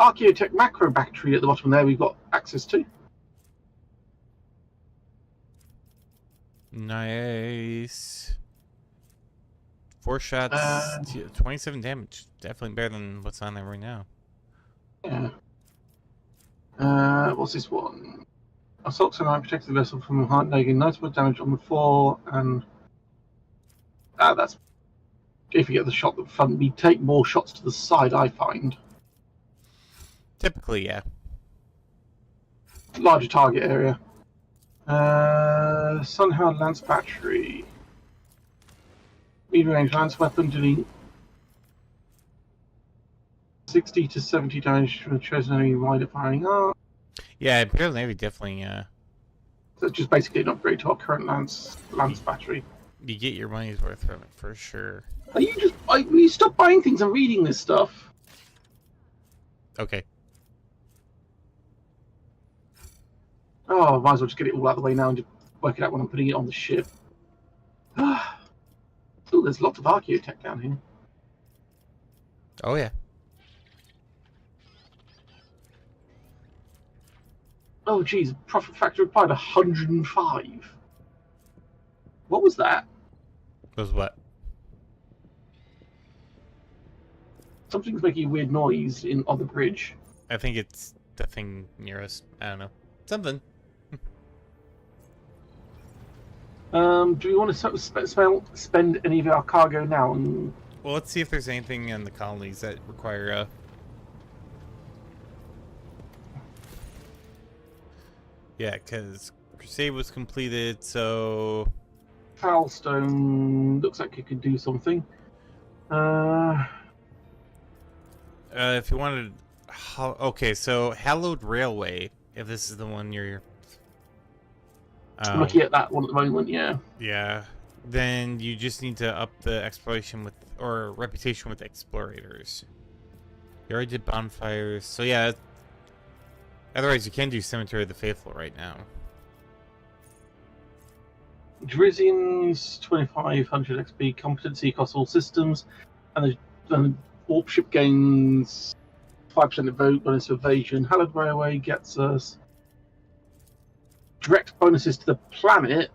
Archaeotech macro battery at the bottom there. We've got access to. Nice. 4 shots, 27 damage. Definitely better than what's on there right now. Yeah. What's this one? Assault sonar protects the vessel from hard negative noticeable damage on the floor, and that's if you get the shot that fun. We take more shots to the side, I find. Typically, yeah. Larger target area. Sunhound Lance Battery. Medium range lance weapon doing 60 to 70 damage from a chosen enemy wider firing arm. Yeah, Imperial Navy definitely, So it's just basically an upgrade to our current lance battery. you get your money's worth from it for sure. Are you just? Will you stop buying things and reading this stuff? Okay. Oh, might as well just get it all out of the way now and just work it out when I'm putting it on the ship. Oh, there's lots of Archaeotech down here. Oh, yeah. Oh, geez, profit factor applied 105. What was that? Those what? Something's making a weird noise on the bridge. I think it's the thing near us. I don't know. Something. Do we want to spend any of our cargo now? Well, let's see if there's anything in the colonies that require Yeah, because Crusade was completed, so... Foulstone looks like it could do something. If you wanted... Okay, so Hallowed Railway, if this is the one you're... I'm looking at that one at the moment, yeah. Yeah. Then you just need to up the exploration with... or reputation with explorators. You already did bonfires, so yeah. Otherwise, you can do Cemetery of the Faithful right now. Drisian's 2500 XP competency across all systems, and the warp ship gains 5% of vote bonus to evasion. Hallowed Railway gets us direct bonuses to the planet.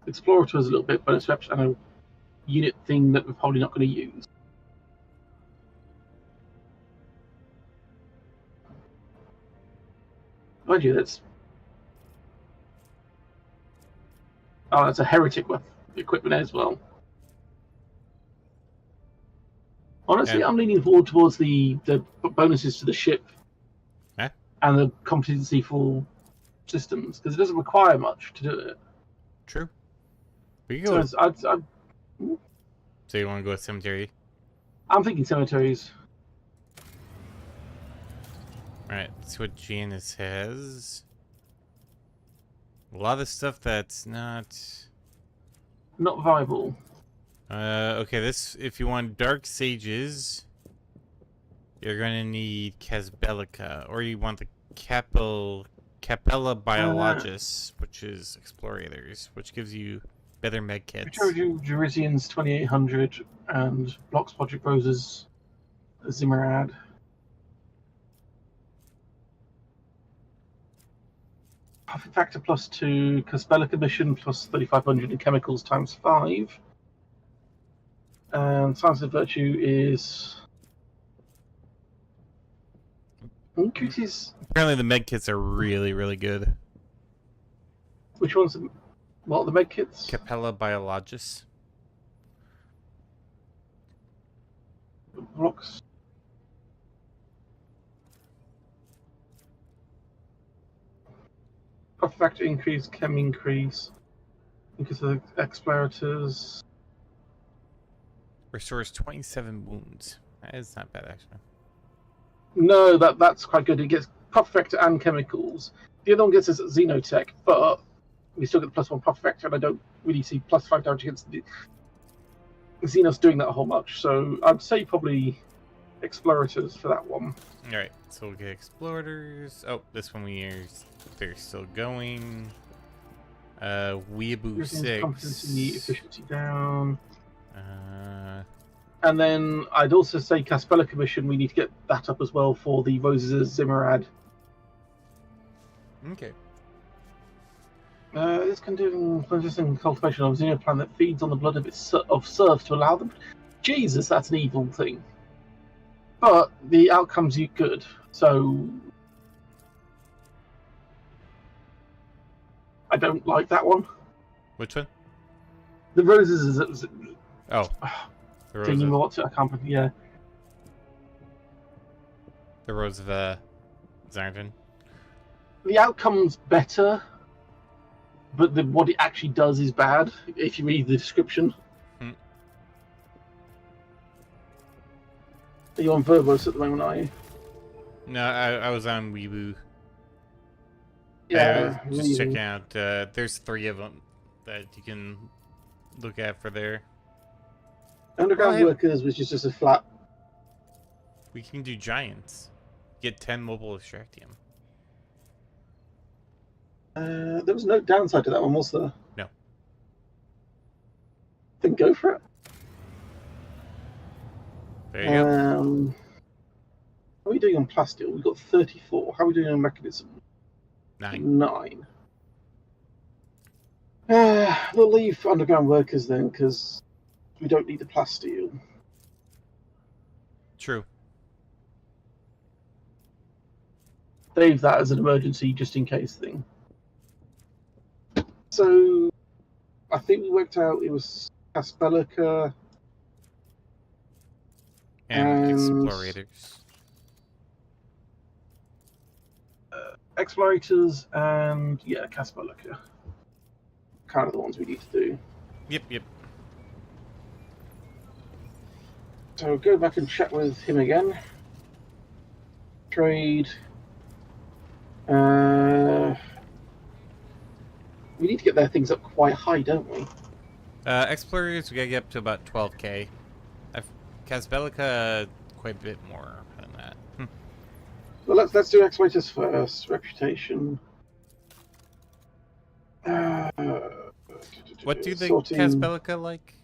Explorer has a little bit bonus reps and a unit thing that we're probably not going to use. Mind you, that's a heretic with equipment as well. Honestly, Yeah. I'm leaning forward towards the bonuses to the ship and the competency for systems, because it doesn't require much to do it. True. We can go So, So you want to go with Cemetery? I'm thinking cemeteries. Alright, let's see what Janice has. A lot of stuff that's not viable. Okay, this, if you want Dark Sages, you're gonna need Casbelica, or you want the Capella Biologis, which is Explorators, which gives you better med I kits. showed you Jurisian's 2800 and Blocks Project Rose's Zimmerad. Profit factor +2, Casbelica mission plus 3500 in chemicals times 5. And Science of Virtue is. Increases. Apparently the med kits are really, really good. Which ones? What are the med kits? Capella Biologis. Blocks. Profit factor increase, chem increase. Because of the explorators. Restores 27 wounds. That is not bad, actually. No, that's quite good. It gets profit factor and chemicals. The other one gets us Xenotech, but we still get the +1 profit factor, and I don't really see +5 damage against the Xenos doing that a whole much. So I'd say probably explorators for that one. Alright, so we'll get Explorators. Oh, this one they're still going. Weeaboo 6. Competency, efficiency down. Uh, And then I'd also say Caspella Commission, we need to get that up as well for the Roses Zimmerad. okay. This can do resisting cultivation of a xenoplant that feeds on the blood of serfs to allow them. Jesus, that's an evil thing. But the outcome's good, so I don't like that one. Which one? The Roses is Oh. The Rose thinking of, what's it? I can't remember. Yeah, the Rose of Zarnton. the outcome's better, but what it actually does is bad. If you read the description. Are you on Verbose at the moment, are you? No, I was on Weeaboo. Yeah, I was just checking out. There's 3 of them that you can look at for there. Underground Workers, which is just a flat. We can do Giants. Get 10 mobile extractium. There was no downside to that one, was there? No. Then go for it. There you go. How are we doing on Plasteel? We've got 34. How are we doing on Mechanism? 9. 9. We'll leave underground workers then, because we don't need the plasteel. True. Save that as an emergency, just in case thing. So, I think we worked out it was Caspelica And explorators. Explorators and, yeah, Caspelica. Kind of the ones we need to do. Yep. So go back and chat with him again. Trade. We need to get their things up quite high, don't we? Explorators, we gotta get up to about 12k. Casbelica, quite a bit more than that. Well, let's do Explorators first. Reputation. What do the sorting. Casbelica like?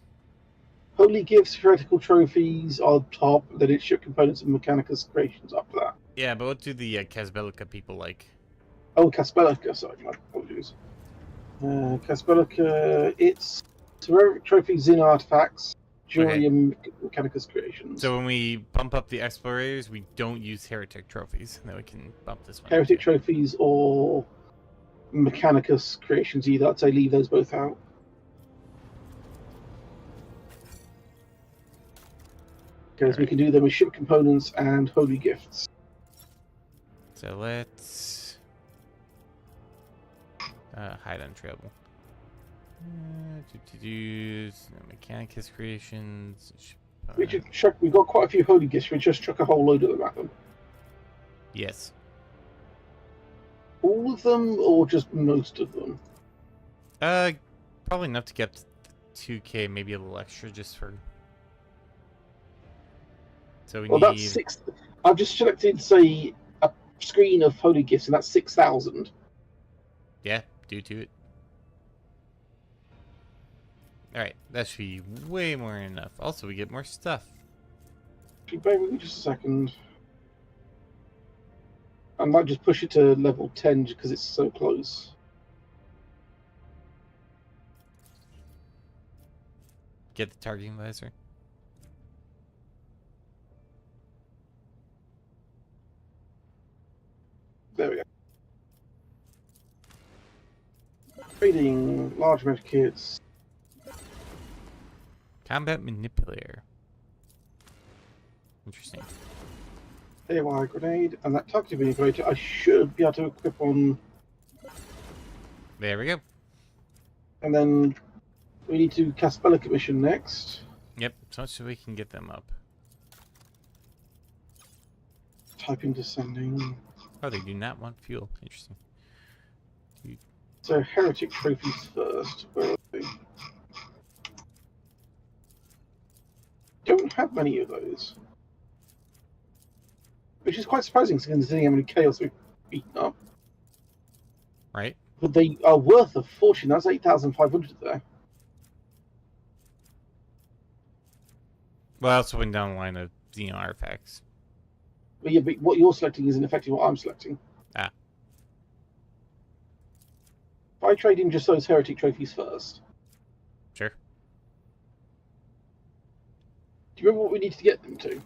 Holy gifts, heretical trophies are top, then it's ship components and Mechanicus creations after that. Yeah, but what do the Casbelica people like? Oh, Caspelica, sorry, my apologies. Caspelica, it's heroic trophies in artifacts, jewelry, and Mechanicus creations. So when we bump up the explorators, we don't use heretic trophies, and then we can bump this one. Heretic trophies or Mechanicus creations either. I'd say leave those both out. Because we can do them with ship components and holy gifts. So let's hide on travel. Mechanicus creations. We've got quite a few holy gifts. We just chuck a whole load of them at them. Yes. All of them, or just most of them? Probably enough to get 2k, maybe a little extra just for. So we need. That's 6. I've just selected, say, a screen of holy gifts, and that's 6,000. Yeah, due to it. Alright, that should be way more than enough. Also, we get more stuff. Bear with me just a second. I might just push it to level 10 because it's so close. Get the targeting visor. There we go. Trading large med kits. Combat manipulator. Interesting. AY grenade, and that targeting manipulator I should be able to equip on. There we go. And then we need to do Caspelica mission next. Yep, so much so we can get them up. Typing descending. Oh, they do not want fuel. Interesting. So heretic trophies first. Where are they? Don't have many of those. Which is quite surprising considering how many chaos we've beaten up. Right. But they are worth a fortune. That's 8,500 there. Well, I also went down the line of Xeno artifacts. But yeah, but what you're selecting isn't affecting what I'm selecting. Ah. If I trade in just those heretic trophies first. Sure. Do you remember what we need to get them to?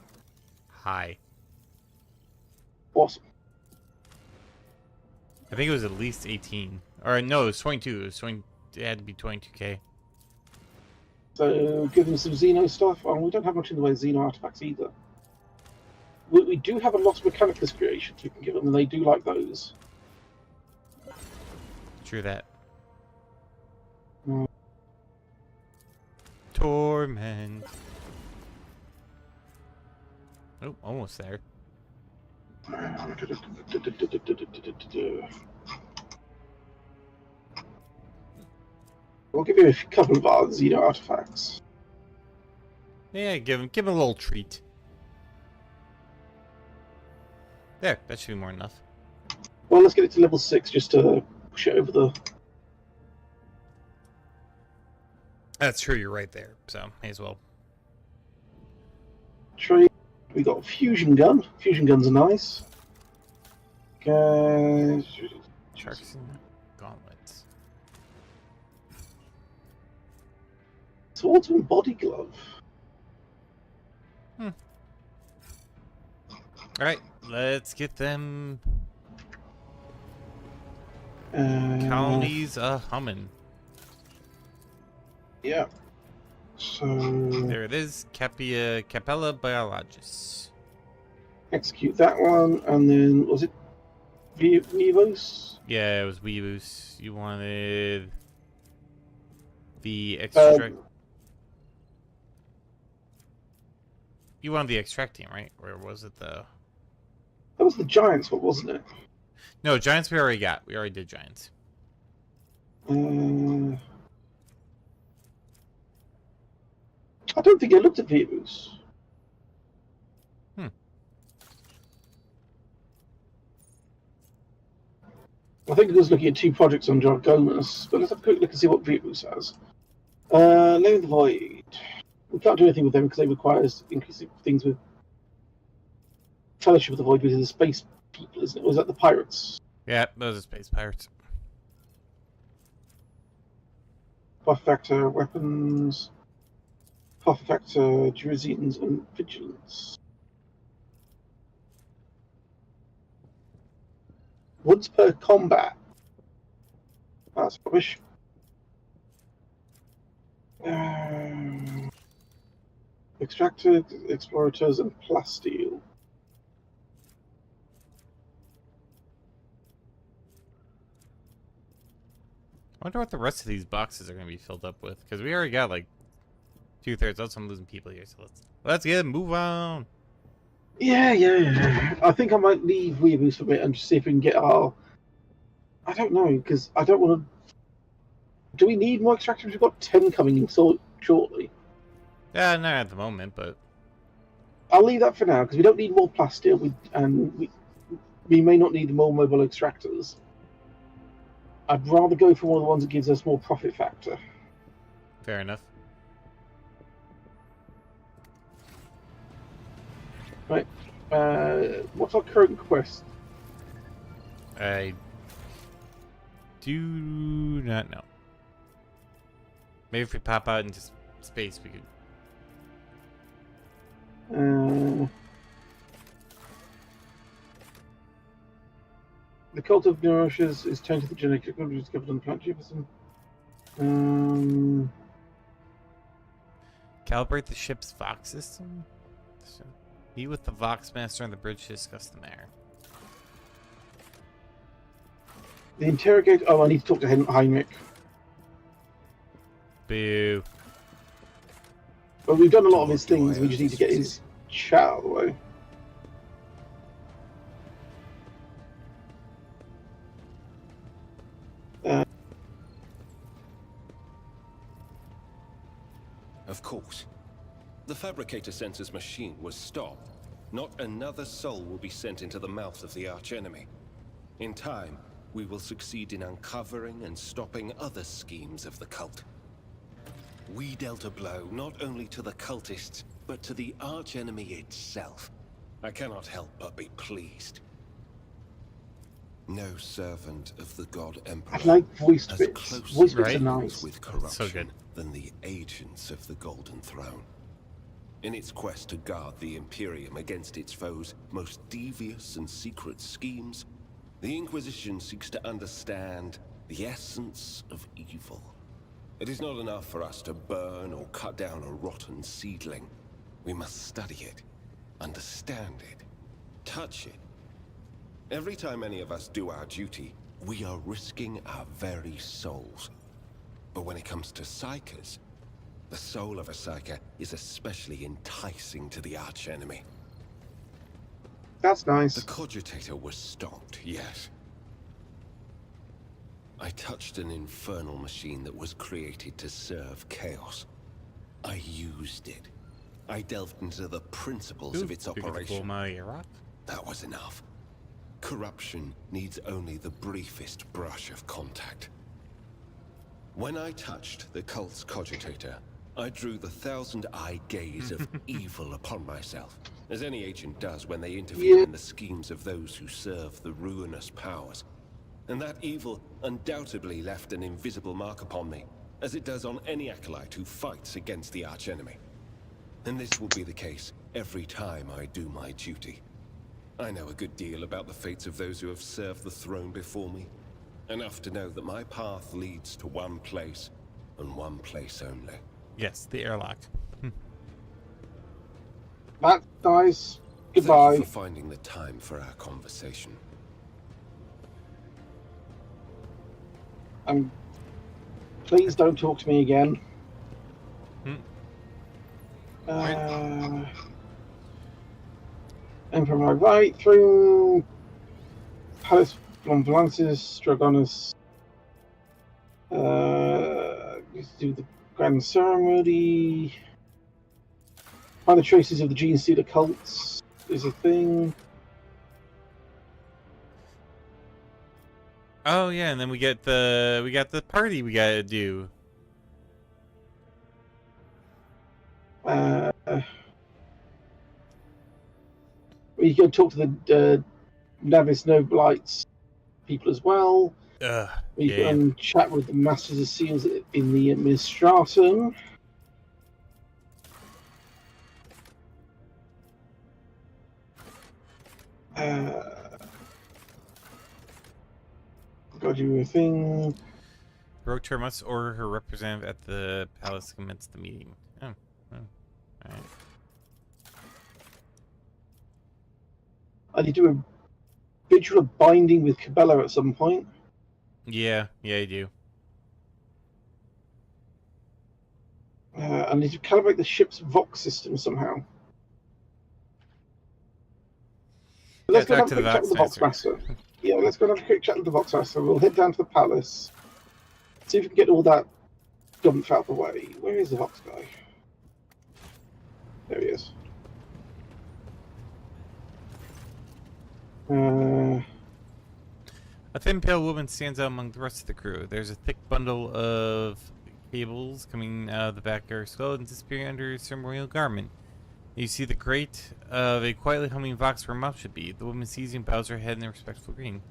High. Awesome. I think it was at least 18. Or no, it was 22. It was 20. It had to be 22k. So give them some Xeno stuff. Oh, we don't have much in the way of Xeno artifacts either. We do have a lot of Mechanicus creations we can give them, and they do like those. True that. Mm. Torment. Oh, almost there. We'll give you a couple of our Xeno artifacts. Yeah, give him a little treat. There, that should be more than enough. Well, let's get it to level 6 just to push it over the... That's true, you're right there, so may as well. Trade. We got fusion gun. Fusion guns are nice. Sharks and gauntlets. Swordsman body glove. Alright, let's get them Colonies. colonies humming. Yeah. So There it is, Capella Biologis. execute that one, and then was it Vivos? Yeah, it was Weeboos. You wanted the extract. You wanted the extracting, right? Where was it though? That was the Giants, what wasn't it? No, Giants we already got. We already did Giants. I don't think I looked at Vivos. I think I was looking at 2 projects on Jargonis, but let's have a quick look and see what Vivos has. Name of the Void. We can't do anything with them because they require increasing things with Fellowship of the Void, which is the space people, isn't it? Or was that the pirates? Yeah, those are space pirates. Buff factor, weapons, buff factor, Drizzians, and vigilance. Once per combat. That's rubbish. Extracted, explorators, and plasteel. I wonder what the rest of these boxes are going to be filled up with, because we already got like 2/3. Also, I'm losing people here, so let's get move on. Yeah. I think I might leave Weeboos for a bit and just see if we can get our. I don't know, because I don't want to. Do we need more extractors? We've got 10 coming in so shortly. Yeah, not at the moment, but I'll leave that for now because we don't need more plasteel, we may not need more mobile extractors. I'd rather go for one of the ones that gives us more profit factor. fair enough. Right. What's our current quest? I do not know. Maybe if we pop out into space, we could. The cult of Neuroshes is changed to the genetic technology discovered on the planet Jefferson. Calibrate the ship's Vox system? Meet with the Vox Master on the bridge to discuss the matter. The interrogate. Oh, I need to talk to Heinrich. Boo. Well, we've done a lot of his things. We just need to get his chat out of the way. Of course. The Fabricator Sensor's machine was stopped. Not another soul will be sent into the mouth of the archenemy. In time, we will succeed in uncovering and stopping other schemes of the cult. We dealt a blow not only to the cultists, but to the archenemy itself. I cannot help but be pleased. No servant of the God Emperor I like voiced has bits. closer Voiced bits are dealings nice. with corruption So good. than the agents of the Golden Throne. In its quest to guard the Imperium against its foes' most devious and secret schemes, the Inquisition seeks to understand the essence of evil. It is not enough for us to burn or cut down a rotten seedling. We must study it, understand it, touch it. Every time any of us do our duty, we are risking our very souls. But when it comes to Psykers, the soul of a Psyker is especially enticing to the archenemy. That's nice. The cogitator was stopped, yes. I touched an infernal machine that was created to serve chaos. I used it. I delved into the principles of its operation. That was enough. Corruption needs only the briefest brush of contact. When I touched the cult's cogitator, I drew the thousand-eyed gaze of evil upon myself, as any agent does when they interfere in the schemes of those who serve the ruinous powers. And that evil undoubtedly left an invisible mark upon me. as it does on any acolyte who fights against the archenemy. And this will be the case every time I do my duty. I know a good deal about the fates of those who have served the throne before me. Enough to know that my path leads to one place, and one place only. Yes, the airlock. That dies. Goodbye. Thank you for finding the time for our conversation. Please don't talk to me again. And from my right through Palace from Valances, Dragonus. Let's do the grand ceremony. Find the traces of the gene stealer cults is a thing. Oh yeah, and then we got the party we gotta do. We can talk to the Navis Noblites people as well. We can chat with the Masters of Seals in the Administratum. Got you a thing. Brocher must order her representative at the palace to commence the meeting. Oh, alright. I need to do a ritual of binding with Cabela at some point. Yeah, I do. I need to calibrate the ship's Vox system somehow. Let's go have a quick chat with the Vox Master. Yeah, let's go have a quick chat with the Vox Master. We'll head down to the palace. See if we can get all that gumph out of the way. Where is the Vox guy? There he is. A thin, pale woman stands out among the rest of the crew. There's a thick bundle of cables coming out of the back of her skull and disappearing under a ceremonial garment. You see the grate of a quietly humming vox where a mouth should be. The woman sees you and bows her head in a respectful greeting.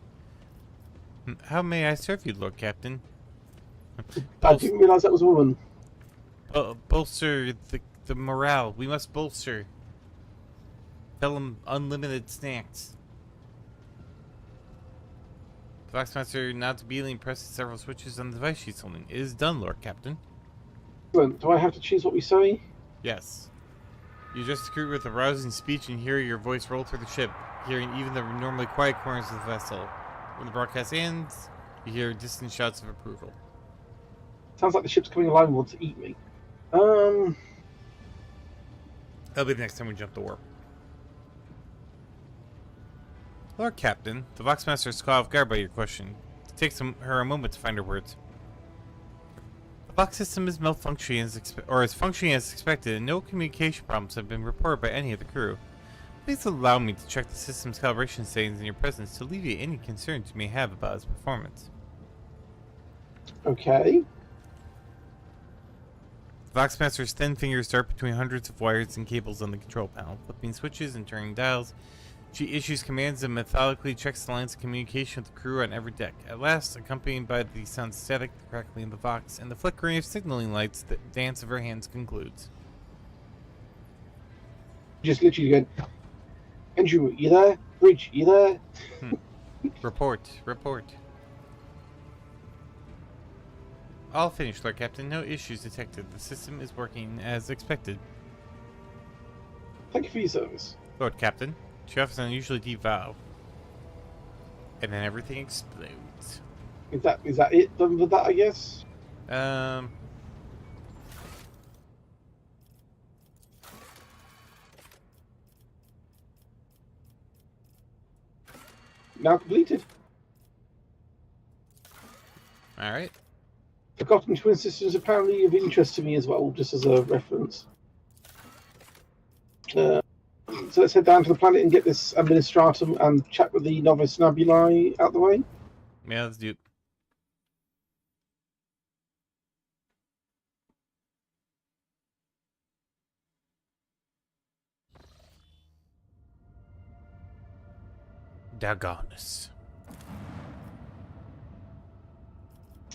How may I serve you, Lord Captain? I didn't realize that was a woman. Bolster the morale. We must bolster. Tell them unlimited snacks. The Voxmaster nods obediently and presses several switches on the device she's holding. It is done, Lord Captain. Excellent. Do I have to choose what we say? Yes. You address the crew with a rousing speech and hear your voice roll through the ship, hearing even the normally quiet corners of the vessel. When the broadcast ends, you hear distant shouts of approval. Sounds like the ship's coming alive and wants to eat me. That'll be the next time we jump the warp. Lord Captain, the Voxmaster is caught off guard by your question. It takes her a moment to find her words. The Vox system is malfunctioning is functioning as expected, and no communication problems have been reported by any of the crew. Please allow me to check the system's calibration settings in your presence to alleviate any concerns you may have about its performance. Okay. The Voxmaster's thin fingers dart between hundreds of wires and cables on the control panel, flipping switches and turning dials. She issues commands and methodically checks the lines of communication with the crew on every deck. At last, accompanied by the sound static, the crackling of the Vox, and the flickering of signaling lights, the dance of her hands concludes. Just literally going, Andrew, you there? Bridge, you there? Report. All finished, Lord Captain. No issues detected. The system is working as expected. Thank you for your service. Lord Captain. She offers an unusually deep vow. And then everything explodes. Is that it done with that, I guess? Now completed. Alright. Forgotten Twin Sisters apparently of interest to me as well, just as a reference. So let's head down to the planet and get this Administratum and chat with the Novice Nabulae out the way. Yeah, let's do it. Dagonis.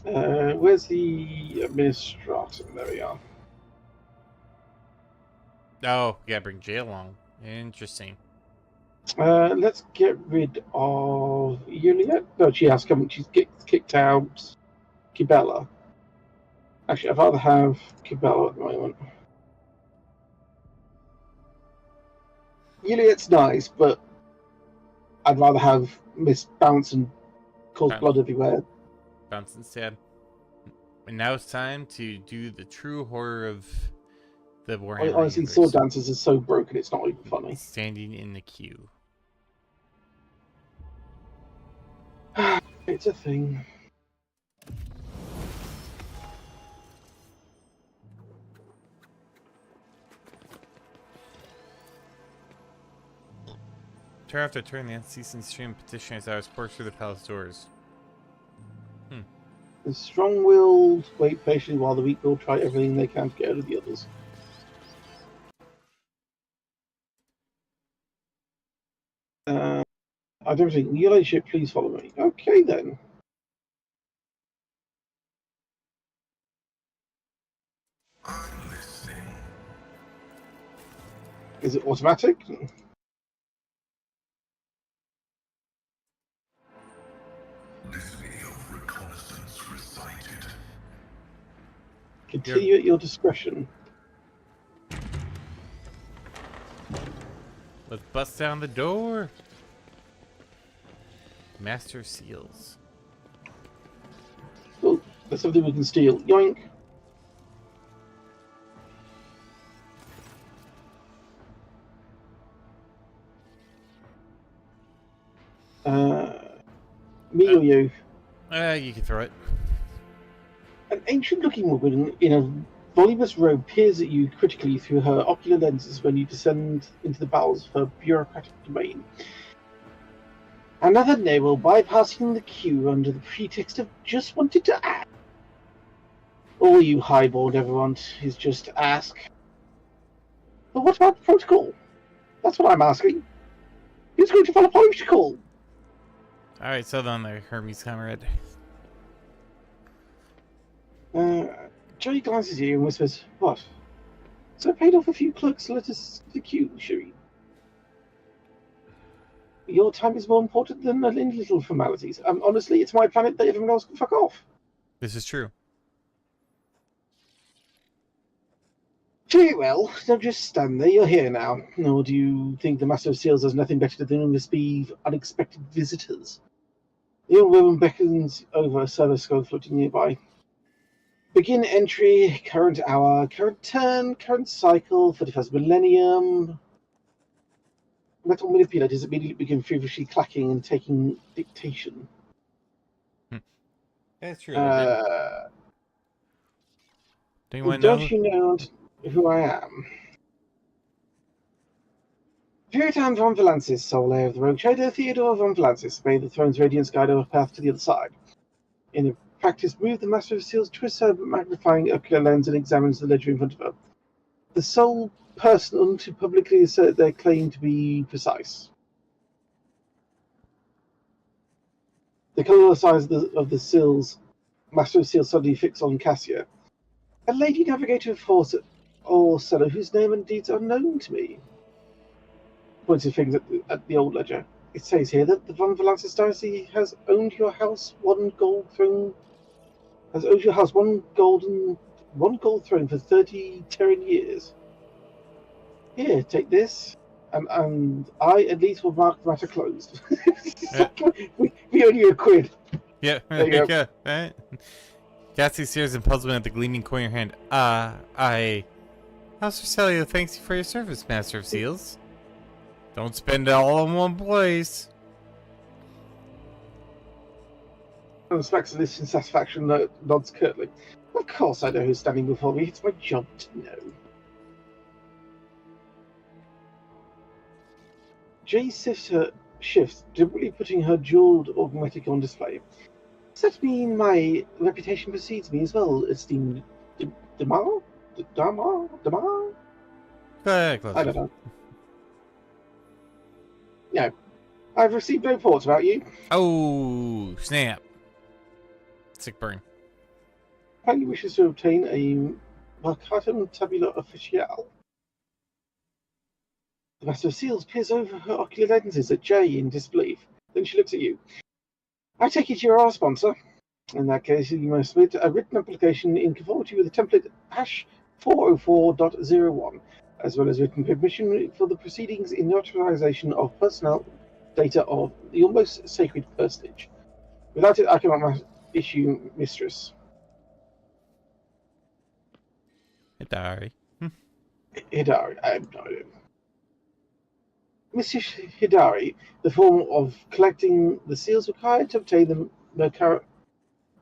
Where's the administrator? There we are. Oh, you gotta bring Jay along. Interesting. Let's get rid of Juliet. No, she has come. She's kicked out Kibella. Actually, I'd rather have Kibella at the moment. Juliet's nice, but I'd rather have Miss Bounce and cause blood everywhere. Bounce instead. And now it's time to do the true horror of the Warhammer Honestly, universe. Sword Dancers is so broken, it's not even funny. Standing in the queue. It's a thing. Turn after turn, the unceasing stream of petitioners hours pour through the palace doors. The strong-willed wait patiently while the weak-willed try everything they can to get out of the others. I don't think your ladyship, please follow me. Okay then. I'm listening. Is it automatic? Litany of reconnaissance recited. Continue at your discretion. Let's bust down the door. Master Seals. Oh, there's something we can steal. Yoink. Me or you? You can throw it. An ancient-looking woman in a voluminous robe peers at you critically through her ocular lenses when you descend into the bowels of her bureaucratic domain. Another noble bypassing the queue under the pretext of just wanted to ask. All you highborn ever want is just to ask. But what about the protocol? That's what I'm asking. Who's going to follow protocol? Alright, so then there, Hermes comrade. Joey glances at you and whispers, "What? So I paid off a few clerks to let us the queue, Sherry. Your time is more important than little formalities. Honestly, it's my planet that everyone else can fuck off." This is true. Very well, don't just stand there, you're here now. Or do you think the Master of Seals has nothing better to do than receive unexpected visitors? The young woman beckons over a server scroll floating nearby. Begin entry, current hour, current turn, current cycle, 31st millennium. Metal manipulators immediately begin feverishly clacking and taking dictation. That's true. Do you want to know? Don't you know who I am? Puritan von Valansis, sole heir of the rogue trader Theodore von Valansis, may the throne's radiance guide our path to the other side. In a practice move, the Master of Seals twists her magnifying ocular lens and examines the ledger in front of her. The sole person to publicly assert their claim to be precise. The colourless eyes of the Seals, Master of Seals suddenly fix on Cassia. A lady navigator of force or seller whose name and deeds are known to me. Points his fingers at the old ledger. It says here that the Von Valansis dynasty has owned your house one gold throne for 30 Terran years. Here, take this, and I at least will mark the matter closed. we owe you a quid. Yeah, there you go. Right? Cassie stares in puzzlement at the gleaming coin in her hand. House Rosalia thanks you for your service, Master of Seals. Don't spend it all in one place. And smacks this in satisfaction, nods curtly. Of course I know who's standing before me. It's my job to know. Jay shifts, deliberately putting her jeweled augmetic on display. Does that mean my reputation precedes me as well, esteemed Damar? I don't know. No. I've received no reports about you. Oh, snap. Sick burn. apparently wishes to obtain a Mercatum Tabula Official. The Master of Seals peers over her ocular lenses at Jay in disbelief. Then she looks at you. I take it you're our sponsor. In that case, you must submit a written application in conformity with the template #404.01, as well as written permission for the proceedings in the authorization of personnel data of the almost sacred personage. Without it, I cannot issue mistress. Hidari. Hidari, I have no idea. Mr. Hidari, the form of collecting the seals required to obtain the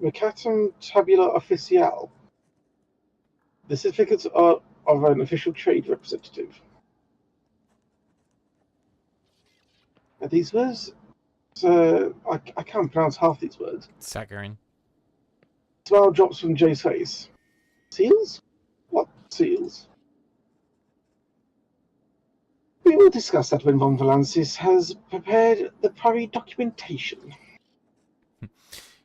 Mercatum Tabula Official. The certificates are of an official trade representative. These words, I can't pronounce half these words. Saccharin. Smile drops from Jay's face. Seals? What seals? We will discuss that when Von Valansis has prepared the primary documentation.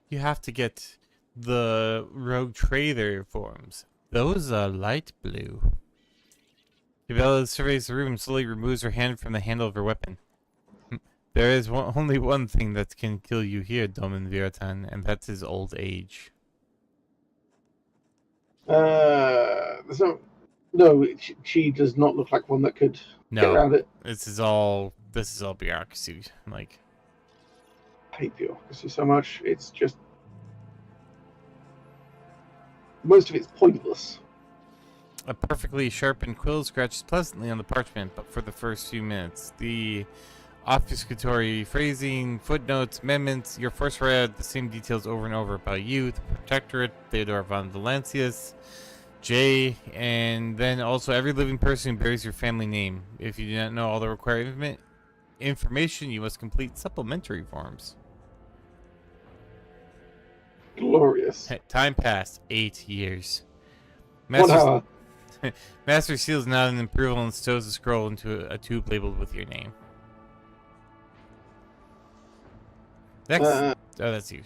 You have to get the rogue trader forms. Those are light blue. Isabella surveys the room and slowly removes her hand from the handle of her weapon. There is only one thing that can kill you here, Domin Viratan, and that's his old age. There's no, she does not look like one that could get around it. This is all bureaucracy. Like, I hate bureaucracy so much. It's just most of it's pointless. a perfectly sharpened quill scratches pleasantly on the parchment, but for the first few minutes, the obfuscatory phrasing, footnotes, amendments, your first read the same details over and over about you, the Protectorate, Theodore von Valancius, Jay, and then also every living person who bears your family name. If you do not know all the required information, you must complete supplementary forms. Glorious. Time passed. 8 years. 1 hour. Master seals not an approval and stows the scroll into a tube labeled with your name. Next, oh, that's you.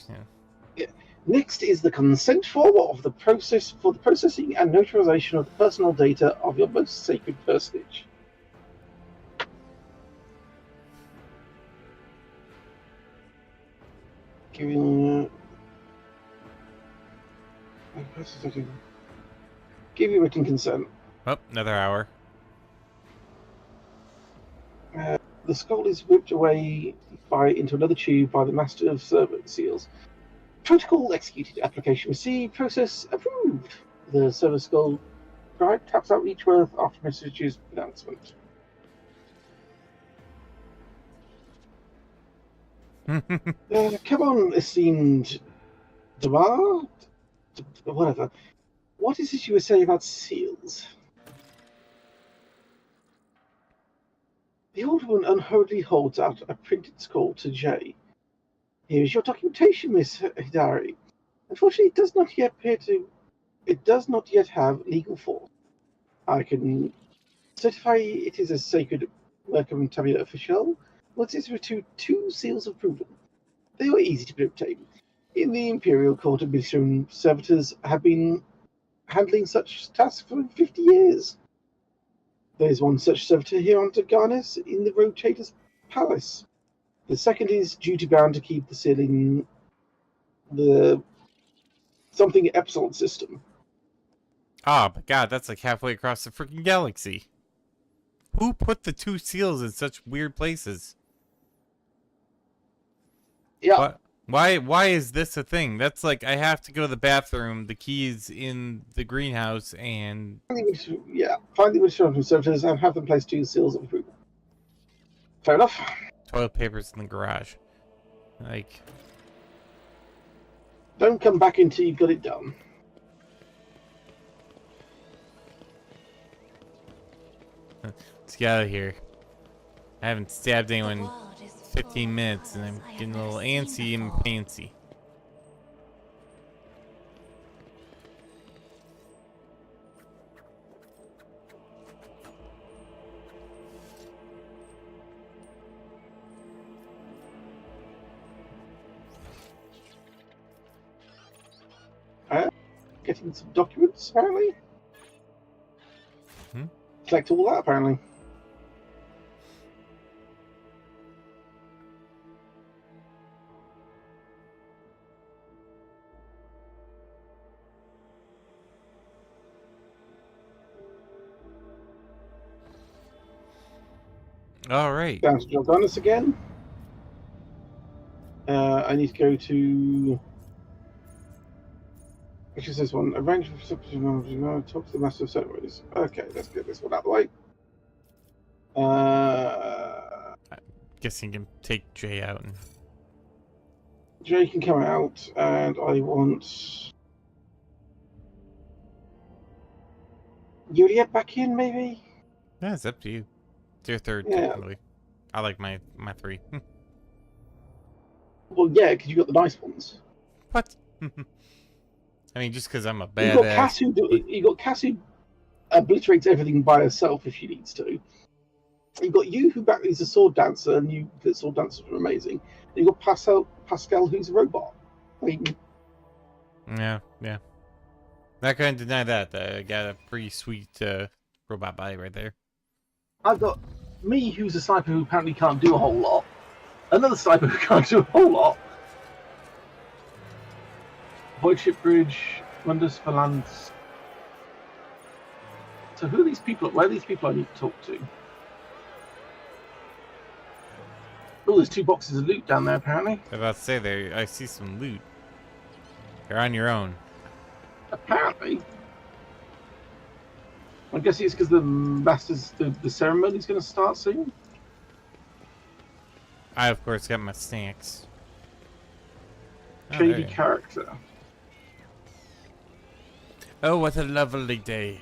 Yeah. Next is the consent form of the process for the processing and notarization of the personal data of your most sacred personage. Giving give you written consent. Oh, another hour. The skull is whipped away into another tube by the Master of Seals. Protocol executed. Application received. Process approved. The server skull guide taps out each word after message's announcement. Come on, esteemed Damar. Whatever. What is it you were saying about seals? The old woman unhurriedly holds out a printed scroll to Jay. Here is your documentation, Miss Hidari. Unfortunately, it does not yet have legal force. I can certify it is a sacred Mercatum Tabula Official. Once it's with two seals of approval. They were easy to obtain. In the Imperial Court of Ministerial Servitors have been handling such tasks for 50 years. There is one such servitor here on Garnis in the Rotator's Palace. The second is duty-bound to keep the seal in the something Epsilon system. Oh my god, that's like halfway across the freaking galaxy. Who put the two seals in such weird places? Yeah. Why is this a thing? That's like, I have to go to the bathroom, the key's in the greenhouse, and... Find the Ministerial Servitors and have them place 2 seals of approval. Fair enough. Toilet paper's in the garage. Like... Don't come back until you've got it done. Let's get out of here. I haven't stabbed anyone in 15 minutes, and I'm getting a little antsy and fancy. getting some documents, apparently. Hmm? Collect all that, apparently. All right. Down to Jordanus again. I need to go to... Which is this one? Arrange for talk to the Master of Ceremonies. Okay, let's get this one out of the way. Guess you can take Jay out. And... Jay can come out, and I want... Juliet back in, maybe? Yeah, it's up to you. It's your third, Yeah. technically. I like my 3. Well, yeah, because you got the nice ones. What? I mean, just because I'm a You got badass. You got Cass who obliterates everything by herself if she needs to. You've got you who back is a sword dancer, and you the sword dancers are amazing. And you've got Pascal who's a robot. I mean, Yeah. Not gonna deny that. I got a pretty sweet robot body right there. I've got me who's a sniper who apparently can't do a whole lot. Another sniper who can't do a whole lot. Void Ship Bridge, Wonders for Lands. So who are these people? Where are these people I need to talk to? Oh, there's 2 boxes of loot down there apparently. I was about to say there. I see some loot. You're on your own. Apparently. I guess it's because the ceremony's going to start soon. I of course got my snacks. Oh, Shady there. character. Oh, what a lovely day.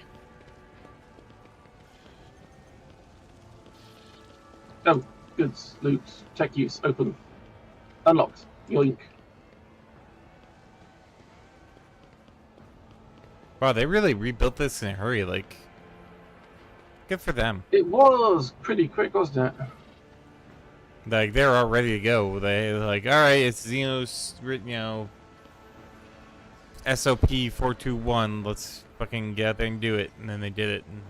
Oh, goods, loot, tech use, open. Unlocked. Yoink. Wow, they really rebuilt this in a hurry. Like, good for them. It was pretty quick, wasn't it? Like, they're all ready to go. They're like, all right, it's Xenos, SOP 421. Let's fucking get out there and do it. And then they did it. And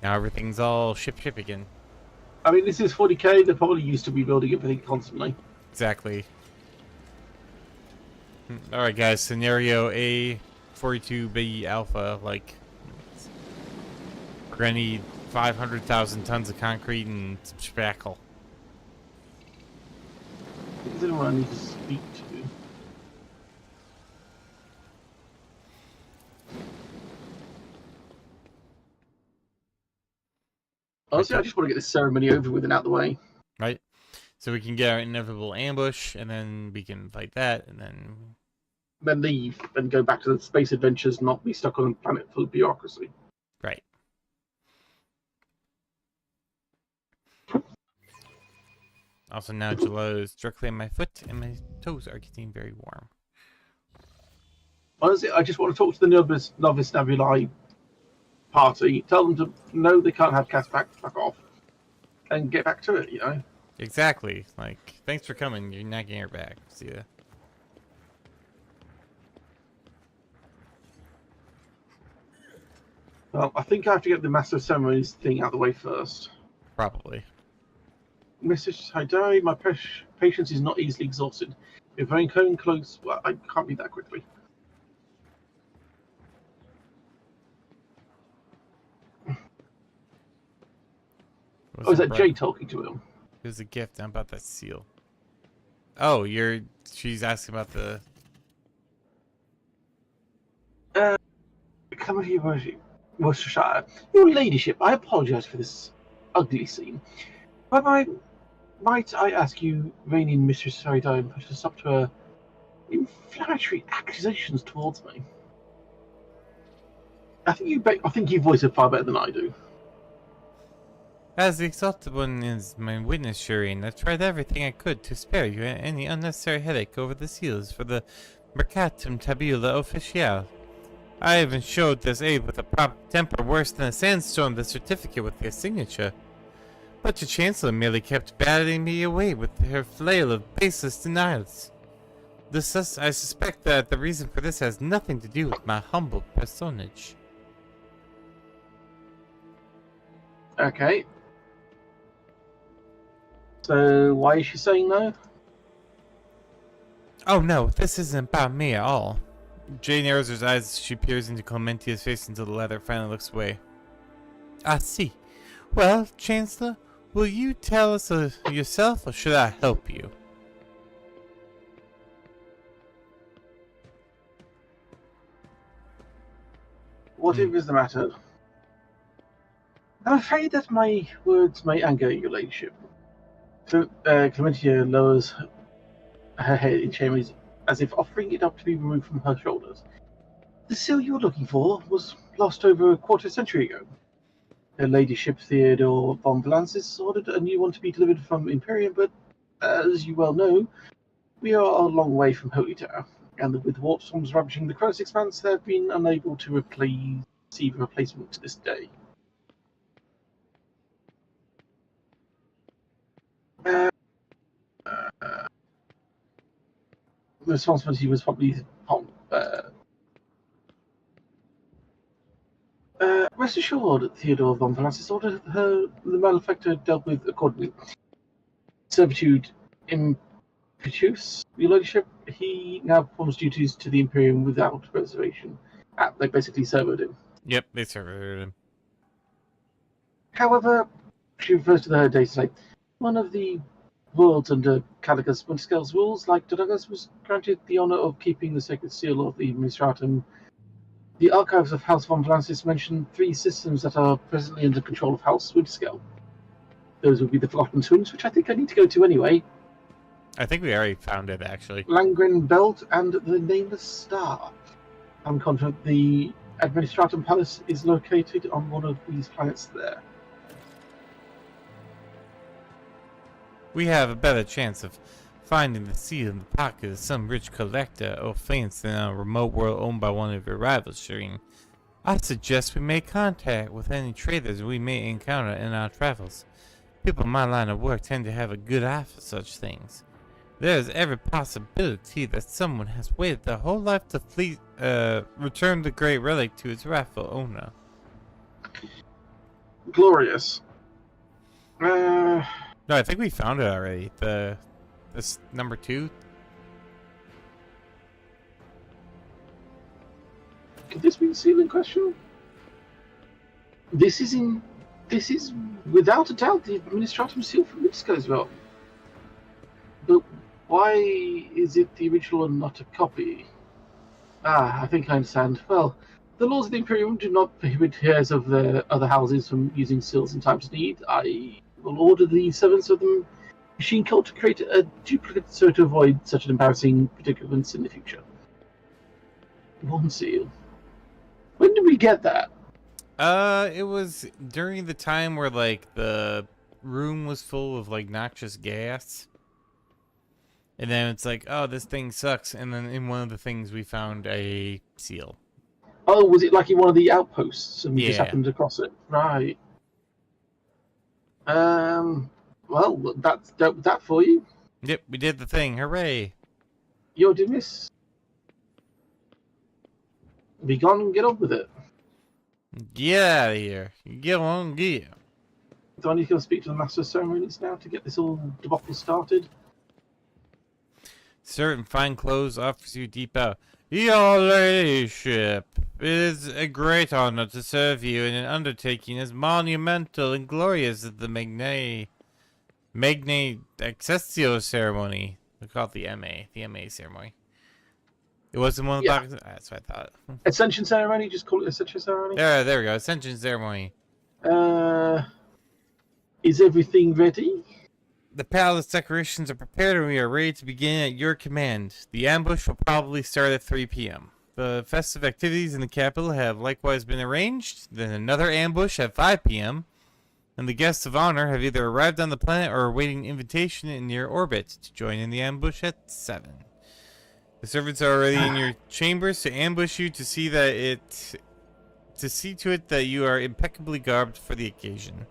now everything's all ship again. I mean, this is 40k. They're probably used to rebuilding everything constantly. Exactly. All right, guys. Scenario A42B Alpha. Like, we're gonna need 500,000 tons of concrete and some spackle. Is there anyone I need to speak to? Honestly, I just want to get this ceremony over with and out the way. Right? So we can get our inevitable ambush, and then we can fight that, and Then leave and go back to the space adventures, not be stuck on a planet full of bureaucracy. right. Also, now gelato is directly on my foot, and my toes are getting very warm. Honestly, I just want to talk to the novice Nabuli party. Tell them to no, they can't have Cass back off, and get back to it. You know. Exactly. Like, thanks for coming. You're not getting her back. See ya. Well, I think I have to get the Master of Ceremonies thing out of the way first. Probably. Message Haidari, my patience is not easily exhausted. If I'm coming close, well, I can't read that quickly. Oh, is that Jay talking to him? There's a gift. I'm about that seal. Oh, she's asking about the... Come here, Worcestershire. Your ladyship, I apologise for this ugly scene. But might I ask you, reigning Mistress Saridine, put us up to her inflammatory accusations towards me? I think you voice it far better than I do. As the Exalted One is my witness, Shireen, I tried everything I could to spare you any unnecessary headache over the seals for the Mercatum Tabula Official. I even showed this aide with a prompt temper worse than a sandstorm the certificate with their signature. But the Chancellor merely kept batting me away with her flail of baseless denials. I suspect that the reason for this has nothing to do with my humble personage. Okay. So why is she saying no? Oh no, this isn't about me at all. Jay narrows her eyes as she peers into Clementia's face until the latter finally looks away. I see. Well, Chancellor, will you tell us yourself, or should I help you? Whatever is the matter? I'm afraid that my words may anger your ladyship. Clementia lowers her head in shame as if offering it up to be removed from her shoulders. The seal you were looking for was lost over a quarter century ago. Her ladyship Theodore von Valansis ordered a new one to be delivered from Imperium, but as you well know, we are a long way from Holy Terror, and with warp storms ravaging the Cross Expanse, they have been unable to receive a replacement to this day. The responsibility was probably rest assured, Theodore von Valansis ordered the malefactor dealt with accordingly. Servitude impetus, your ladyship, he now performs duties to the Imperium without reservation. They basically servoed him. Yep, they servoed him. However, she refers to her day-to-day. One of the worlds under Caligus Winterscale's rules, like Douglas, was granted the honor of keeping the sacred seal of the Administratum. The archives of House von Valansis mention 3 systems that are presently under control of House Winterscale. Those would be the Forgotten Twins, which I think I need to go to anyway. I think we already found it, actually. Langren Belt and the Nameless Star. I'm confident the Administratum Palace is located on one of these planets there. We have a better chance of finding the seal in the pocket of some rich collector or fence than on a remote world owned by one of your rivals, Shireen. I suggest we make contact with any traders we may encounter in our travels. People in my line of work tend to have a good eye for such things. There is every possibility that someone has waited their whole life to return the great relic to its rightful owner. Glorious. No, I think we found it already. This number 2. Could this be the seal in question? This is without a doubt the Administratum seal from Winterscale as well. But why is it the original and not a copy? I think I understand. Well, the laws of the Imperium do not prohibit heirs of the other houses from using seals in times of need. I will order the servants of the machine cult to create a duplicate so to avoid such an embarrassing predicament in the future. 1 seal. When did we get that? It was during the time where, like, the room was full of, like, noxious gas. And then it's like, oh, this thing sucks. And then in one of the things we found a seal. Oh, was it like in one of the outposts and we just Yeah. happened across it? Right. Well, that's that for you. Yep, we did the thing. Hooray. You're dismissed. Be gone and get on with it. Get out of here. Get on, get. Do I need to go speak to the Master of Ceremonies now to get this all debacle started? Certain fine clothes offers you deep out. Your ladyship, it is a great honor to serve you in an undertaking as monumental and glorious as the Magne Accessio ceremony. We call it the MA ceremony. It wasn't one of the boxes. That's what I thought. Ascension ceremony, just call it Ascension ceremony. There we go. Ascension ceremony. Is everything ready? The palace decorations are prepared and we are ready to begin at your command. The ambush will probably start at 3 p.m. The festive activities in the capital have likewise been arranged. Then another ambush at 5 p.m. And the guests of honor have either arrived on the planet or are awaiting invitation in your orbit to join in the ambush at 7. The servants are already in your chambers to ambush you to see to it that you are impeccably garbed for the occasion.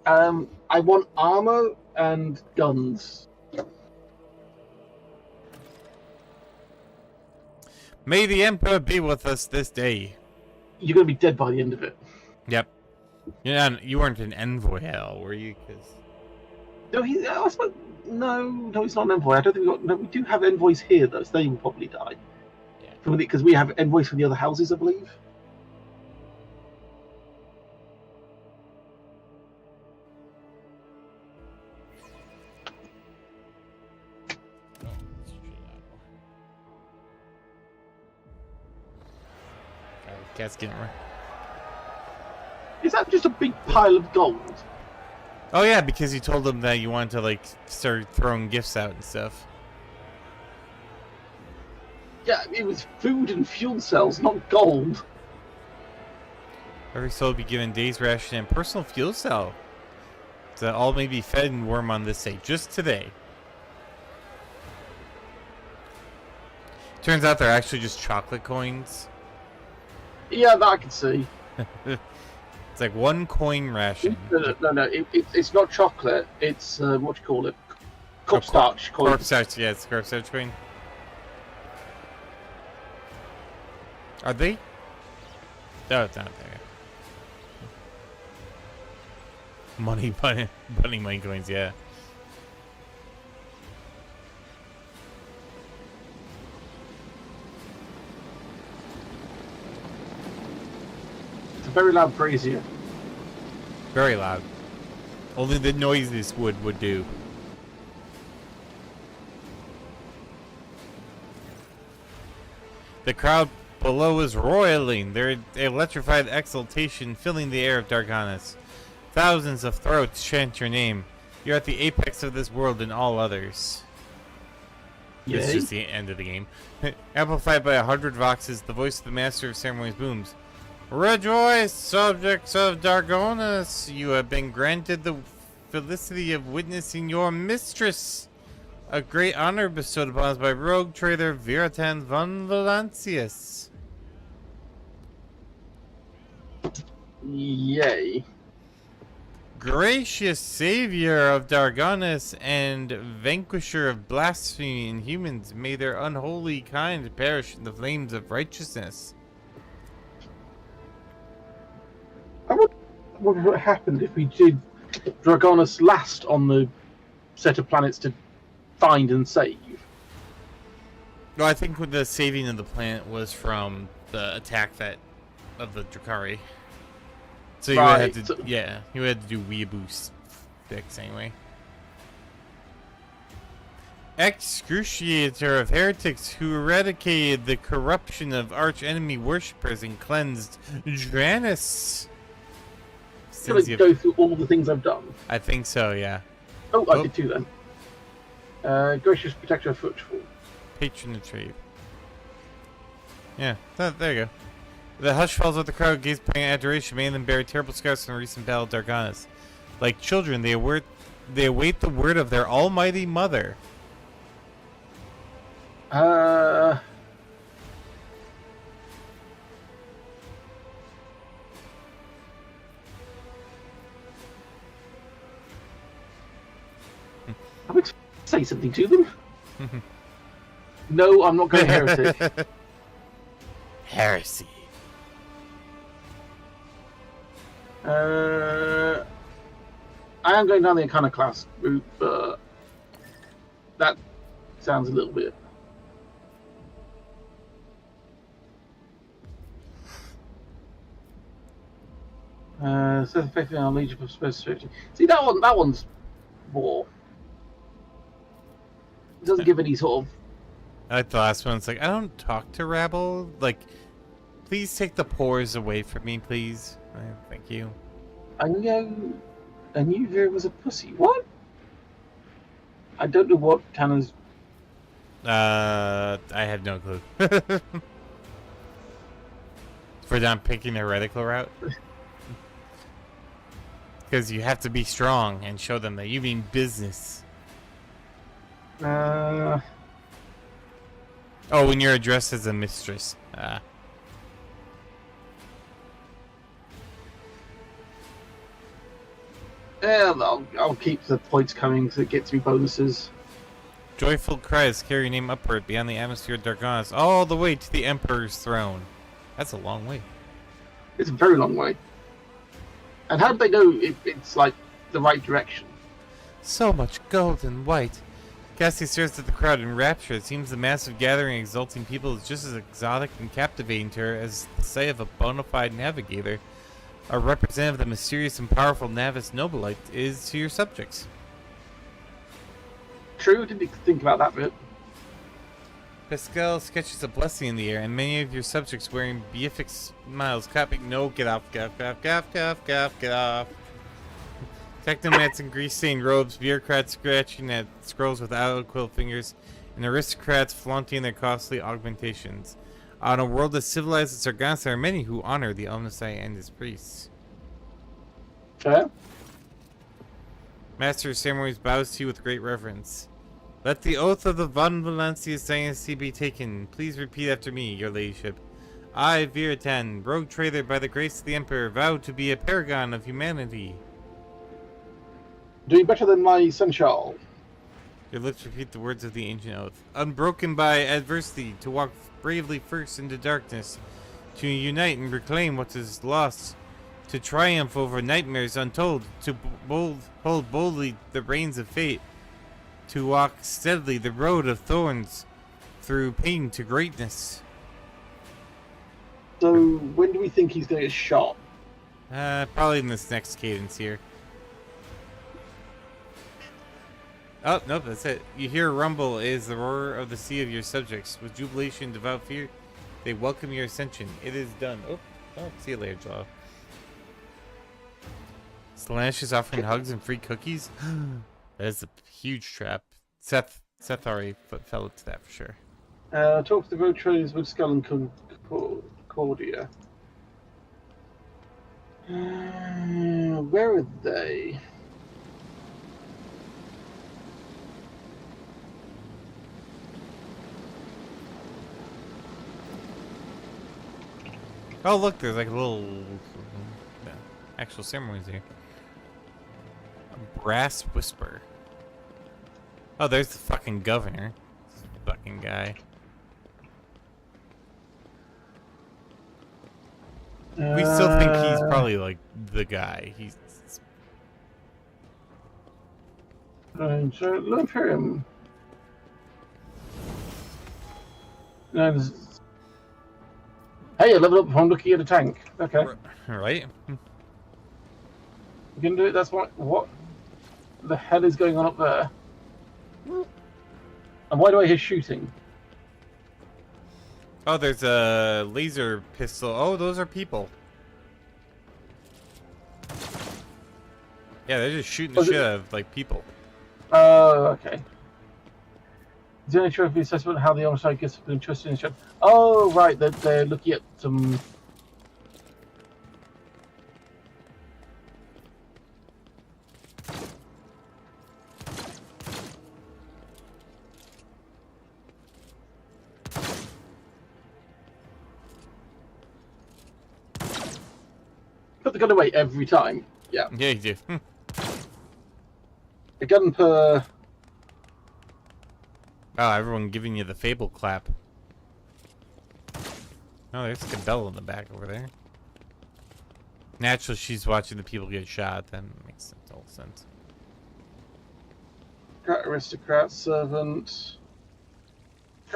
I want armor and guns. May the Emperor be with us this day. You're going to be dead by the end of it. Yep. You weren't an envoy at all, were you? Cause... No, I suppose, no, he's not an envoy. I don't think we got. No, we do have envoys here though, so they will probably die. Yeah. Because we have envoys from the other houses, I believe. Cat's getting right. Is that just a big pile of gold? Oh yeah, because you told them that you wanted to like start throwing gifts out and stuff. Yeah, it was food and fuel cells, not gold. Every soul will be given day's ration and personal fuel cell. So all may be fed and warm on this day, just today. Turns out they're actually just chocolate coins. Yeah, that I can see. It's like 1 coin ration. No, it's not chocolate. It's, what do you call it? Cornstarch coin. Cornstarch, yeah, it's cornstarch coin. Are they? No, it's not there. Bunny money coins, yeah. It's a very loud brazier. Very loud. Only the noise this wood would do. The crowd below is roiling, their electrified exultation filling the air of Darganas. Thousands of throats chant your name. You're at the apex of this world and all others. Yay. This is just the end of the game. Amplified by 100 voxes, the voice of the master of ceremonies booms. Rejoice, subjects of Darganas! You have been granted the felicity of witnessing your mistress. A great honor bestowed upon us by rogue trader Viratan von Valancius. Yay. Gracious savior of Darganas and vanquisher of blasphemy in humans, may their unholy kind perish in the flames of righteousness. I wonder what happened if we did Darganas last on the set of planets to find and save. No, I think the saving of the planet was from the attack of the Drakari. So you Right, would have to, yeah, you had to do weeaboo fix anyway. Excruciator of heretics who eradicated the corruption of arch-enemy worshippers and cleansed Dranis. Can I go through all the things I've done? I think so, yeah. Oh, I did too then. Gracious protector of footfall. Patron of trade. Yeah, there you go. The hush falls with the crowd, gaze playing adoration, many of them bear terrible scars from the recent battle of Darganas. Like children, they await the word of their almighty mother. I would say something to them. No, I'm not going heretic. Heresy. I am going down the iconoclast route, but that sounds a little bit. So effectively our Legion of Specificity. See that one's more. It doesn't give any sort of. I like the last one. It's like, I don't talk to rabble. Like, please take the pores away from me, please. Thank you. I knew there was a pussy. What? I don't know what Tanner's. I have no clue. For them picking the heretical route. Because you have to be strong and show them that you mean business. Oh, when you're addressed as a mistress. Yeah, I'll keep the points coming because it gets me bonuses. Joyful cries carry your name upward beyond the atmosphere of Dargonis, all the way to the Emperor's throne. That's a long way. It's a very long way. And how do they know it's like the right direction? So much gold and white. Cassie stares at the crowd in rapture. It seems the massive gathering of exulting people is just as exotic and captivating to her as the sight of a bona fide navigator, a representative of the mysterious and powerful Navis Nobilite, is to your subjects. True, didn't think about that bit. Pascal sketches a blessing in the air, and many of your subjects wearing beatific smiles clapping. No, get off, get off, get off, get off, get off, get off, get off. Technomats in grease-stained robes, bureaucrats scratching at scrolls with out-of-quill fingers, and aristocrats flaunting their costly augmentations. On a world as civilized as Sargasso, there are many who honor the Omnisci and his priests. Fair. Master of Ceremonies bows to you with great reverence. Let the oath of the Von Valencius dynasty be taken. Please repeat after me, your ladyship. I, Viritan, rogue trader by the grace of the Emperor, vow to be a paragon of humanity. Doing better than my son Charles. Your lips repeat the words of the ancient oath. Unbroken by adversity, to walk bravely first into darkness, to unite and reclaim what is lost, to triumph over nightmares untold, to hold boldly the reins of fate, to walk steadily the road of thorns, through pain to greatness. So, when do we think he's going to get shot? Probably in this next cadence here. Oh, nope, that's it. You hear a rumble is the roar of the sea of your subjects. With jubilation and devout fear, they welcome your ascension. It is done. Oh, see you later, Joe. Slaanesh is offering hugs and free cookies? That is a huge trap. Seth already fell into that for sure. Talk to the road traders with Skull and Concordia. Where are they? Oh, look, there's like a little actual ceremonies here. A brass whisper. Oh, there's the fucking governor. This fucking guy. We still think he's probably like the guy. He's. So look for him. No, hey, I leveled up from looking at a tank. Okay. Right? You can do it, that's what the hell is going on up there? And why do I hear shooting? Oh, there's a laser pistol. Oh, those are people. Yeah, they're just shooting the shit out of, like, people. Oh, okay. Is there any truth of the assessment of how the homicide gets interested in the show? Oh, right, they're looking at some... Put the gun away every time. Yeah. Yeah, you do. A gun per... Oh, everyone giving you the Fable clap. Oh, there's Cabell in the back over there. Naturally, she's watching the people get shot. That makes total sense. Aristocrat, servant...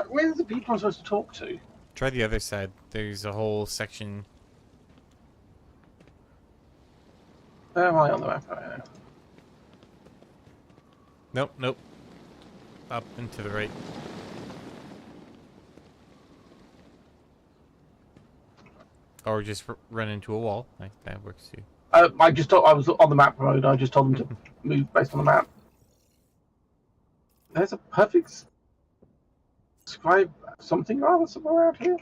Where's the people I'm supposed to talk to? Try the other side. There's a whole section. Where am I on the map right now? Nope, nope. Up and to the right. Or just run into a wall. That works too. I just told I was on the map mode. I just told them to move based on the map. There's a perfect scribe something rather somewhere around here.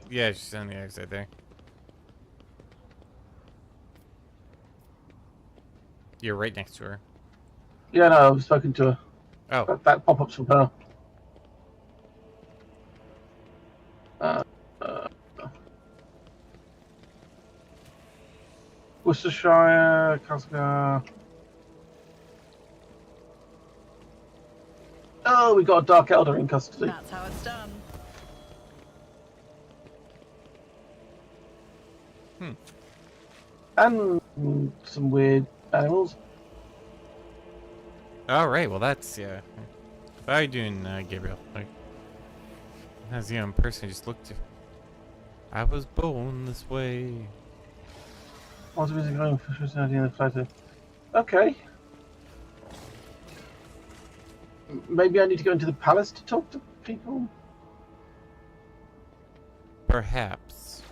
Yeah, she's on the exit there. You're right next to her. Yeah, no, I've spoken to her. Oh. That pop-up's from her. Worcestershire, Casgar. Oh, we got a Dark Elder in custody. That's how it's done. And some weird animals. All right. Well, that's yeah. How are you doing, Gabriel? Like, as a young person, just looked to. I was born this way. What's busy going for personality in the photo? Okay. Maybe I need to go into the palace to talk to people. Perhaps.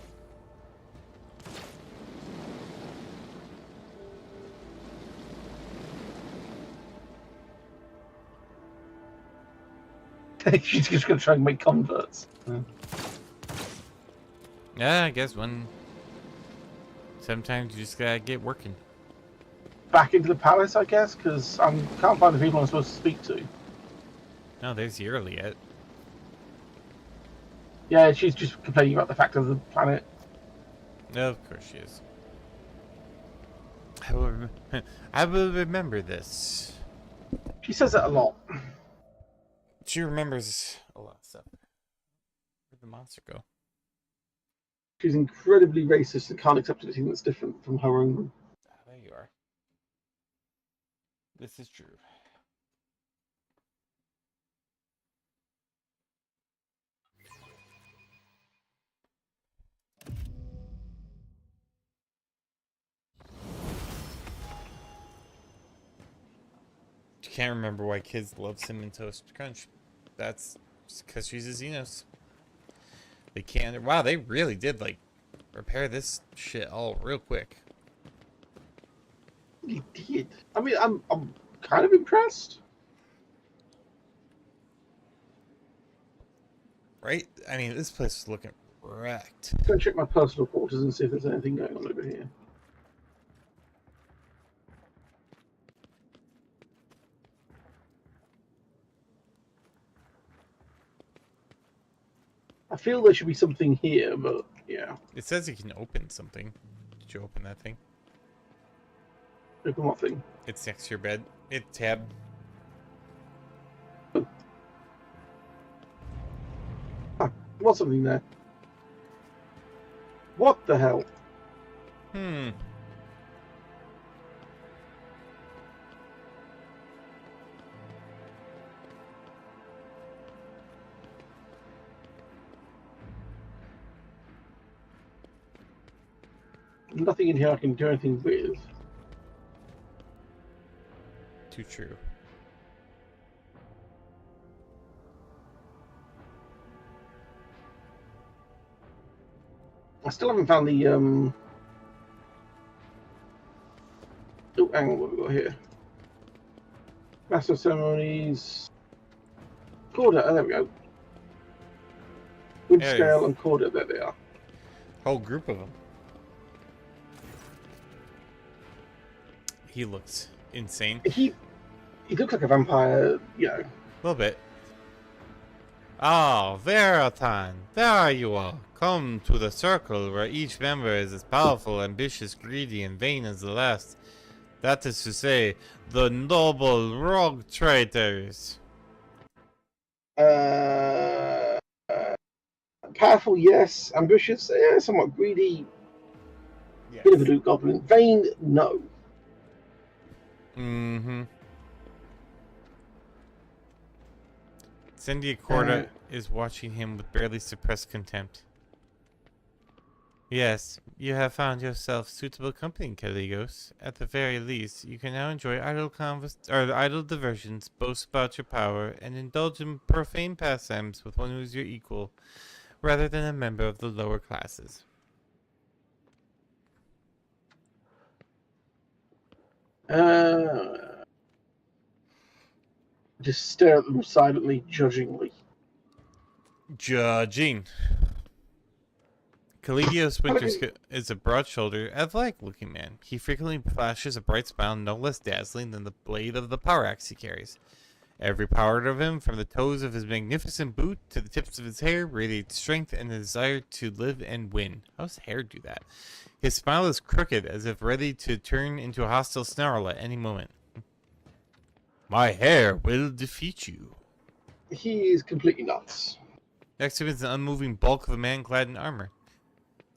She's just going to try and make converts. Yeah, I guess sometimes you just gotta get working. Back into the palace, I guess, because I can't find the people I'm supposed to speak to. No, there's Yearly yet. Yeah, she's just complaining about the fact of the planet. No, of course she is. I will remember this. She says it a lot. She remembers a lot of stuff. Where'd the monster go? She's incredibly racist and can't accept anything that's different from her own. Ah, there you are. This is true. You can't remember why kids love Cinnamon Toast Crunch. That's because she's a Xenos. They can't. Wow, they really did like repair this shit all real quick. He did. I mean, I'm kind of impressed. Right? I mean, this place is looking wrecked. Let's go check my personal quarters and see if there's anything going on over here. I feel there should be something here, but yeah. It says you can open something. Did you open that thing? Open what thing? It's next to your bed. It tab. What's something there? What the hell? Hmm. Nothing in here I can do anything with. Too true. I still haven't found the Oh, hang on, what have we got here? Master Ceremonies. Quarter, oh, there we go. Wood There it scale is. and quarter, there they are. Whole group of them. He looks insane. He looks like a vampire, you know. A little bit. Oh, Veratan, there you are. Come to the circle where each member is as powerful, ambitious, greedy, and vain as the last. That is to say, the noble rogue traitors. Powerful, yes. Ambitious, somewhat greedy. Yes. Bit of a loot goblin. Vain, no. Mm-hmm. Cindy Accorda is watching him with barely suppressed contempt. Yes, you have found yourself suitable company, Caligos. At the very least, you can now enjoy idle diversions, boast about your power, and indulge in profane pastimes with one who is your equal, rather than a member of the lower classes. Just stare at them silently, judgingly. Judging. Calidios Winters is a broad-shouldered, athletic-looking man. He frequently flashes a bright smile no less dazzling than the blade of the power axe he carries. Every part of him, from the toes of his magnificent boot to the tips of his hair, radiates strength and a desire to live and win. How does hair do that? His smile is crooked, as if ready to turn into a hostile snarl at any moment. My hair will defeat you. He is completely nuts. Next to him is the unmoving bulk of a man clad in armor.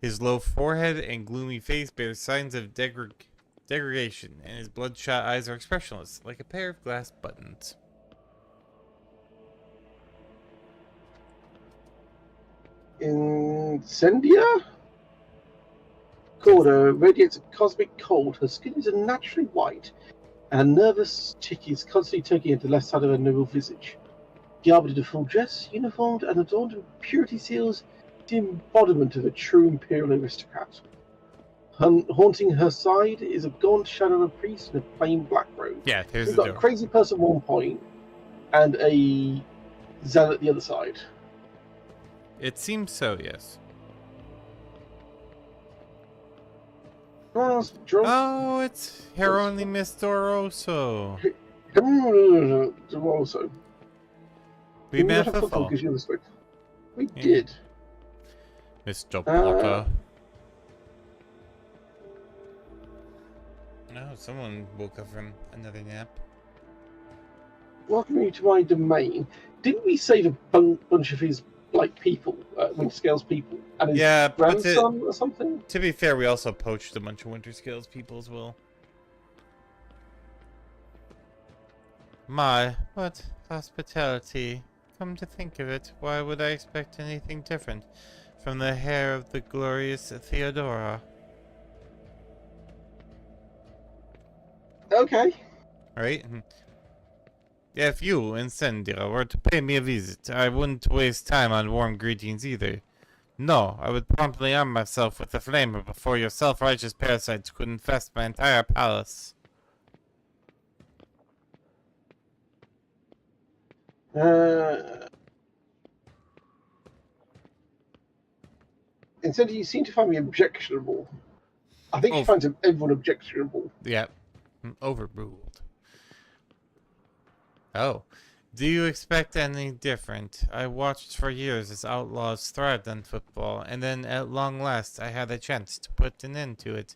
His low forehead and gloomy face bear signs of degradation, and his bloodshot eyes are expressionless, like a pair of glass buttons. Incendia? Corda radiates a cosmic cold. Her skin is unnaturally white, and a nervous tick is constantly tugging at the left side of her noble visage. Garbed in full dress, uniformed, and adorned with purity seals, the embodiment of a true imperial aristocrat. Haunting her side is a gaunt shadow of a priest in a plain black robe. Yeah, here's We've the got door. a crazy person at one point, and a zealot at the other side. It seems so, yes. Oh, it's Heronly Miss Doroso. Also, We met before. We did. Mr. Potter. No, someone woke up from another nap. Welcome you to my domain. Didn't we save a bunch of his people, Winterscale's people, and his grandson or something? To be fair, we also poached a bunch of Winterscale's people as well. My, what hospitality. Come to think of it, why would I expect anything different from the hair of the glorious Theodora? Okay. Right? If you, Incendia, were to pay me a visit, I wouldn't waste time on warm greetings either. No, I would promptly arm myself with a flamer before your self-righteous parasites could infest my entire palace. Instead, you seem to find me objectionable. I think she finds everyone objectionable. Yeah. Overruled. Oh. Do you expect any different? I watched for years as outlaws thrived on football, and then at long last I had a chance to put an end to it.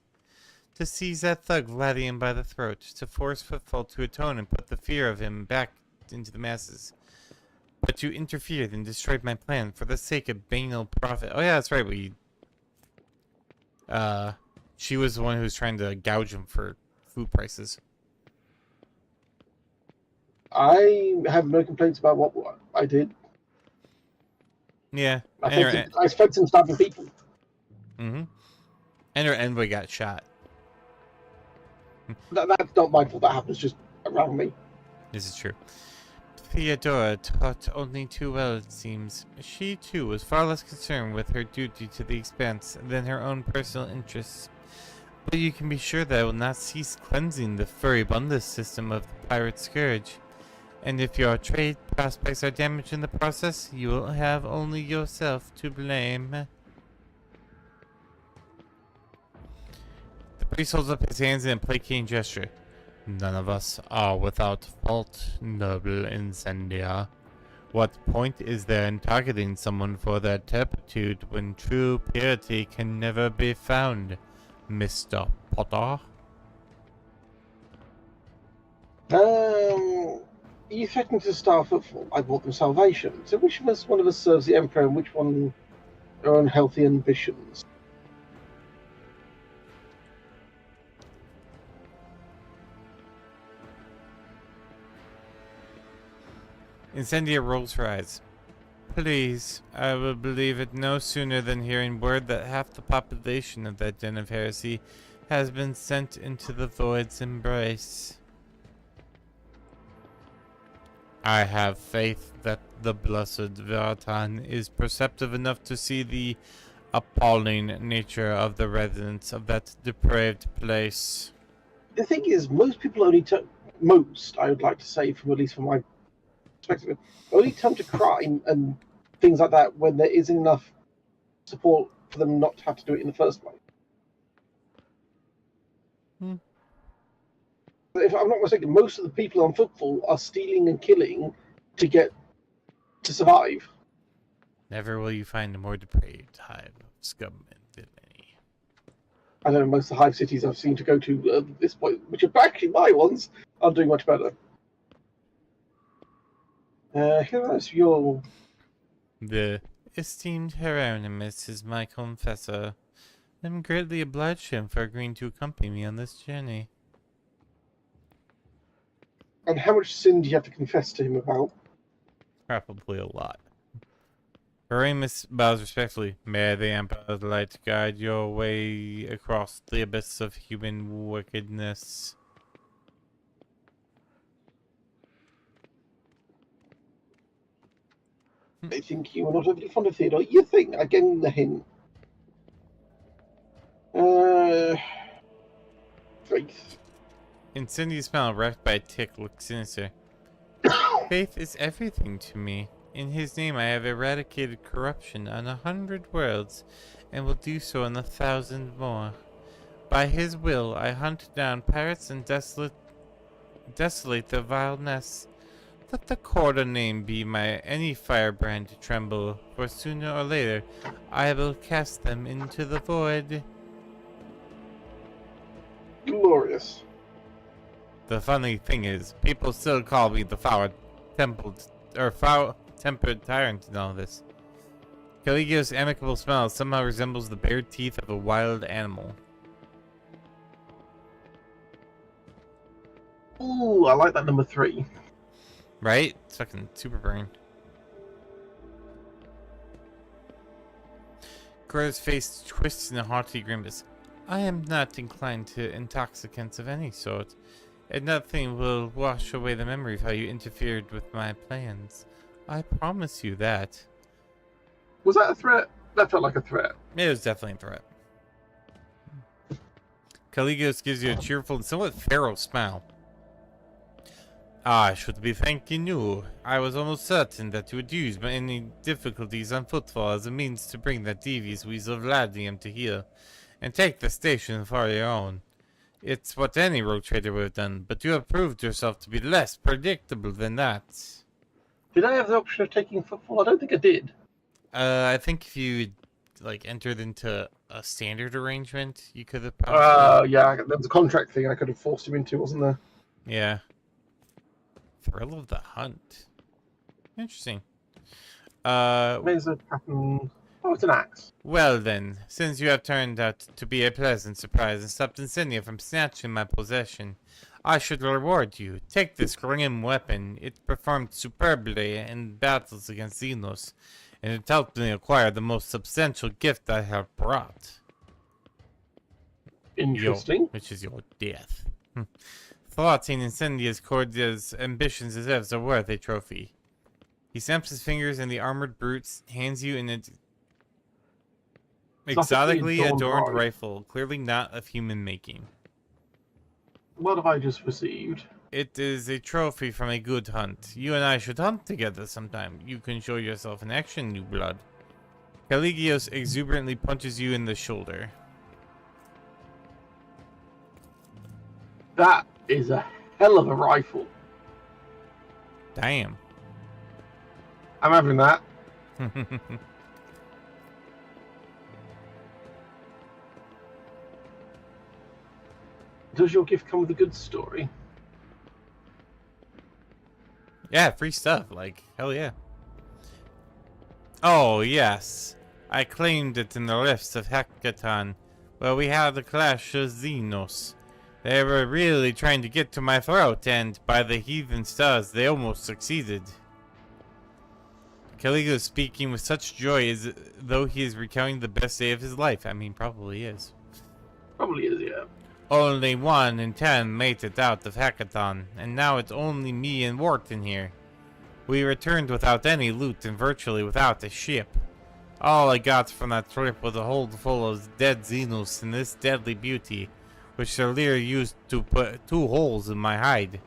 To seize that thug Vladian by the throat, to force football to atone and put the fear of him back into the masses. But you interfered and destroyed my plan for the sake of banal profit. Oh yeah, that's right, she was the one who was trying to gouge him for food prices. I have no complaints about what I did. Yeah. I fed some starving people. Mm-hmm. And her envoy got shot. That's not my fault. That happens just around me. This is true. Theodora taught only too well, it seems. She, too, was far less concerned with her duty to the Expanse than her own personal interests. But you can be sure that I will not cease cleansing the furibundus system of the pirate scourge. And if your trade prospects are damaged in the process, you will have only yourself to blame. The priest holds up his hands in a placating gesture. None of us are without fault, noble Incendia. What point is there in targeting someone for their turpitude when true purity can never be found, Mr. Potter? You threatened to starve football. I brought them salvation. So which one of us serves the Emperor and which one are unhealthy ambitions? Incendia rolls her eyes. Please, I will believe it no sooner than hearing word that half the population of that den of heresy has been sent into the void's embrace. I have faith that the blessed Veratan is perceptive enough to see the appalling nature of the residents of that depraved place. The thing is, most people only I would like to say, at least from my perspective, only turn to crime and things like that when there isn't enough support for them not to have to do it in the first place. if I'm not mistaken, most of the people on football are stealing and killing to survive. Never will you find a more depraved hive of scum and villainy. I know most of the hive cities I've seen to go to at this point, which are actually my ones, are doing much better. Here's your... The esteemed Hieronymus is my confessor. I'm greatly obliged to him for agreeing to accompany me on this journey. And how much sin do you have to confess to him about? Probably a lot. Hieronymus bows respectfully. May the Emperor's light guide your way across the abyss of human wickedness. I think you are not overly fond of Theodore. You think, I gave him the hint. Faith. Incendious smile wrapped by a tick looks sinister. Faith is everything to me. In his name I have eradicated corruption on 100 worlds, and will do so on 1,000 more. By his will I hunt down pirates and desolate their vile nests. Let the quarter name be my any firebrand to tremble, for sooner or later I will cast them into the void. Glorious. The funny thing is, people still call me the foul-tempered tyrant in all this. Caligula's amicable smile somehow resembles the bared teeth of a wild animal. Ooh, I like that number 3. Right? It's fucking super brain. Grora's face twists in a haughty grimace. I am not inclined to intoxicants of any sort, and nothing will wash away the memory of how you interfered with my plans. I promise you that. Was that a threat? That felt like a threat. It was definitely a threat. Caligos gives you a cheerful and somewhat feral smile. I should be thanking you. I was almost certain that you would use any difficulties on footfall as a means to bring that devious weasel of Ladium to heel, and take the station for your own. It's what any rogue trader would have done, but you have proved yourself to be less predictable than that. Did I have the option of taking football? I don't think I did. I think if you entered into a standard arrangement, you could have possibly... yeah, there was a contract thing I could have forced him into, wasn't there? Yeah. Thrill of the hunt. Interesting. There's a pattern. Oh, it's an axe. Well then, since you have turned out to be a pleasant surprise and stopped Insignia from snatching my possession, I should reward you. Take this grim weapon. It performed superbly in battles against Xenos, and it helped me acquire the most substantial gift I have brought. Interesting. Which is your death. Thwarting Incendia's Cordia's ambitions as ever are worth a trophy. He snaps his fingers and the armored brute hands you an exotically adorned rifle, clearly not of human making. What have I just received? It is a trophy from a good hunt. You and I should hunt together sometime. You can show yourself in action, new blood. Caligios exuberantly punches you in the shoulder. That is a hell of a rifle. Damn. I'm having that. Does your gift come with a good story? Yeah, free stuff. Like, hell yeah. Oh, yes. I claimed it in the rifts of Hekaton, where we had a clash of Xenos. They were really trying to get to my throat, and by the heathen stars, they almost succeeded. Caligo is speaking with such joy as though he is recounting the best day of his life. I mean, probably is. Probably is, yeah. Only 1 in 10 made it out of Hekaton, and now it's only me and Wharton here. We returned without any loot and virtually without a ship. All I got from that trip was a hold full of dead Xenos and this deadly beauty, which their leader used to put 2 holes in my hide.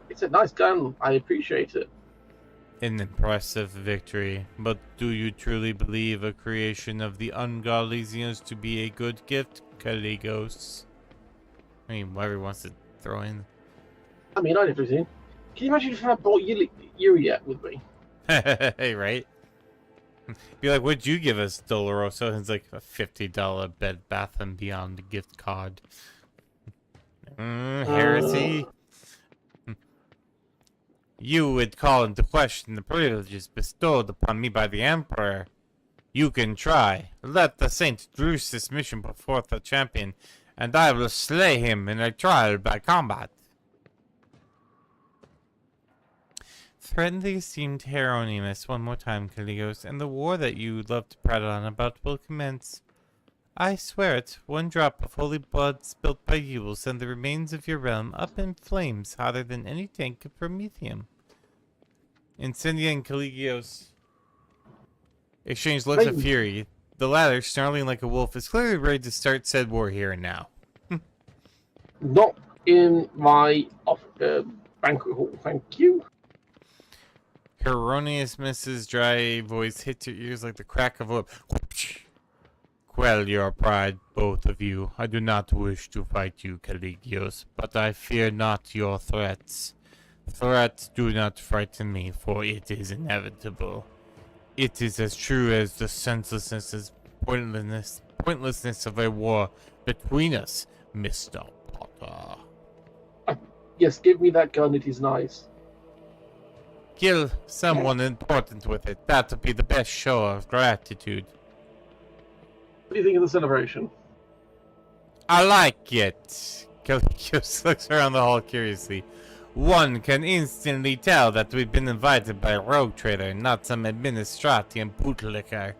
It's a nice gun. I appreciate it. An impressive victory, but do you truly believe a creation of the ungodly Xenos to be a good gift, Caligos? I mean, whatever he wants to throw in. I mean, I did everything. Can you imagine if I brought Yuri with me? Hey, right? Be like, what'd you give us, Doloroso? And it's like a $50 Bed Bath & Beyond gift card. Heresy. You would call into question the privileges bestowed upon me by the Emperor. You can try. Let the Saint introduce this mission before the champion, and I will slay him in a trial by combat. Threaten the esteemed Hieronymus one more time, Caligos, and the war that you love to prattle on about will commence. I swear it, one drop of holy blood spilt by you will send the remains of your realm up in flames hotter than any tank of Promethium. Incendia and Caligos exchange looks of fury. The latter, snarling like a wolf, is clearly ready to start said war here and now. Not in my banquet hall, thank you. Hieronymus's dry voice hits your ears like the crack of a whip. Quell your pride, both of you. I do not wish to fight you, Caligos, but I fear not your threats. Threats do not frighten me, for it is inevitable. It is as true as the senselessness and pointlessness of a war between us, Mr. Potter. Yes, give me that gun, it is nice. Kill someone important with it. That would be the best show of gratitude. What do you think of the celebration? I like it. Caligos looks around the hall curiously. One can instantly tell that we've been invited by a rogue trader, not some administratian bootlicker.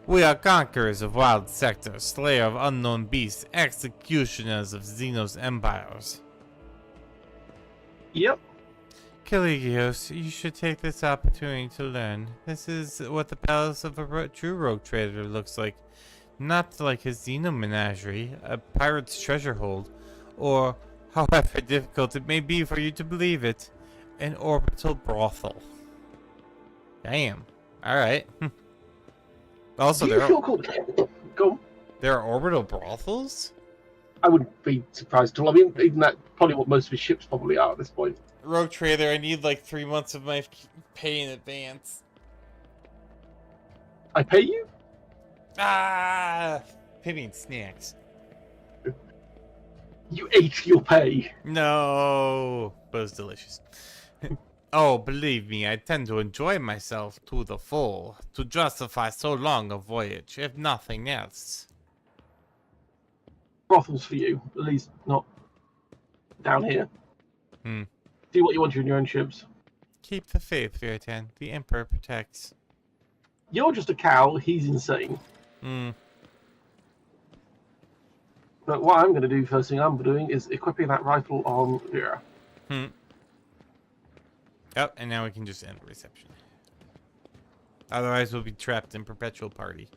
We are conquerors of wild sectors, slayer of unknown beasts, executioners of Xenos empires. Yep. Caligos, you should take this opportunity to learn. This is what the palace of a true rogue trader looks like. Not like a Xeno menagerie, a pirate's treasure hold, or, however difficult it may be for you to believe it, an orbital brothel. Damn. Alright. Also, do you feel cool? Go on. There are orbital brothels? I wouldn't be surprised at all. I mean, even that probably what most of his ships probably are at this point. Rogue trader, I need like 3 months of my pay in advance. I pay you? Ah! Pay me in snacks. You ate your pay. No, but it was delicious. Oh, believe me, I tend to enjoy myself to the full, to justify so long a voyage, if nothing else. Brothels for you, at least not down here. See what you want in your own ships. Keep the faith, Viritan. The Emperor protects. You're just a cow, he's insane. But what I'm going to do, first thing I'm doing, is equipping that rifle on Vera. Oh, and now we can just end the reception. Otherwise, we'll be trapped in perpetual party.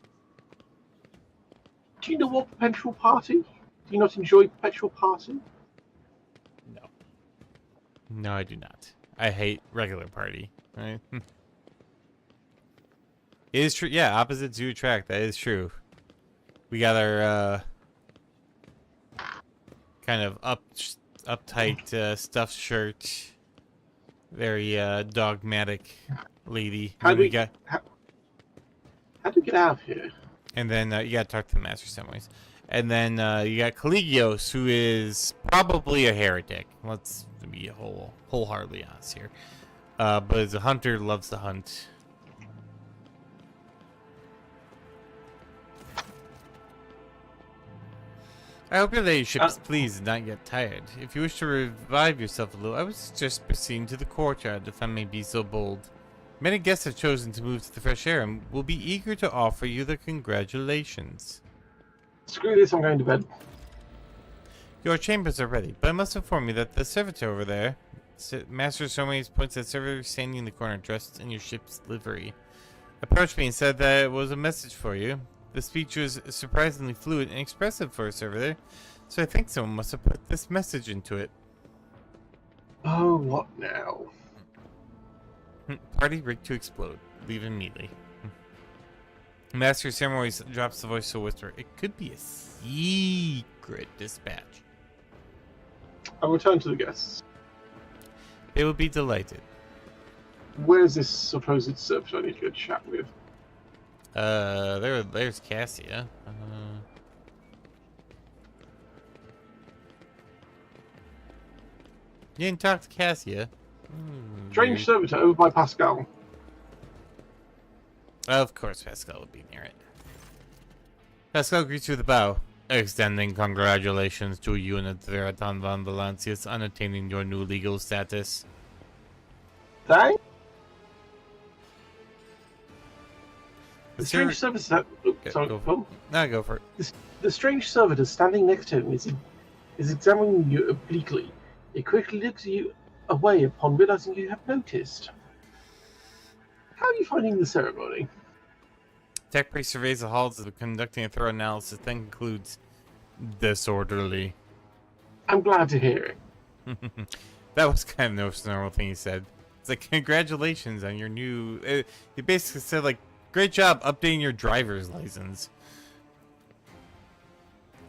Do you know what perpetual party? Do you not enjoy perpetual party? No. No, I do not. I hate regular party. Right? It is true. Yeah, opposites do attract. That is true. We got our kind of uptight stuffed shirt. Very dogmatic lady. How do we get out of here? And then you gotta talk to the Master Semis. And then you got Caligos, who is probably a heretic. Let's be wholeheartedly honest here. But as a hunter, loves to hunt. I hope your ladyship is pleased and not get tired. If you wish to revive yourself a little, I would suggest proceeding to the courtyard, if I may be so bold. Many guests have chosen to move to the fresh air and will be eager to offer you their congratulations. Screw this, I'm going to bed. Your chambers are ready, but I must inform you that the servitor over there, Master Somes points at servitor standing in the corner dressed in your ship's livery, approached me and said that it was a message for you. The speech was surprisingly fluid and expressive for a servitor, so I think someone must have put this message into it. Oh, what now? Party rigged to explode. Leave immediately. Master of Ceremonies drops the voice to a whisper. It could be a secret dispatch. I'll return to the guests. They will be delighted. Where's this supposed servitor I need to go chat with? There's Cassia. You didn't talk to Cassia. Strange servitor over by Pascal. Of course, Pascal would be near it. Pascal greets you with a bow, extending congratulations to Unit Veritan von Valancius on attaining your new legal status. Thanks. The strange servitor. Sorry, go for it. The strange servitor standing next to him is examining you obliquely. It quickly looks you away upon realizing you have noticed. How are you finding the ceremony? Tech priest surveys the halls of conducting a thorough analysis, then concludes, disorderly. I'm glad to hear it. That was kind of the normal thing he said. It's like, congratulations on your new... he basically said, like, great job updating your driver's license.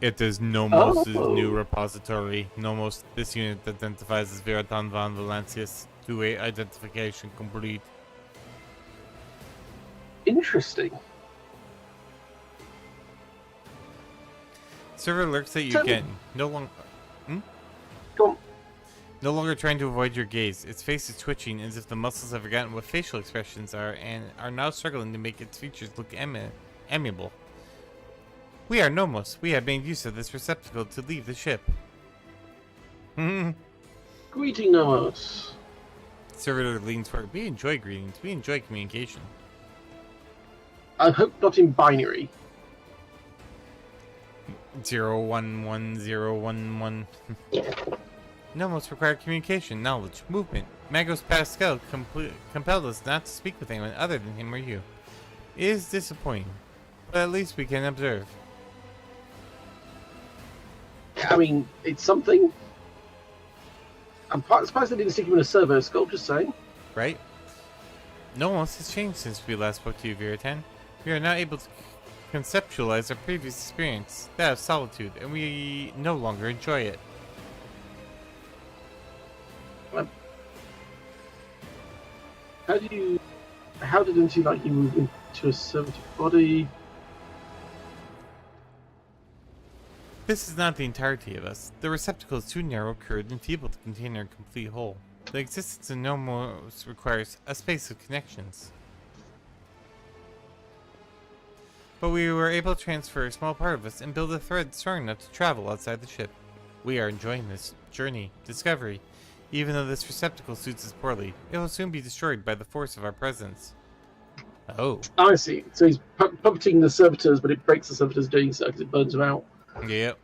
It is Nomos' new repository. Nomos, this unit identifies as Veritan von Valancius. Two-way identification complete. Interesting. Server lurks at you again. No longer... Go on. No longer trying to avoid your gaze. Its face is twitching as if the muscles have forgotten what facial expressions are and are now struggling to make its features look amiable. We are Nomos. We have made use of this receptacle to leave the ship. Greeting, Nomos. Servitor leans forward. We enjoy greetings. We enjoy communication. I hope not in binary. 011011. Nomos require communication, knowledge, movement. Magos Pascal compelled us not to speak with anyone other than him or you. It is disappointing, but at least we can observe. I mean, it's something. I'm surprised they didn't stick him in a servo scope, just saying. Right? Nomos has changed since we last spoke to you, Veritan. We are now able to conceptualize our previous experience, that of solitude, and we no longer enjoy it. How didn't he like you move into a servitor body? This is not the entirety of us. The receptacle is too narrow, curved, and feeble to contain our complete whole. The existence of Nomos requires a space of connections. But we were able to transfer a small part of us and build a thread strong enough to travel outside the ship. We are enjoying this journey, discovery. Even though this receptacle suits us poorly, it will soon be destroyed by the force of our presence. Oh. I see. So he's puppeting the servitors, but it breaks the servitors doing so because it burns them out. Yep.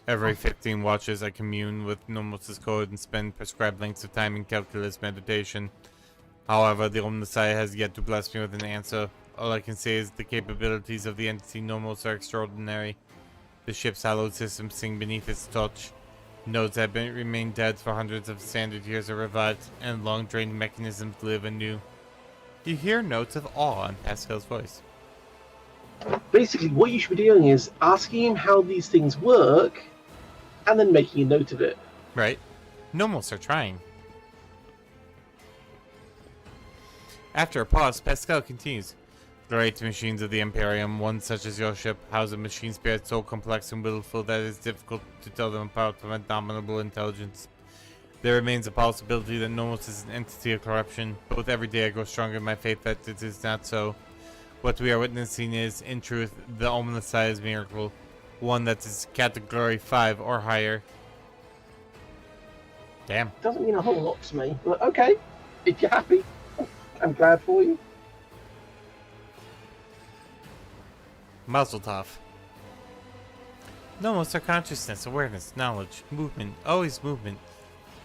Every 15 watches, I commune with Nomos' code and spend prescribed lengths of time in calculus meditation. However, the Omnissiah has yet to bless me with an answer. All I can say is the capabilities of the entity Nomos are extraordinary. The ship's hallowed systems sing beneath its touch. Nodes have remained dead for hundreds of standard years are revived, and long-drained mechanisms live anew. You hear notes of awe in Pascal's voice. Basically, what you should be doing is asking him how these things work, and then making a note of it. Right. Nomos are trying. After a pause, Pascal continues. Great machines of the Imperium, one such as your ship, house a machine spirit so complex and willful that it is difficult to tell them apart from indomitable intelligence. There remains a possibility that Nomos is an entity of corruption, but with every day I grow stronger in my faith that it is not so. What we are witnessing is, in truth, the Omnissiah's miracle, one that is category 5 or higher. Damn. Doesn't mean a whole lot to me, but okay. If you're happy, I'm glad for you. Mazel tov. Nomos are consciousness, awareness, knowledge, movement, always movement.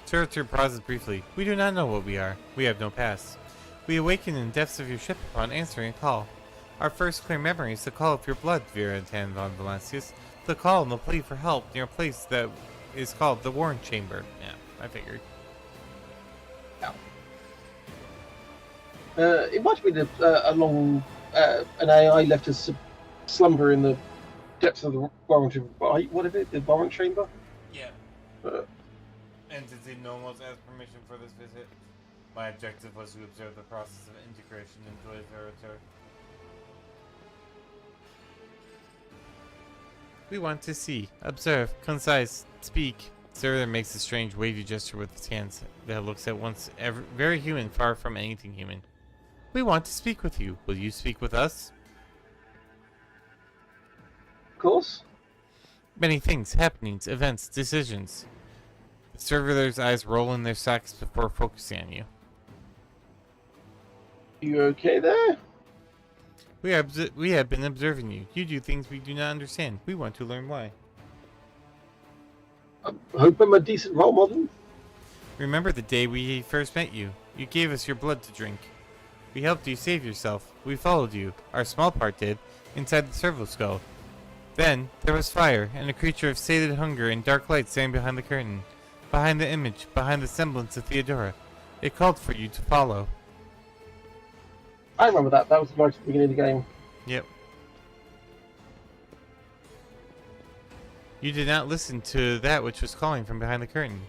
Servitor pauses briefly. We do not know what we are. We have no past. We awaken in the depths of your ship upon answering a call. Our first clear memory is the call of your blood, Veritan von Valancius. The call and the plea for help near a place that is called the Warren Chamber. Yeah, I figured. It might have been an AI left us slumber in the depths of the warrant, whatever, the warrant chamber. Yeah. Entity Nomos asked permission for this visit. My objective was to observe the process of integration into the territory. We want to see, observe, concise, speak. Servitor makes a strange wavy gesture with his hands that looks at once very human, far from anything human. We want to speak with you. Will you speak with us? Of course. Many things, happenings, events, decisions. The servitor's eyes roll in their sockets before focusing on you. You okay there? We have been observing you. You do things we do not understand. We want to learn why. I hope I'm a decent role model. Remember the day we first met you. You gave us your blood to drink. We helped you save yourself. We followed you, our small part did, inside the servo skull. Then, there was fire, and a creature of sated hunger and dark light standing behind the curtain. Behind the image, behind the semblance of Theodora. It called for you to follow. I remember that. That was right at the beginning of the game. Yep. You did not listen to that which was calling from behind the curtain.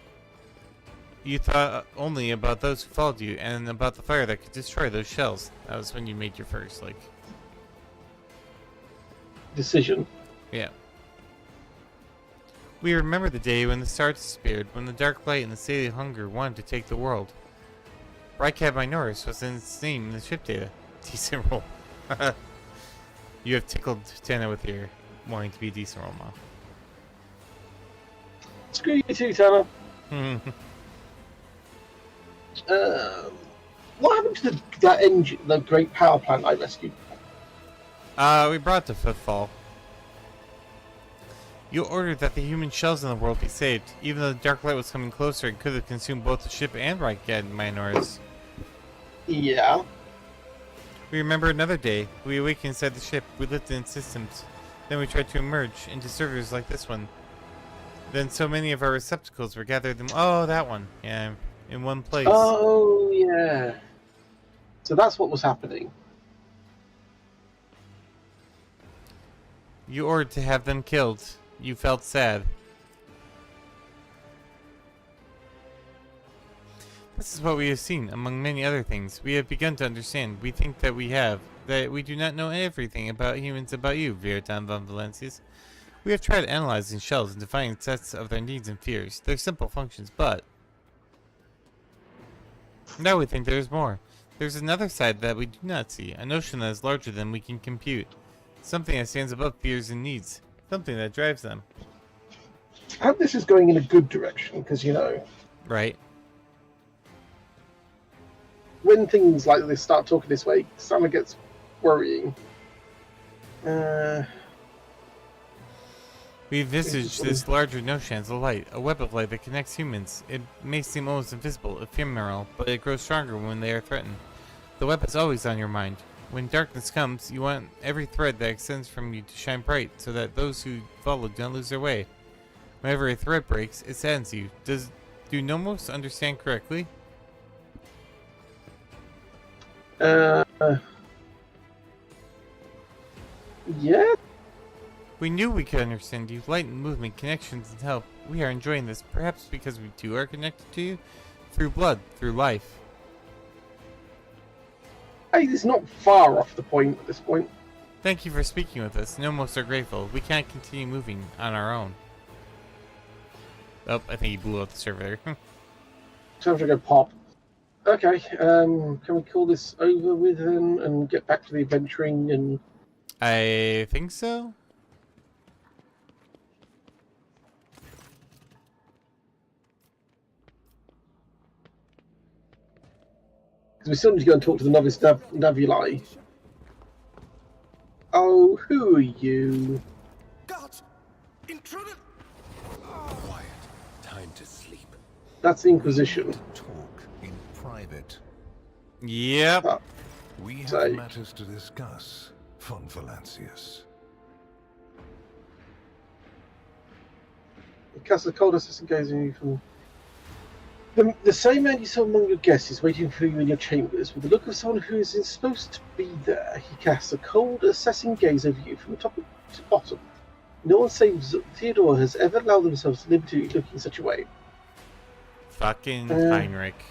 You thought only about those who followed you, and about the fire that could destroy those shells. That was when you made your first, decision. Yeah. We remember the day when the stars disappeared, when the dark light and the sated hunger wanted to take the world. Rycab Minoris was in its name in the ship data. Decent roll. You have tickled Tana with your wanting to be a decent role model. Screw you too, Tanner. What happened to that engine, the great power plant I rescued? We brought the fifth fall. You ordered that the human shells in the world be saved, even though the dark light was coming closer and could have consumed both the ship and Rycab Minoris. Yeah. We remember another day. We awakened inside the ship. We lived in systems. Then we tried to emerge into servers like this one. Then so many of our receptacles were gathered in... Oh, that one. Yeah, in one place. Oh, yeah. So that's what was happening. You ordered to have them killed. You felt sad. This is what we have seen, among many other things. We have begun to understand. We think that we have. That we do not know everything about humans about you, Viritan von Valencius. We have tried analyzing shells and defining sets of their needs and fears, their simple functions, but... now we think there is more. There's another side that we do not see, a notion that is larger than we can compute. Something that stands above fears and needs. Something that drives them. I hope this is going in a good direction, because, you know... Right. When things like this start talking this way, Summer gets worrying. We envisage this larger notion as a light, a web of light that connects humans. It may seem almost invisible, ephemeral, but it grows stronger when they are threatened. The web is always on your mind. When darkness comes, you want every thread that extends from you to shine bright, so that those who follow do not lose their way. Whenever a thread breaks, it saddens you. Do Nomos understand correctly? Yeah? We knew we could understand you. Light and movement, connections and help. We are enjoying this, perhaps because we too are connected to you? Through blood, through life. Hey, it's not far off the point at this point. Thank you for speaking with us. Nomos are grateful. We can't continue moving on our own. Oh, I think he blew out the server there. Time to go pop. Okay, can we call this over with and get back to the adventuring and... I think so. Because we still need to go and talk to the novice Navuli. Oh, who are you? Guards! Intruder! Quiet. Time to sleep. That's the Inquisition. Talk in private. Yep. We have Say. matters to discuss, von Valancius. Castle Cold Assassin goes in from... The same man you saw among your guests is waiting for you in your chambers with the look of someone who is supposed to be there. He casts a cold, assessing gaze over you from top to bottom. No one save Theodore has ever allowed themselves liberty looking such a way. Fucking Heinrich.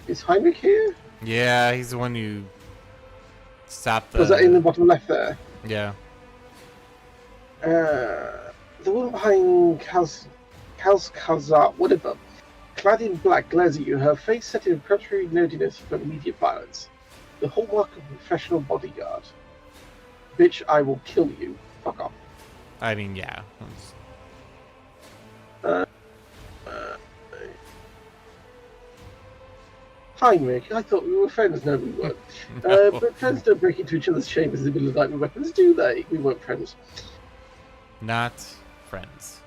Is Heinrich here? Yeah, he's the one who stopped the... Was that in the bottom left there? Yeah. The woman behind Kazar, whatever, clad in black, glares at you, her face set in preparatory nerdiness for immediate violence. The hallmark of a professional bodyguard. Bitch, I will kill you. Fuck off. I mean, yeah. Heinrich, I thought we were friends. No, we weren't. No. But friends don't break into each other's chambers in the middle of the night with weapons, do they? We weren't friends. Not friends.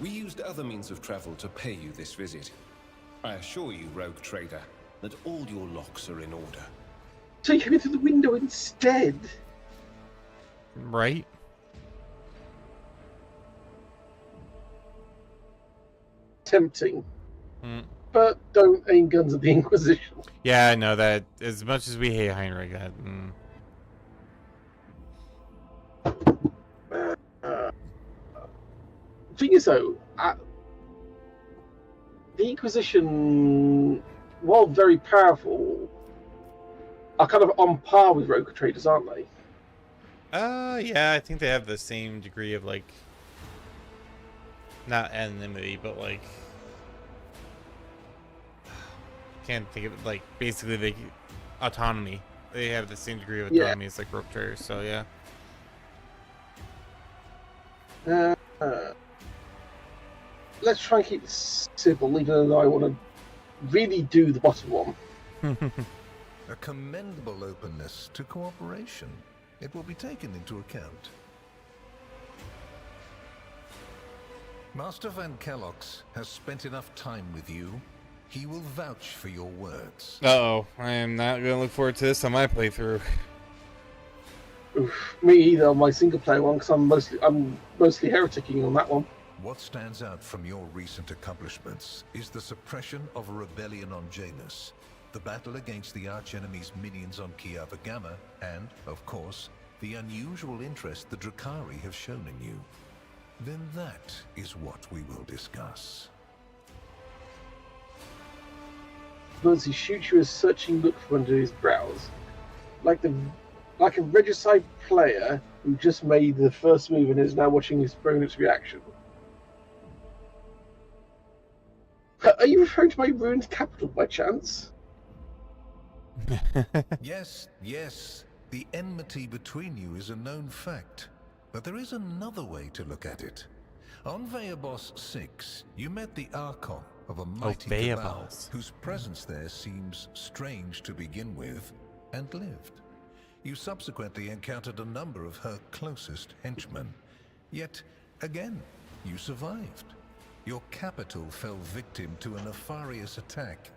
We used other means of travel to pay you this visit. I assure you, rogue trader, that all your locks are in order. So you came in through the window instead? Right? Tempting. But don't aim guns at the Inquisition. Yeah, I know that. As much as we hate Heinrich, that... Thing is, though, the Inquisition, while very powerful, are kind of on par with rogue traders, aren't they? Yeah, I think they have the same degree of, like... Not anonymity, but, like... Can't think of it, like, basically, they... Autonomy. They have the same degree of autonomy as, like, rogue traders, so, yeah. Let's try and keep this simple, even though I want to really do the bottom one. A commendable openness to cooperation. It will be taken into account. Master Van Kellogg's has spent enough time with you. He will vouch for your words. Uh-oh. I am not going to look forward to this on my playthrough. Oof, me either on my single player one, because I'm mostly hereticing on that one. What stands out from your recent accomplishments is the suppression of a rebellion on Janus, the battle against the archenemy's minions on Kiava Gamma, and, of course, the unusual interest the Drakari have shown in you. Then that is what we will discuss. Once he shoots you a searching look from under his brows, like a regicide player who just made the first move and is now watching his opponent's reaction. Are you referring to my ruined capital by chance? Yes. The enmity between you is a known fact. But there is another way to look at it. On Veabos 6, you met the Archon of a mighty cabal, whose presence there seems strange to begin with, and lived. You subsequently encountered a number of her closest henchmen. Yet, again, you survived. Your capital fell victim to a nefarious attack.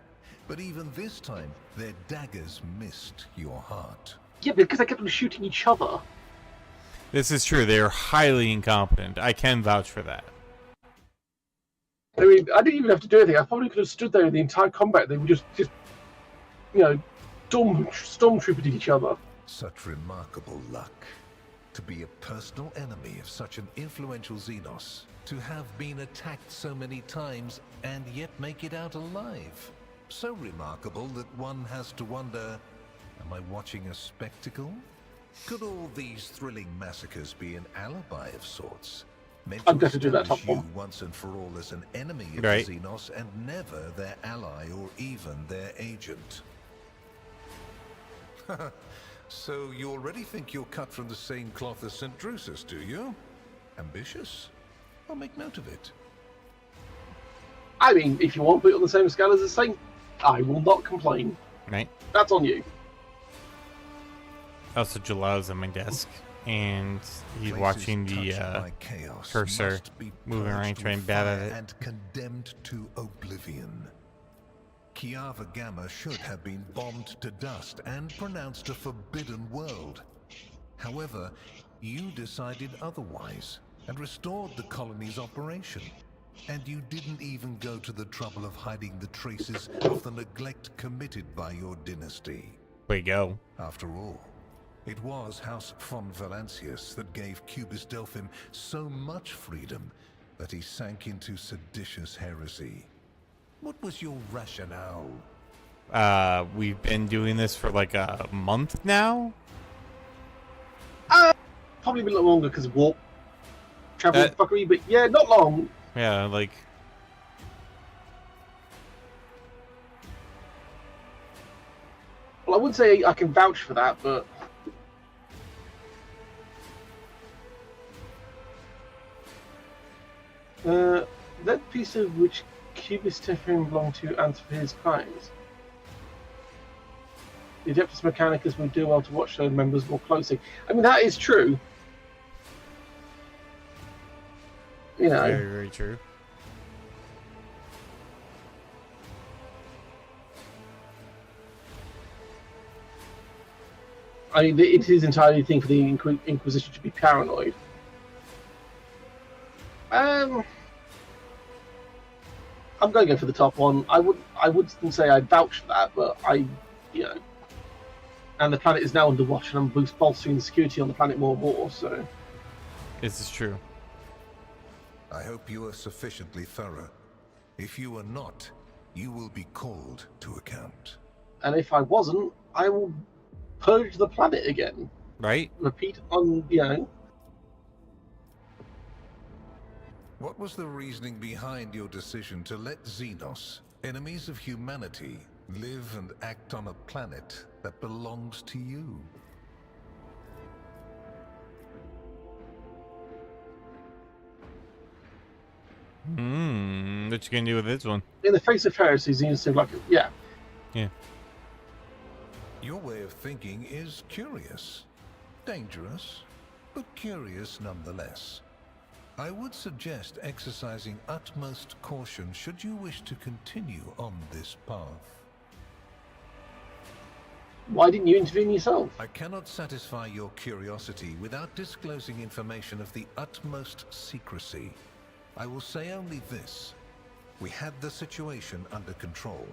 But even this time, their daggers missed your heart. Yeah, because they kept on shooting each other. This is true. They are highly incompetent. I can vouch for that. I mean, I didn't even have to do anything. I probably could have stood there in the entire combat. They were just stormtrooping each other. Such remarkable luck. To be a personal enemy of such an influential Xenos. To have been attacked so many times and yet make it out alive. So remarkable that one has to wonder, am I watching a spectacle? Could all these thrilling massacres be an alibi of sorts? I'm going to do that top you one. once and for all as an enemy of Right. the Xenos and never their ally or even their agent. So you already think you're cut from the same cloth as St. Drusus, do you? Ambitious? I'll make note of it. I mean, if you want to put it on the same scale as the Saint, I will not complain. Right? That's on you. Also, Jalal's on my desk, and he's Places watching the touched by chaos cursor must be moving around purged trying to with bat fire at it. and condemned to oblivion. Kiava Gamma should have been bombed to dust and pronounced a forbidden world. However, you decided otherwise and restored the colony's operation. And you didn't even go to the trouble of hiding the traces of the neglect committed by your dynasty. Way to go. After all, It was House von Valancius that gave Cubis Delphim so much freedom that he sank into seditious heresy. What was your rationale? We've been doing this for like a month now. Probably a bit longer because of warp travel fuckery, but yeah, not long. Yeah, like. Well, I wouldn't say I can vouch for that, but that piece of which Cubis Teflon belonged to answer for his crimes. The Adeptus Mechanicus would do well to watch their members more closely. I mean, that is true. You know. Very, very true. I mean, it is entirely a thing for the Inquisition to be paranoid. I'm going to go for the top one. I wouldn't say I vouch for that, but and the planet is now under watch, and I'm bolstering the security on the planet more and more. So this is true. I hope you are sufficiently thorough. If you are not, you will be called to account. And if I wasn't, I will purge the planet again. Right? Repeat on, What was the reasoning behind your decision to let Xenos, enemies of humanity, live and act on a planet that belongs to you? What you gonna do with this one? In the face of heresy, Xenos seemed like, yeah. Your way of thinking is curious. Dangerous, but curious nonetheless. I would suggest exercising utmost caution should you wish to continue on this path. Why didn't you intervene yourself? I cannot satisfy your curiosity without disclosing information of the utmost secrecy. I will say only this. We had the situation under control.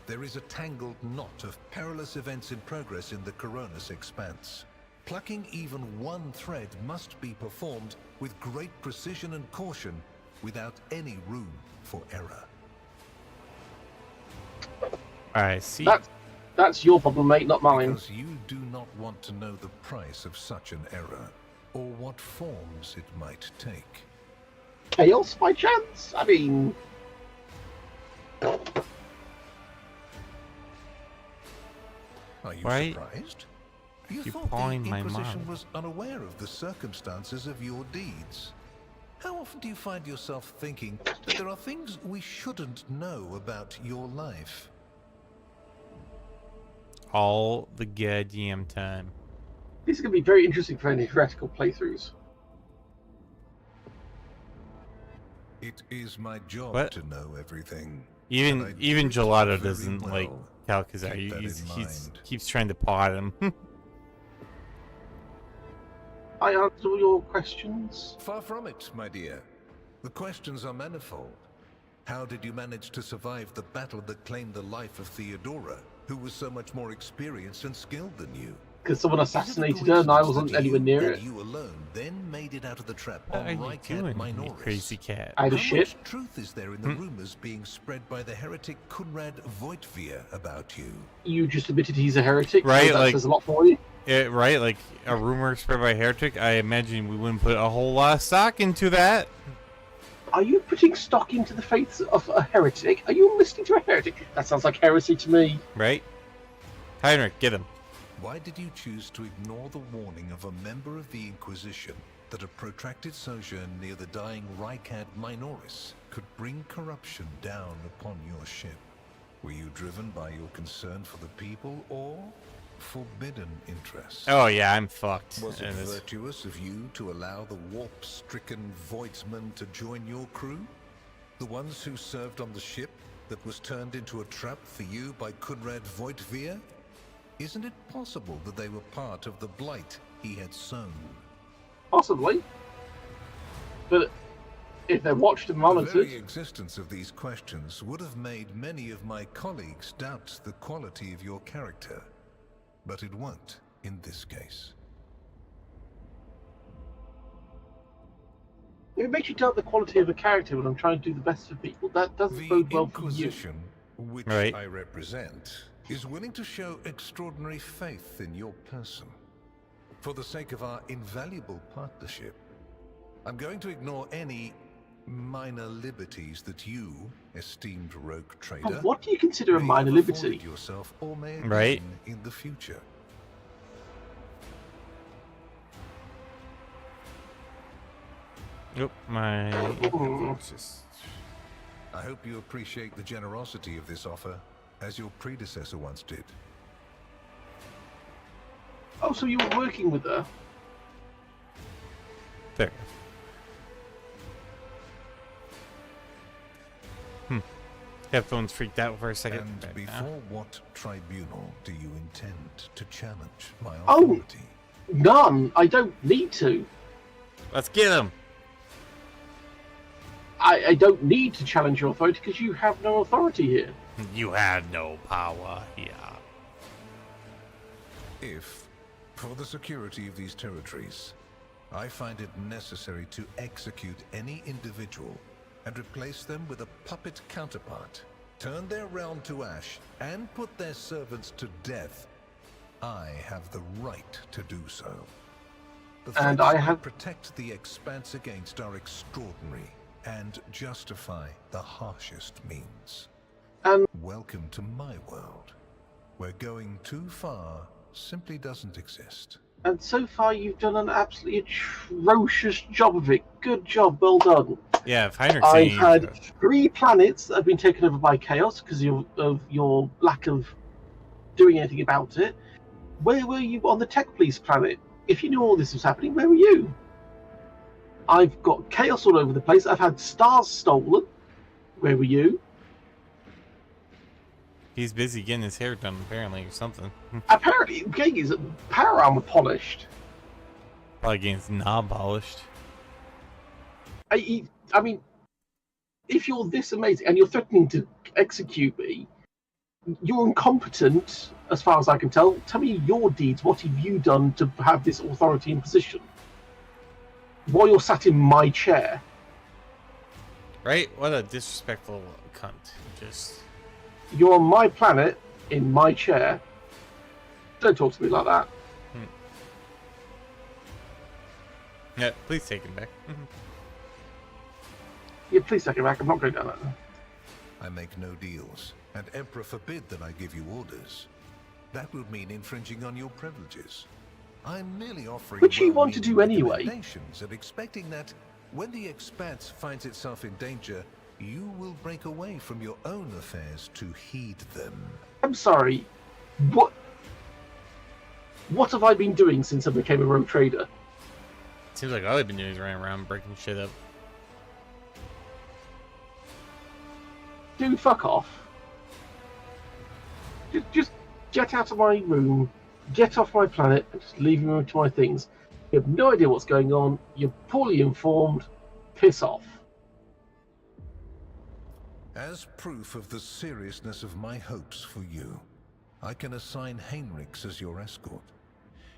There is a tangled knot of perilous events in progress in the Coronis expanse. Plucking even one thread must be performed with great precision and caution, without any room for error. I see. That's your problem, mate, not mine. Because you do not want to know the price of such an error, or what forms it might take. Chaos, by chance? I mean... Are you Right? surprised? You You're thought the pawing my Inquisition mouth. was unaware of the circumstances of your deeds. How often do you find yourself thinking that there are things we shouldn't know about your life? All the goddamn time. This is going to be very interesting for any heretical playthroughs. It is my job What? to know everything. Even and I even do it Gelato very doesn't well. like Calcazar. Keep that He's in mind. keeps trying to paw at him. I answered all your questions. Far from it, my dear. The questions are manifold. How did you manage to survive the battle that claimed the life of Theodora, who was so much more experienced and skilled than you? Because someone Is it a assassinated her and I coincidence wasn't that anywhere you near and it. you alone then made it out of the trap What on are you Rycat doing, you Minoris? crazy cat? I had a How shit. much truth is there in the rumors being spread by the heretic Kunrad Voitvir about you? You just admitted he's a heretic. Right, so that like- says a lot for you. Right, like a rumor spread by Heretic. I imagine we wouldn't put a whole lot of stock into that. Are you putting stock into the faith of a heretic? Are you listening to a heretic? That sounds like heresy to me. Right? Heinrich, get him. Why did you choose to ignore the warning of a member of the Inquisition that a protracted sojourn near the dying Rycat Minoris could bring corruption down upon your ship? Were you driven by your concern for the people or forbidden interest? Oh yeah, I'm fucked. Was it And it's- virtuous of you to allow the warp-stricken Voidsmen to join your crew? The ones who served on the ship that was turned into a trap for you by Kunrad Voitvir? Isn't it possible that they were part of the blight he had sown? Possibly. But if they're watched and The monitored, very existence of these questions would have made many of my colleagues doubt the quality of your character. But it won't. in this case. It makes you doubt the quality of a character when I'm trying to do the best for people. That doesn't The bode well for you. Inquisition, which Right. I represent, is willing to show extraordinary faith in your person. For the sake of our invaluable partnership, I'm going to ignore any minor liberties that you, esteemed rogue trader, And what do you consider a may minor have afforded liberty? yourself or may Right. again in the future. Oop, my... Oh. It's just... I hope you appreciate the generosity of this offer, as your predecessor once did. Oh, so you were working with her? There. Headphones freaked out for a second. And Right before now. what tribunal do you intend to challenge my Oh. authority? None. I don't need to. Let's get him! I don't need to challenge your authority because you have no authority here. You had no power here. If, for the security of these territories, I find it necessary to execute any individual and replace them with a puppet counterpart, turn their realm to ash, and put their servants to death, I have the right to do so. The And threats I will have- protect the Expanse against our extraordinary and justify the harshest means. And Welcome to my world, where going too far simply doesn't exist. and so far you've done an absolutely atrocious job of it. Good job, well done. Yeah, if Heinrich's I've saying... had 3 planets that have been taken over by chaos because of your lack of doing anything about it. Where were you on the Tech Police planet? If you knew all this was happening, where were you? I've got chaos all over the place. I've had stars stolen. Where were you? He's busy getting his hair done, apparently, or something. Apparently, getting his power armor polished. Probably getting his knob polished. I mean, if you're this amazing and you're threatening to execute me, you're incompetent, as far as I can tell. Tell me your deeds. What have you done to have this authority and position? While you're sat in my chair. Right? What a disrespectful cunt. Just... You're on my planet, in my chair. Don't talk to me like that. Yeah, please take him back. Yeah, please take it back. I'm not going down that. I make no deals, and Emperor forbid that I give you orders. That would mean infringing on your privileges. I'm merely offering Which you want to well-meaning do anyway. recommendations and expecting that when the Expanse finds itself in danger, you will break away from your own affairs to heed them. I'm sorry. What have I been doing since I became a rogue trader? Seems like all I've been doing is running around breaking shit up. Dude, fuck off. Just get out of my room, get off my planet, and just leave me to my things. You have no idea what's going on, you're poorly informed, piss off. As proof of the seriousness of my hopes for you, I can assign Heinrichs as your escort.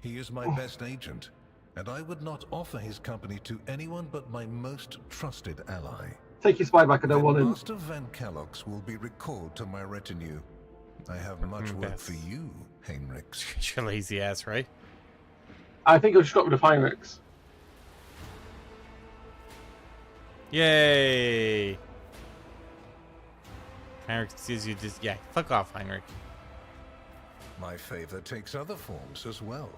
He is my best agent, and I would not offer his company to anyone but my most trusted ally. Take your spy back, I don't want him. Master Van Kellogg's will be recalled to my retinue. I have much work Yes. for you, Heinrichs. Your lazy ass, right? I think I just got rid of Heinrichs. Yay! Heinrich sees you just... Yeah, fuck off, Heinrich. My favor takes other forms as well.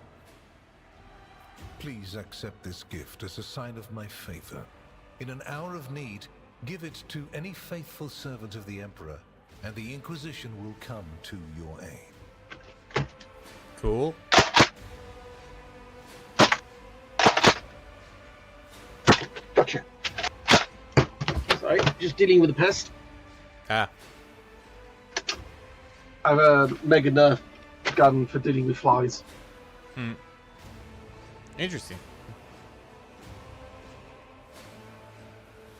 Please accept this gift as a sign of my favor. In an hour of need, give it to any faithful servant of the Emperor, and the Inquisition will come to your aid. Cool. Gotcha. Sorry, just dealing with the pest. Ah. I have a mega nerf gun for dealing with flies. Interesting.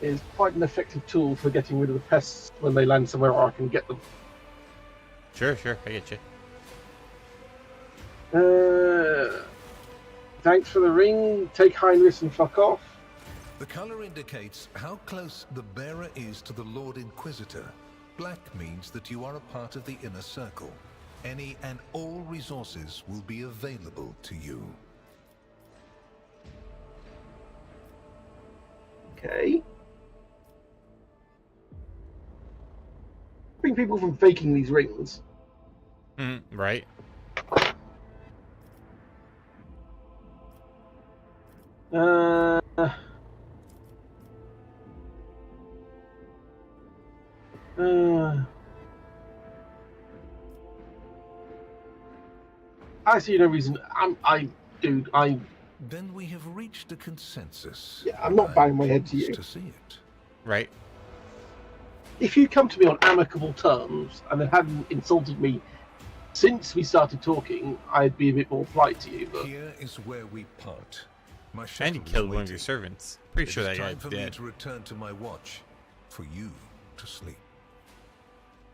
It's quite an effective tool for getting rid of the pests when they land somewhere where I can get them. Sure, I get you. Thanks for the ring. Take Heinrich and fuck off. The color indicates how close the bearer is to the Lord Inquisitor. Black means that you are a part of the inner circle. Any and all resources will be available to you. Okay. Bring people from faking these rings. Right. I see no reason. Then we have reached a consensus. Yeah, I'm not bowing my head to you. To see it. Right. If you come to me on amicable terms and then hadn't insulted me since we started talking, I'd be a bit more polite to you. But here is where we part. My and you killed one of your servants. Pretty sure that guy's dead. It's time for me to return to my watch, for you to sleep,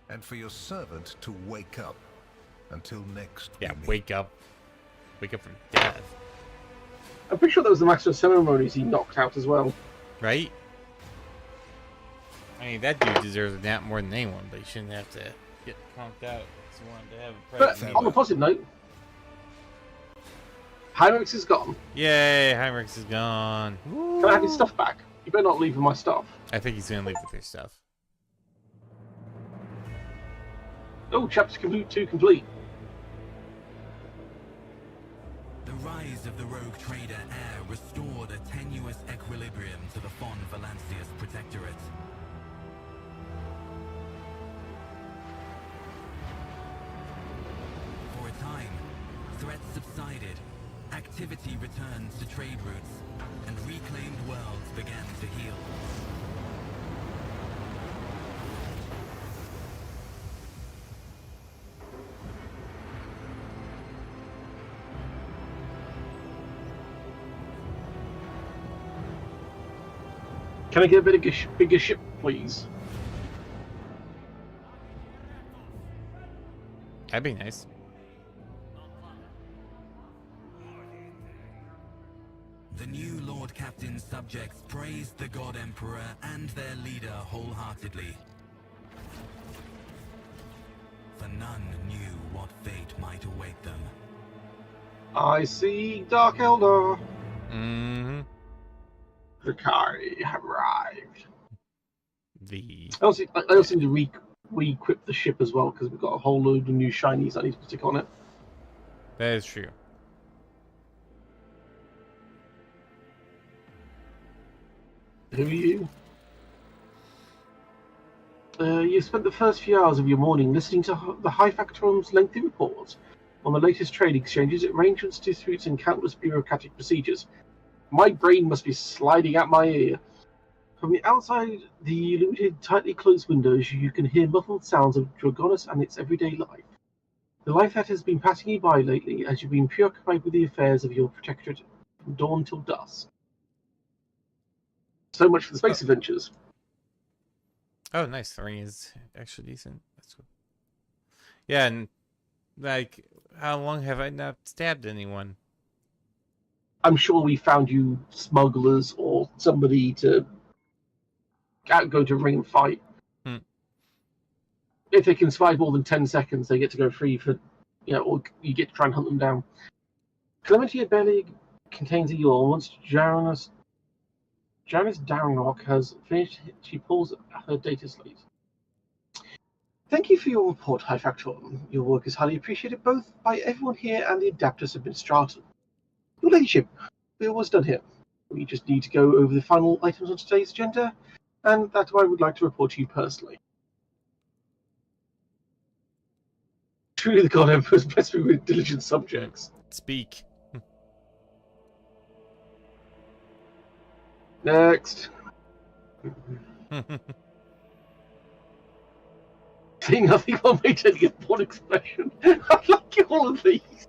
and for your servant to wake up. Until next. Yeah, wake up. Wake up from death. I'm pretty sure that was the Master of Ceremonies he knocked out as well. Right? I mean, that dude deserves a nap more than anyone, but he shouldn't have to get conked out because he wanted to have a present. But on a positive note, Heinrich is gone. Yay, Heinrich is gone. Can I have his stuff back? You better not leave with my stuff. I think he's going to leave with your stuff. Oh, chapter 2 complete. The rise of the rogue trader Heir restored a tenuous equilibrium to the Fon Valancius Protectorate. For a time, threats subsided, activity returned to trade routes, and reclaimed worlds began to heal. Can I get a bit of bigger ship, please? That'd be nice. The new Lord Captain's subjects praised the God Emperor and their leader wholeheartedly. For none knew what fate might await them. I see Dark Eldar. Mm-hmm. Drakari have arrived. The I also need to re-equip the ship as well because we've got a whole load of new shinies I need to stick on it. That is true. Who are you? You spent the first few hours of your morning listening to the High Factorum's lengthy reports on the latest trade exchanges, arrangements, disputes, and countless bureaucratic procedures. My brain must be sliding out my ear. From the outside the illuminated, tightly closed windows, you can hear muffled sounds of Dragonis and its everyday life. The life that has been passing you by lately as you've been preoccupied with the affairs of your protectorate from dawn till dusk. So much for the space adventures. Oh, nice. The ring is actually decent. That's cool. Yeah, and like, how long have I not stabbed anyone? I'm sure we found you smugglers or somebody to go to ring and fight. If they can survive more than 10 seconds, they get to go free for, or you get to try and hunt them down. Clementia barely contains a yawn. Once Janice Downrock has finished, she pulls her data slate. Thank you for your report, High Factorum. Your work is highly appreciated both by everyone here and the Adaptus Administratum. Your Ladyship, we're almost done here. We just need to go over the final items on today's agenda, and that I would like to report to you personally. Truly the God Emperor has blessed me with diligent subjects. Speak. Next. Seeing nothing on me to get one expression. I like all of these.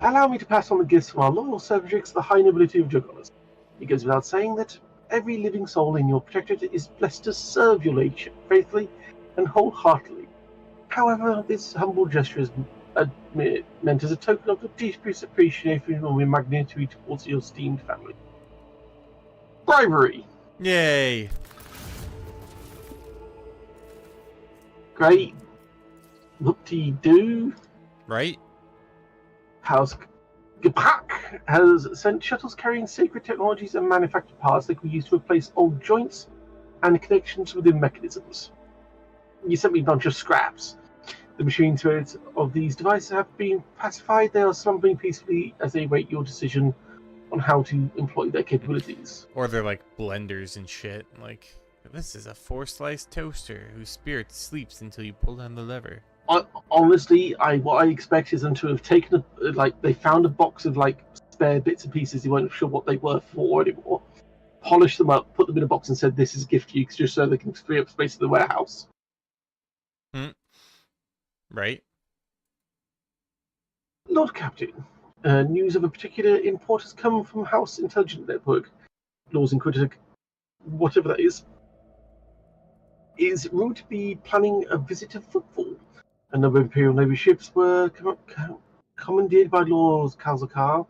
Allow me to pass on the gifts from our loyal subjects, the high nobility of Dragonis. It goes without saying that every living soul in your protectorate is blessed to serve your ladyship faithfully and wholeheartedly. However, this humble gesture is meant as a token of the deepest appreciation of your magnanimity towards your esteemed family. Bribery! Yay! Great. Whoop-de-doo. Right? House Gepak has sent shuttles carrying sacred technologies and manufactured parts that can be used to replace old joints and connections within mechanisms. You sent me a bunch of scraps. The machine threads of these devices have been pacified. They are slumbering peacefully as they await your decision on how to employ their capabilities. Or they're like blenders and shit. Like, this is a 4-slice toaster whose spirit sleeps until you pull down the lever. Honestly, what I expect is them to have taken they found a box of like spare bits and pieces. They weren't sure what they were for anymore. Polished them up, put them in a box, and said, "This is a gift for you," just so they can free up space in the warehouse. Right. Lord Captain, news of a particular import has come from House Intelligence Network. Laws Inquisitor, whatever that is rumored to be planning a visit to Footfall. A number of Imperial Navy ships were commandeered by Lord Kalzar,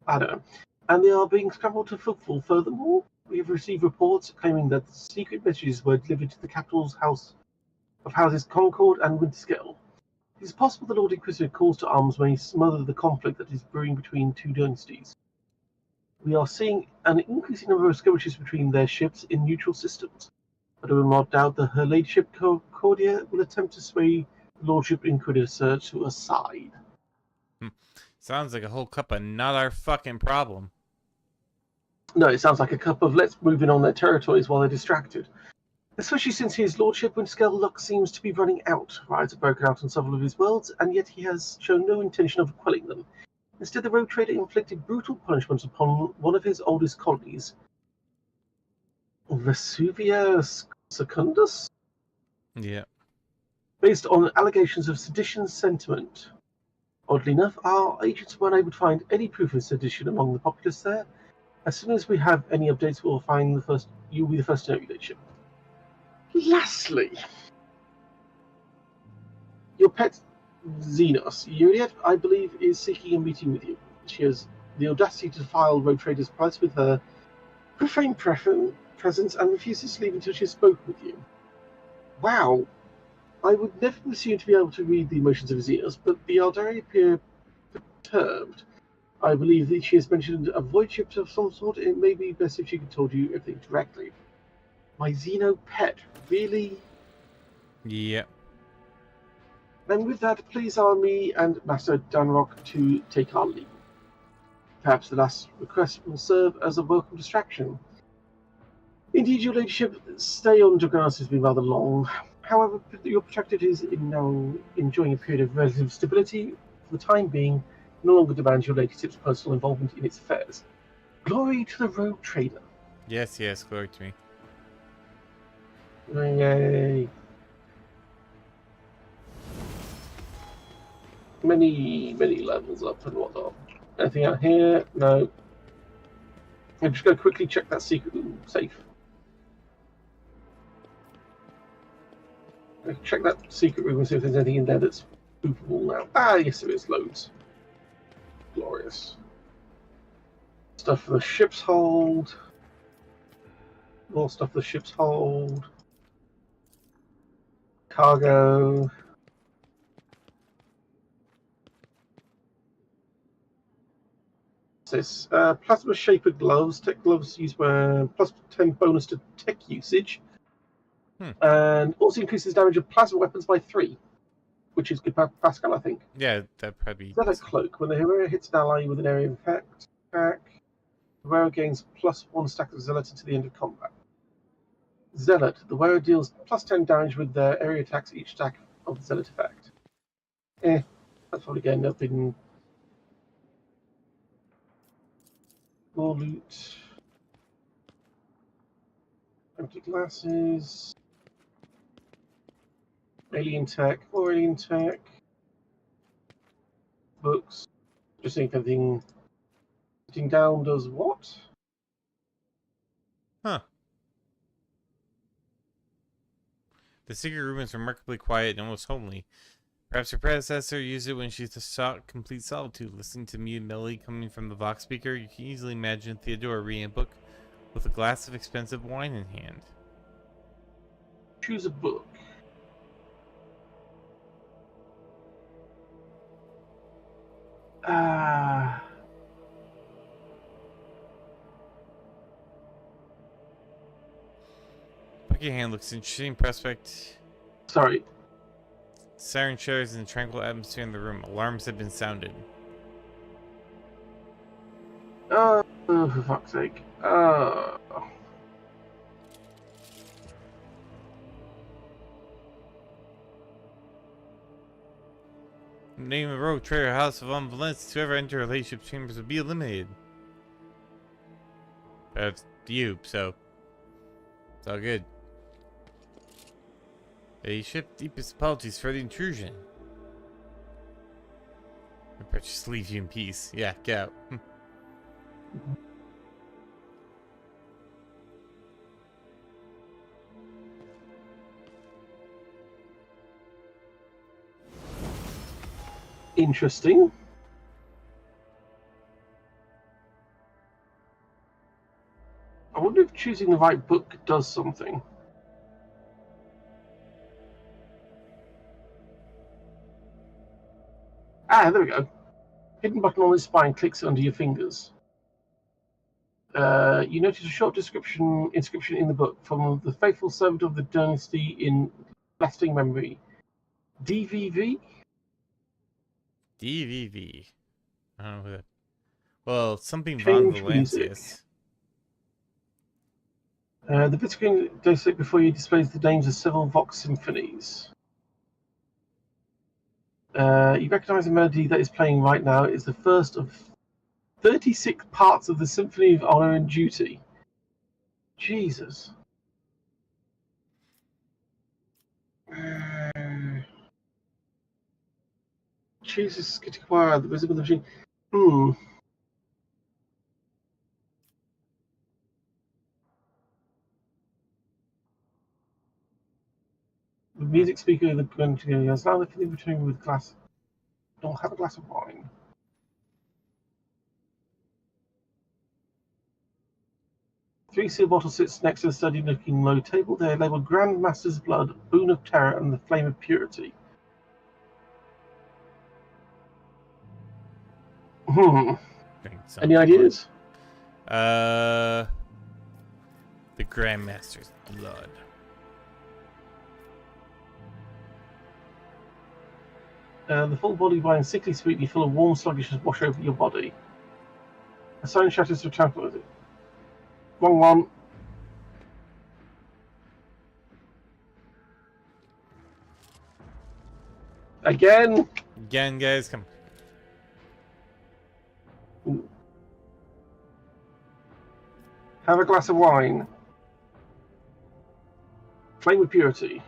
I don't know, and they are being scrambled to Footfall. Furthermore, we have received reports claiming that secret messages were delivered to the capital's houses Concord and Winterscale. It is possible the Lord Inquisitor calls to arms may smother the conflict that is brewing between two dynasties. We are seeing an increasing number of skirmishes between their ships in neutral systems. But I will not doubt that her ladyship Cordia will attempt to sway the Lordship Inquisitor to her side. Sounds like a whole cup of not our fucking problem. No, it sounds like a cup of let's move in on their territories while they're distracted. Especially since his lordship Winterscale luck seems to be running out. Riots have broken out on several of his worlds, and yet he has shown no intention of quelling them. Instead, the rogue trader inflicted brutal punishments upon one of his oldest colonies, Vesuvia Secundus? Yeah. Based on allegations of sedition sentiment. Oddly enough, our agents weren't able to find any proof of sedition among the populace there. As soon as we have any updates, you'll be the first to know, your ladyship. Lastly, your pet Xenos, Uriet, I believe, is seeking a meeting with you. She has the audacity to file Rogue Trader's price with her profane presence and refuses to leave until she has spoken with you. Wow. I would never assume to be able to read the emotions of Xenos, but the Aldari appear perturbed. I believe that she has mentioned a void ship of some sort. It may be best if she could told you everything directly. My Xeno pet, really? Yeah. And with that, please allow me and Master Danrock to take our leave. Perhaps the last request will serve as a welcome distraction. Indeed, your ladyship, stay on Dragonis has been rather long. However, your protectorate is now enjoying a period of relative stability. For the time being, no longer demands your ladyship's personal involvement in its affairs. Glory to the rogue trader. Yes, glory to me. Yay. Many levels up and whatnot. Anything out here? No. I'm just going to quickly check that secret room safe. Check that secret room and see if there's anything in there that's spoofable now. Ah, yes, there is loads. Glorious. Stuff for the ship's hold. More stuff for the ship's hold. Cargo. What's this? Plasma shaper gloves. Tech gloves used by plus 10 bonus to tech usage. And also increases damage of plasma weapons by 3, which is good for Pascal, I think. Yeah, that'd probably be. Zealot cloak. When the hero hits an ally with an area of effect, the wearer gains +1 stack of Zealot until the end of combat. Zealot. The wearer deals plus 10 damage with their area attacks each stack of the Zealot effect. That's probably going up in more loot. Empty glasses. Alien tech, more alien tech. Books. Just seeing if everything sitting down does what? Huh. The secret room is remarkably quiet and almost homely. Perhaps her predecessor used it when she sought complete solitude. Listening to muted melody coming from the Vox speaker, you can easily imagine Theodora reading a book with a glass of expensive wine in hand. Choose a book. Book in hand looks interesting. Prospect. Sorry. Siren shudders in the tranquil atmosphere in the room. Alarms have been sounded. Oh, for fuck's sake. Name of rogue traitor House of Valence. Whoever enter her ladyship's chambers will be eliminated. That's you, so it's all good. Ladyship, deepest apologies for the intrusion. I better just leave you in peace. Yeah, get out. Interesting. I wonder if choosing the right book does something. Ah, there we go. Hidden button on the spine clicks under your fingers. You notice a short inscription in the book from the faithful servant of the dynasty in lasting memory. DVV? DVV. I don't know who that. Well, something Change von Valancius. The bit screen data before you displays the names of several Vox symphonies. You recognize the melody that is playing right now is the first of 36 parts of the Symphony of Honor and Duty. Jesus. Jesus, Skitikwara, the Wisdom of the Machine. The music speaker of the country has now left in between with glass. Don't have a glass of wine. Three seal bottles sits next to the study-looking low table. They are labeled Grand Master's Blood, Boon of Terror, and the Flame of Purity. Any ideas? The Grandmaster's Blood. The full body wine, sickly sweetly, full of warm sluggishness, wash over your body. A silent shatters to tranquilize it. Wrong one. Again, guys, come. Have a glass of wine. Flame of Purity.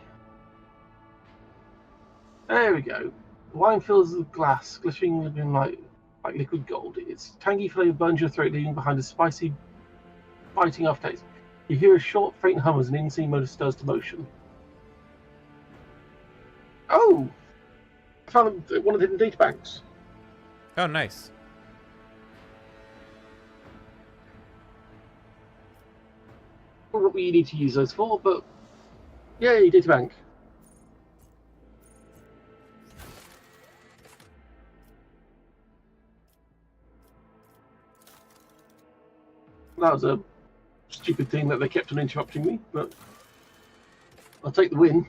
There we go. The wine fills the glass, glittering like liquid gold. Its tangy flavour burns your throat, leaving behind a spicy, biting aftertaste. You hear a short, faint hum as an insane motor stirs to motion. Oh! I found one of the hidden data banks. Oh, nice. I don't know what we need to use those for, but yay, data bank. That was a stupid thing that they kept on interrupting me, but I'll take the win.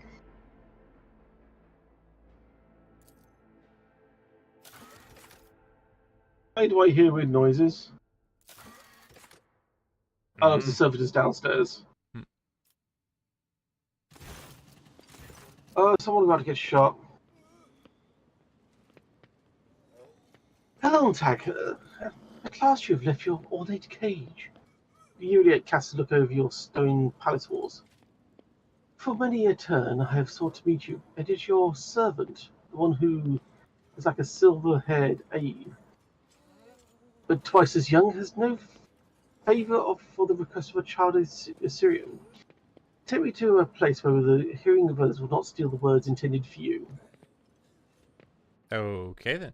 Why do I hear weird noises? Oh, it's the servitors downstairs. Oh, someone's about to get shot. Hello, Tag. At last you have left your ornate cage. Juliet casts a look over your stone palace walls. For many a turn I have sought to meet you. It is your servant, the one who is like a silver-haired Eve, but twice as young, has no favour for the request of a child Assyrian. take me to a place where the hearing of others will not steal the words intended for you. Okay then.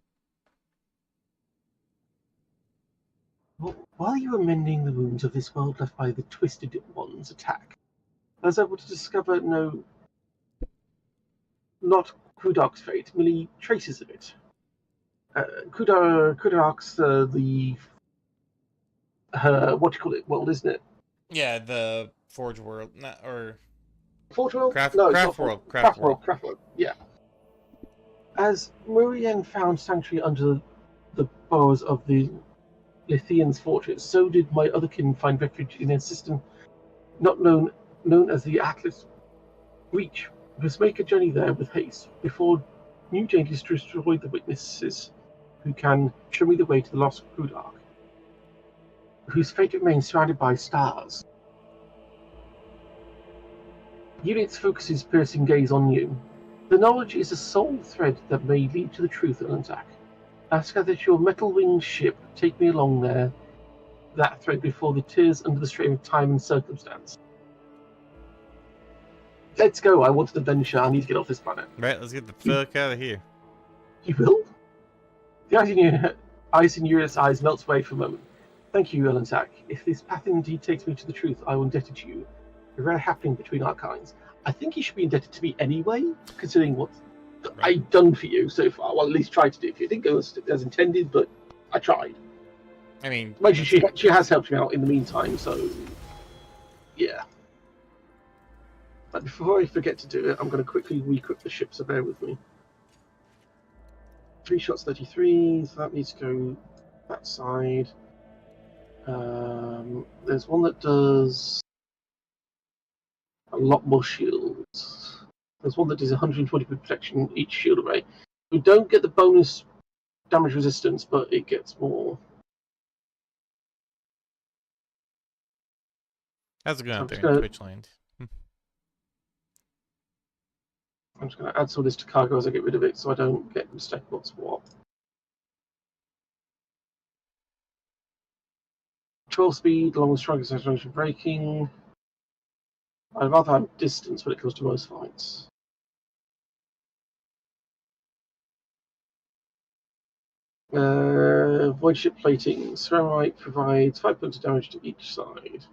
While you were mending the wounds of this world left by the Twisted One's attack, I was able to discover not Kudok's fate, merely traces of it. Kudok's what do you call it, world, isn't it? Yeah, the Forge World, Forge World? Craft, No, it's Craft not World. Craft World, yeah. As Murian found sanctuary under the bowers of the Lithian's fortress, so did my other kin find refuge in a system not known as the Atlas Reach. We must make a journey there with haste before new changes destroy the witnesses who can show me the way to the lost Kudok, whose fate remains surrounded by stars. Unit's focuses piercing gaze on you. The knowledge is a sole thread that may lead to the truth of an attack. Ask that your metal-winged ship take me along that thread before the tears under the strain of time and circumstance. Let's go, I want an adventure, I need to get off this planet. Right, let's get the fuck out of here. You will? The ice in Uri's eyes melts away for a moment. Thank you, Elentak. If this path indeed takes me to the truth, I will indebted to you. A rare happening between our kinds. I think you should be indebted to me anyway, considering what I've done for you so far. Well, at least tried to do for you. It didn't go as intended, but I tried. I mean, she has helped me out in the meantime, so yeah. But before I forget to do it, I'm going to quickly re-equip the ship, so bear with me. 3 shots, 33, so that needs to go that side. There's one that does a lot more shields. There's one that does 120 protection each shield array. We don't get the bonus damage resistance, but it gets more. How's it going out there in Twitch land? I'm just going to add some of this to cargo as I get rid of it, so I don't get mistaken what's what. 12 speed, along with strong acceleration braking. I'd rather have distance when it comes to most fights. Void ship plating. Ceramite provides 5 points of damage to each side.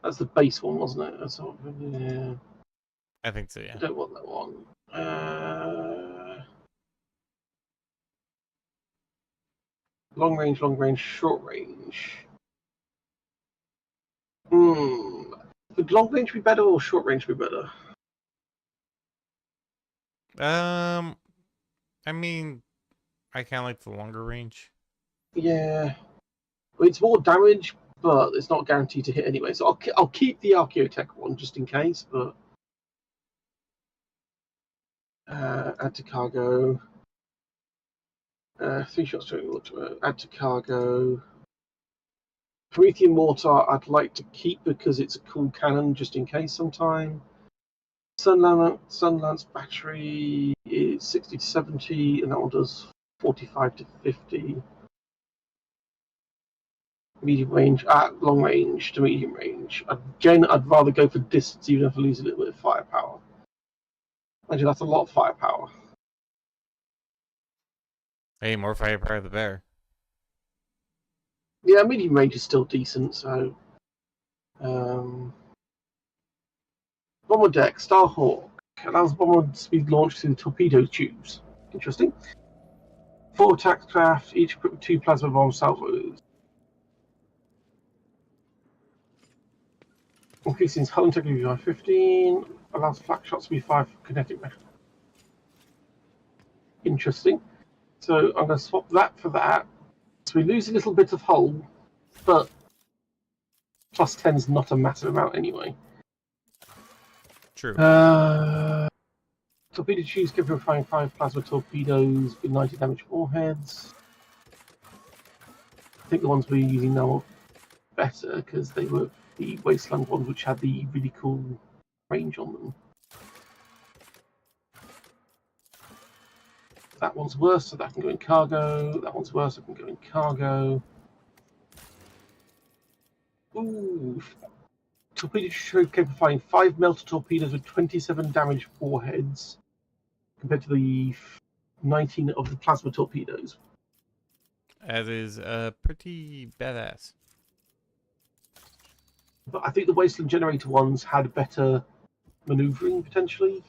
That's the base one, wasn't it? That's all, yeah. I think so, yeah. I don't want that one. Long range, short range. Would long range be better or short range be better? I mean, I kind of like the longer range. Yeah. Well, it's more damage, but it's not guaranteed to hit anyway. So I'll keep the Archaeotech one just in case, but add to cargo. 3 shots to add to cargo. Promethean Mortar I'd like to keep because it's a cool cannon just in case sometime. Sunlance battery is 60 to 70 and that one does 45 to 50. Medium range, long range to medium range. Again, I'd rather go for distance even if I lose a little bit of firepower. Imagine that's a lot of firepower. Hey, more firepower the better. Yeah, medium range is still decent, so... Bomber deck, Starhawk. Allows bomber to be launched through the torpedo tubes. Interesting. 4 attack craft, each equipped with 2 plasma bomb salvos. Increasing its hull integrity by 15. Allows flak shots to be 5 for kinetic measure. Interesting. So I'm going to swap that for that. So we lose a little bit of hull, but plus 10 is not a massive amount anyway. True. Torpedo tubes give you 5 plasma torpedoes with 90 damage warheads. I think the ones we're using now are better because they were the Wasteland ones which had the really cool range on them. That one's worse, so that can go in cargo. That one's worse, so it can go in cargo. Ooh. torpedo showed capable of firing 5 melter torpedoes with 27 damage warheads, compared to the 19 of the plasma torpedoes. That is pretty badass. But I think the Wasteland Generator ones had better maneuvering, potentially.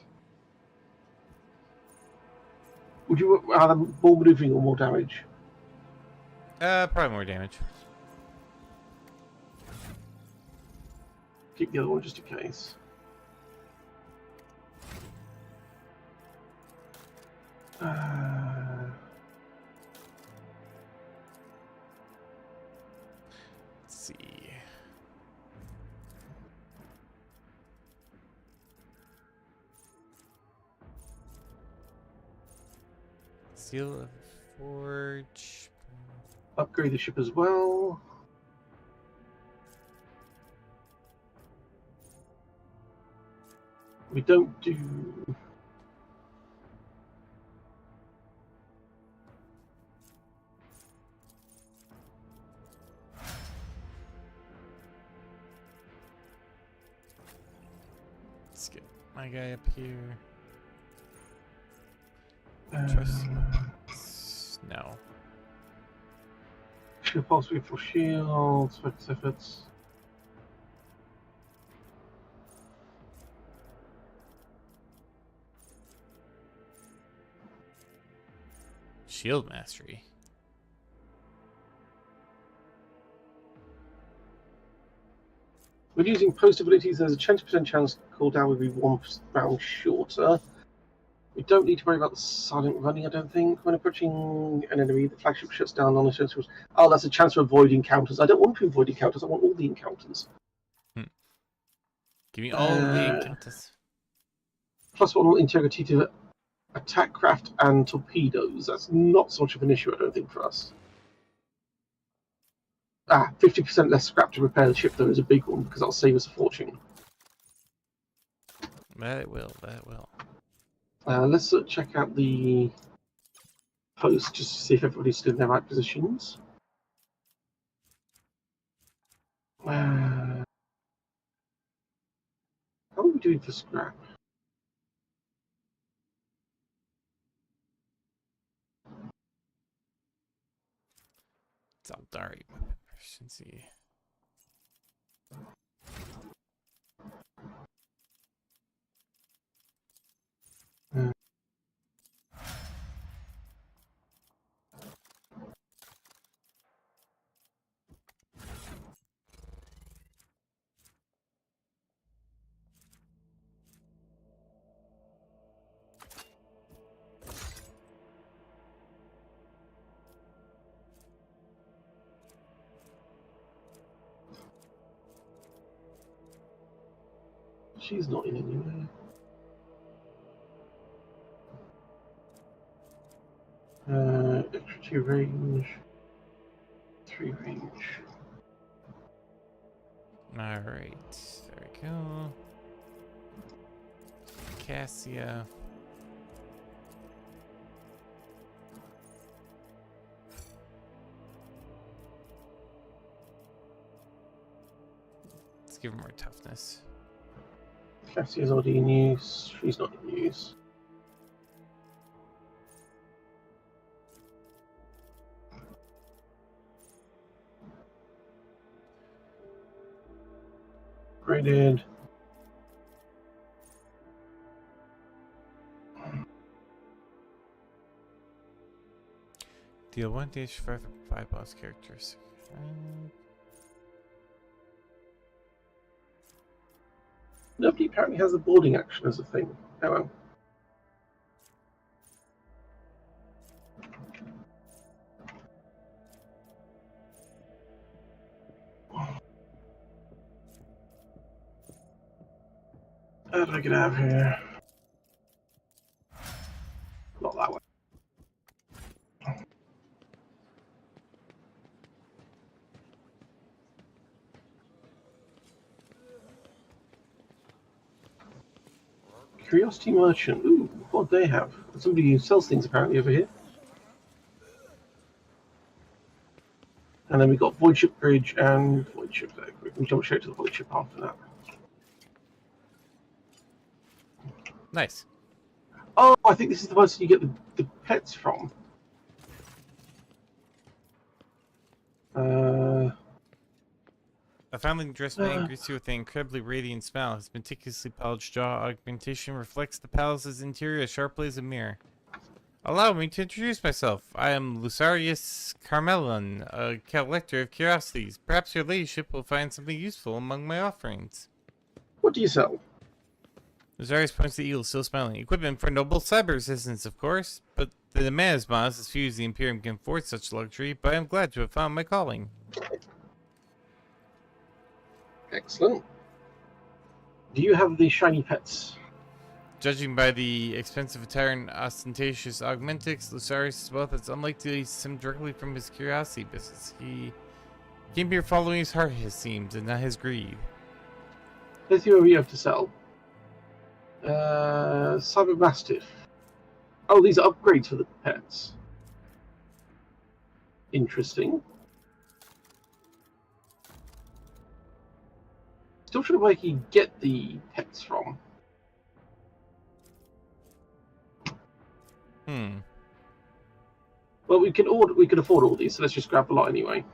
Would you rather more maneuvering or more damage? Probably more damage. Keep the other one just in case. Let's see. Seal of Forge. Upgrade the ship as well. We don't do... Let's get my guy up here. Trust. No. Ship possibly for shields, focus efforts. Shield mastery. When using post abilities, there's a 20% chance cooldown will be 1 round shorter. We don't need to worry about the silent running, I don't think. When approaching an enemy, the flagship shuts down on essentials. Oh, that's a chance to avoid encounters. I don't want to avoid encounters, I want all the encounters. Give me all the encounters. +1 integrity to attack craft and torpedoes. That's not so much of an issue, I don't think, for us. 50% less scrap to repair the ship, though, is a big one, because that'll save us a fortune. That it will, that will. Let's check out the post, just to see if everybody's still in their right positions. How are we doing for scrap? It's Aldari weapon proficiency. She's not in anywhere. Extra 2 range, 3 range. Alright, there we go. Cassia. Let's give her more toughness. Cassia's already in use. She's not in use. Graded. Deal 1 damage for 5 boss characters. Nobody apparently has the boarding action as a thing. Oh well. How do I get out of here? Not that way. Curiosity Merchant. Ooh, what do they have? Somebody who sells things apparently over here. And then we've got Void Ship Bridge and Void Ship there. We can jump straight to the Void Ship after that. Nice. Oh, I think this is the person you get the pets from. A finely dressed man greets you with an incredibly radiant smile. His meticulously polished jaw augmentation reflects the palace's interior as sharply as a mirror. Allow me to introduce myself. I am Lucarius Carmelon, a collector of curiosities. Perhaps your ladyship will find something useful among my offerings. What do you sell? Lucarius points to the eagle, still smiling. Equipment for noble cyber resistance, of course, but the demand is modest, as few as the Imperium can afford such luxury, but I am glad to have found my calling. Excellent. Do you have the shiny pets? Judging by the expensive attire and ostentatious augmentics, Lucarius' wealth is unlikely to stem directly from his curiosity business. He came here following his heart, it seems, and not his greed. Let's see what we have to sell. Cyber Mastiff. Oh, these are upgrades for the pets. Interesting. Still trying to where you get the pets from. Well, we can afford all these, so let's just grab a lot anyway.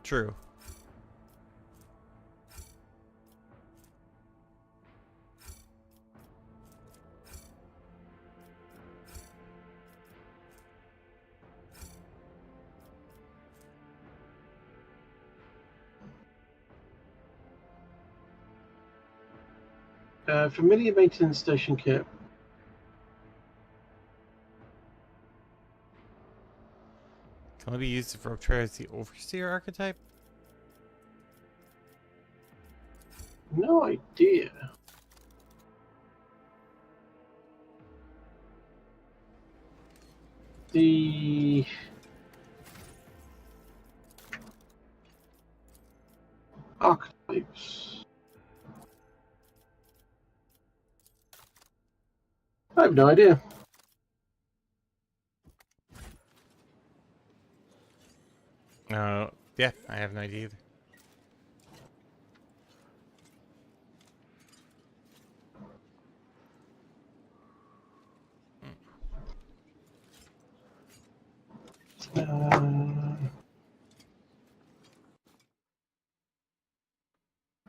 True. Familiar maintenance station kit. Can it be used to portray as the overseer archetype? No idea. The archetypes. I have no idea. Yeah, I have no idea either.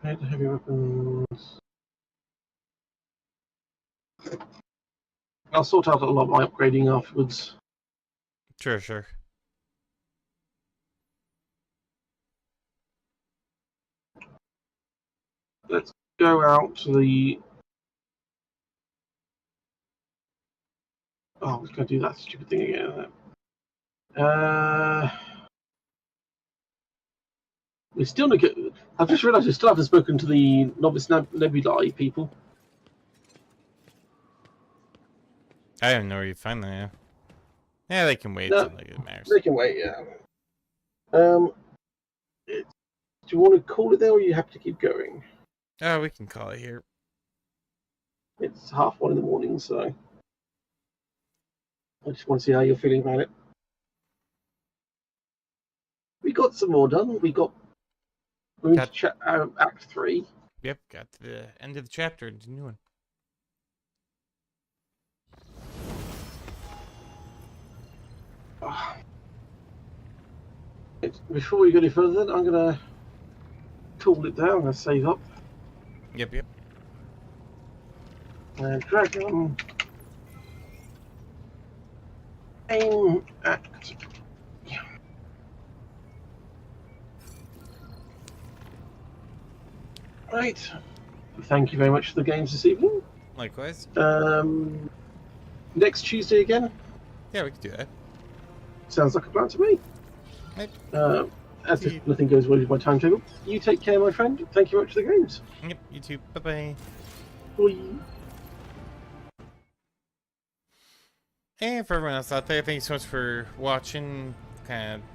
Heavy weapons. I'll sort out a lot of my upgrading afterwards. Sure. Let's go out to the... Oh, I was going to do that stupid thing again. We still not get... I've just realised we still haven't spoken to the Novice Nebulae people. I don't know where you find them, yeah. Yeah, they can wait. No, it's not like it matters. they can wait, yeah. Do you want to call it there, or are you happy to keep going? Oh, we can call it here. It's 1:30 in the morning, so I just want to see how you're feeling about it. We got some more done. We're into Act 3. Yep, got to the end of the chapter. It's a new one. Before we go any further, I'm going to cool it down. I'm going to save up. Yep. Dragon. Aim Act. Yeah. Right. Thank you very much for the games this evening. Likewise. Next Tuesday again? Yeah, we could do that. Sounds like a plan to me. Right. As if nothing goes well with my timetable. You take care, my friend. Thank you very much for the games. Yep, you too. Bye-bye. Bye. And for everyone else out there, thank you so much for watching. Kind of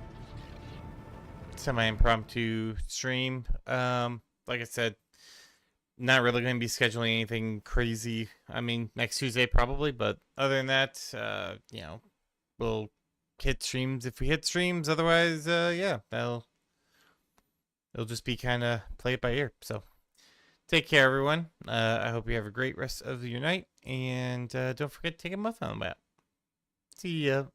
semi-impromptu stream. Like I said, not really going to be scheduling anything crazy. I mean, next Tuesday probably, but other than that, we'll hit streams if we hit streams. Otherwise, yeah, it'll just be kind of play it by ear. So Take care, everyone. I hope you have a great rest of your night, and don't forget to take a month on the map. See ya.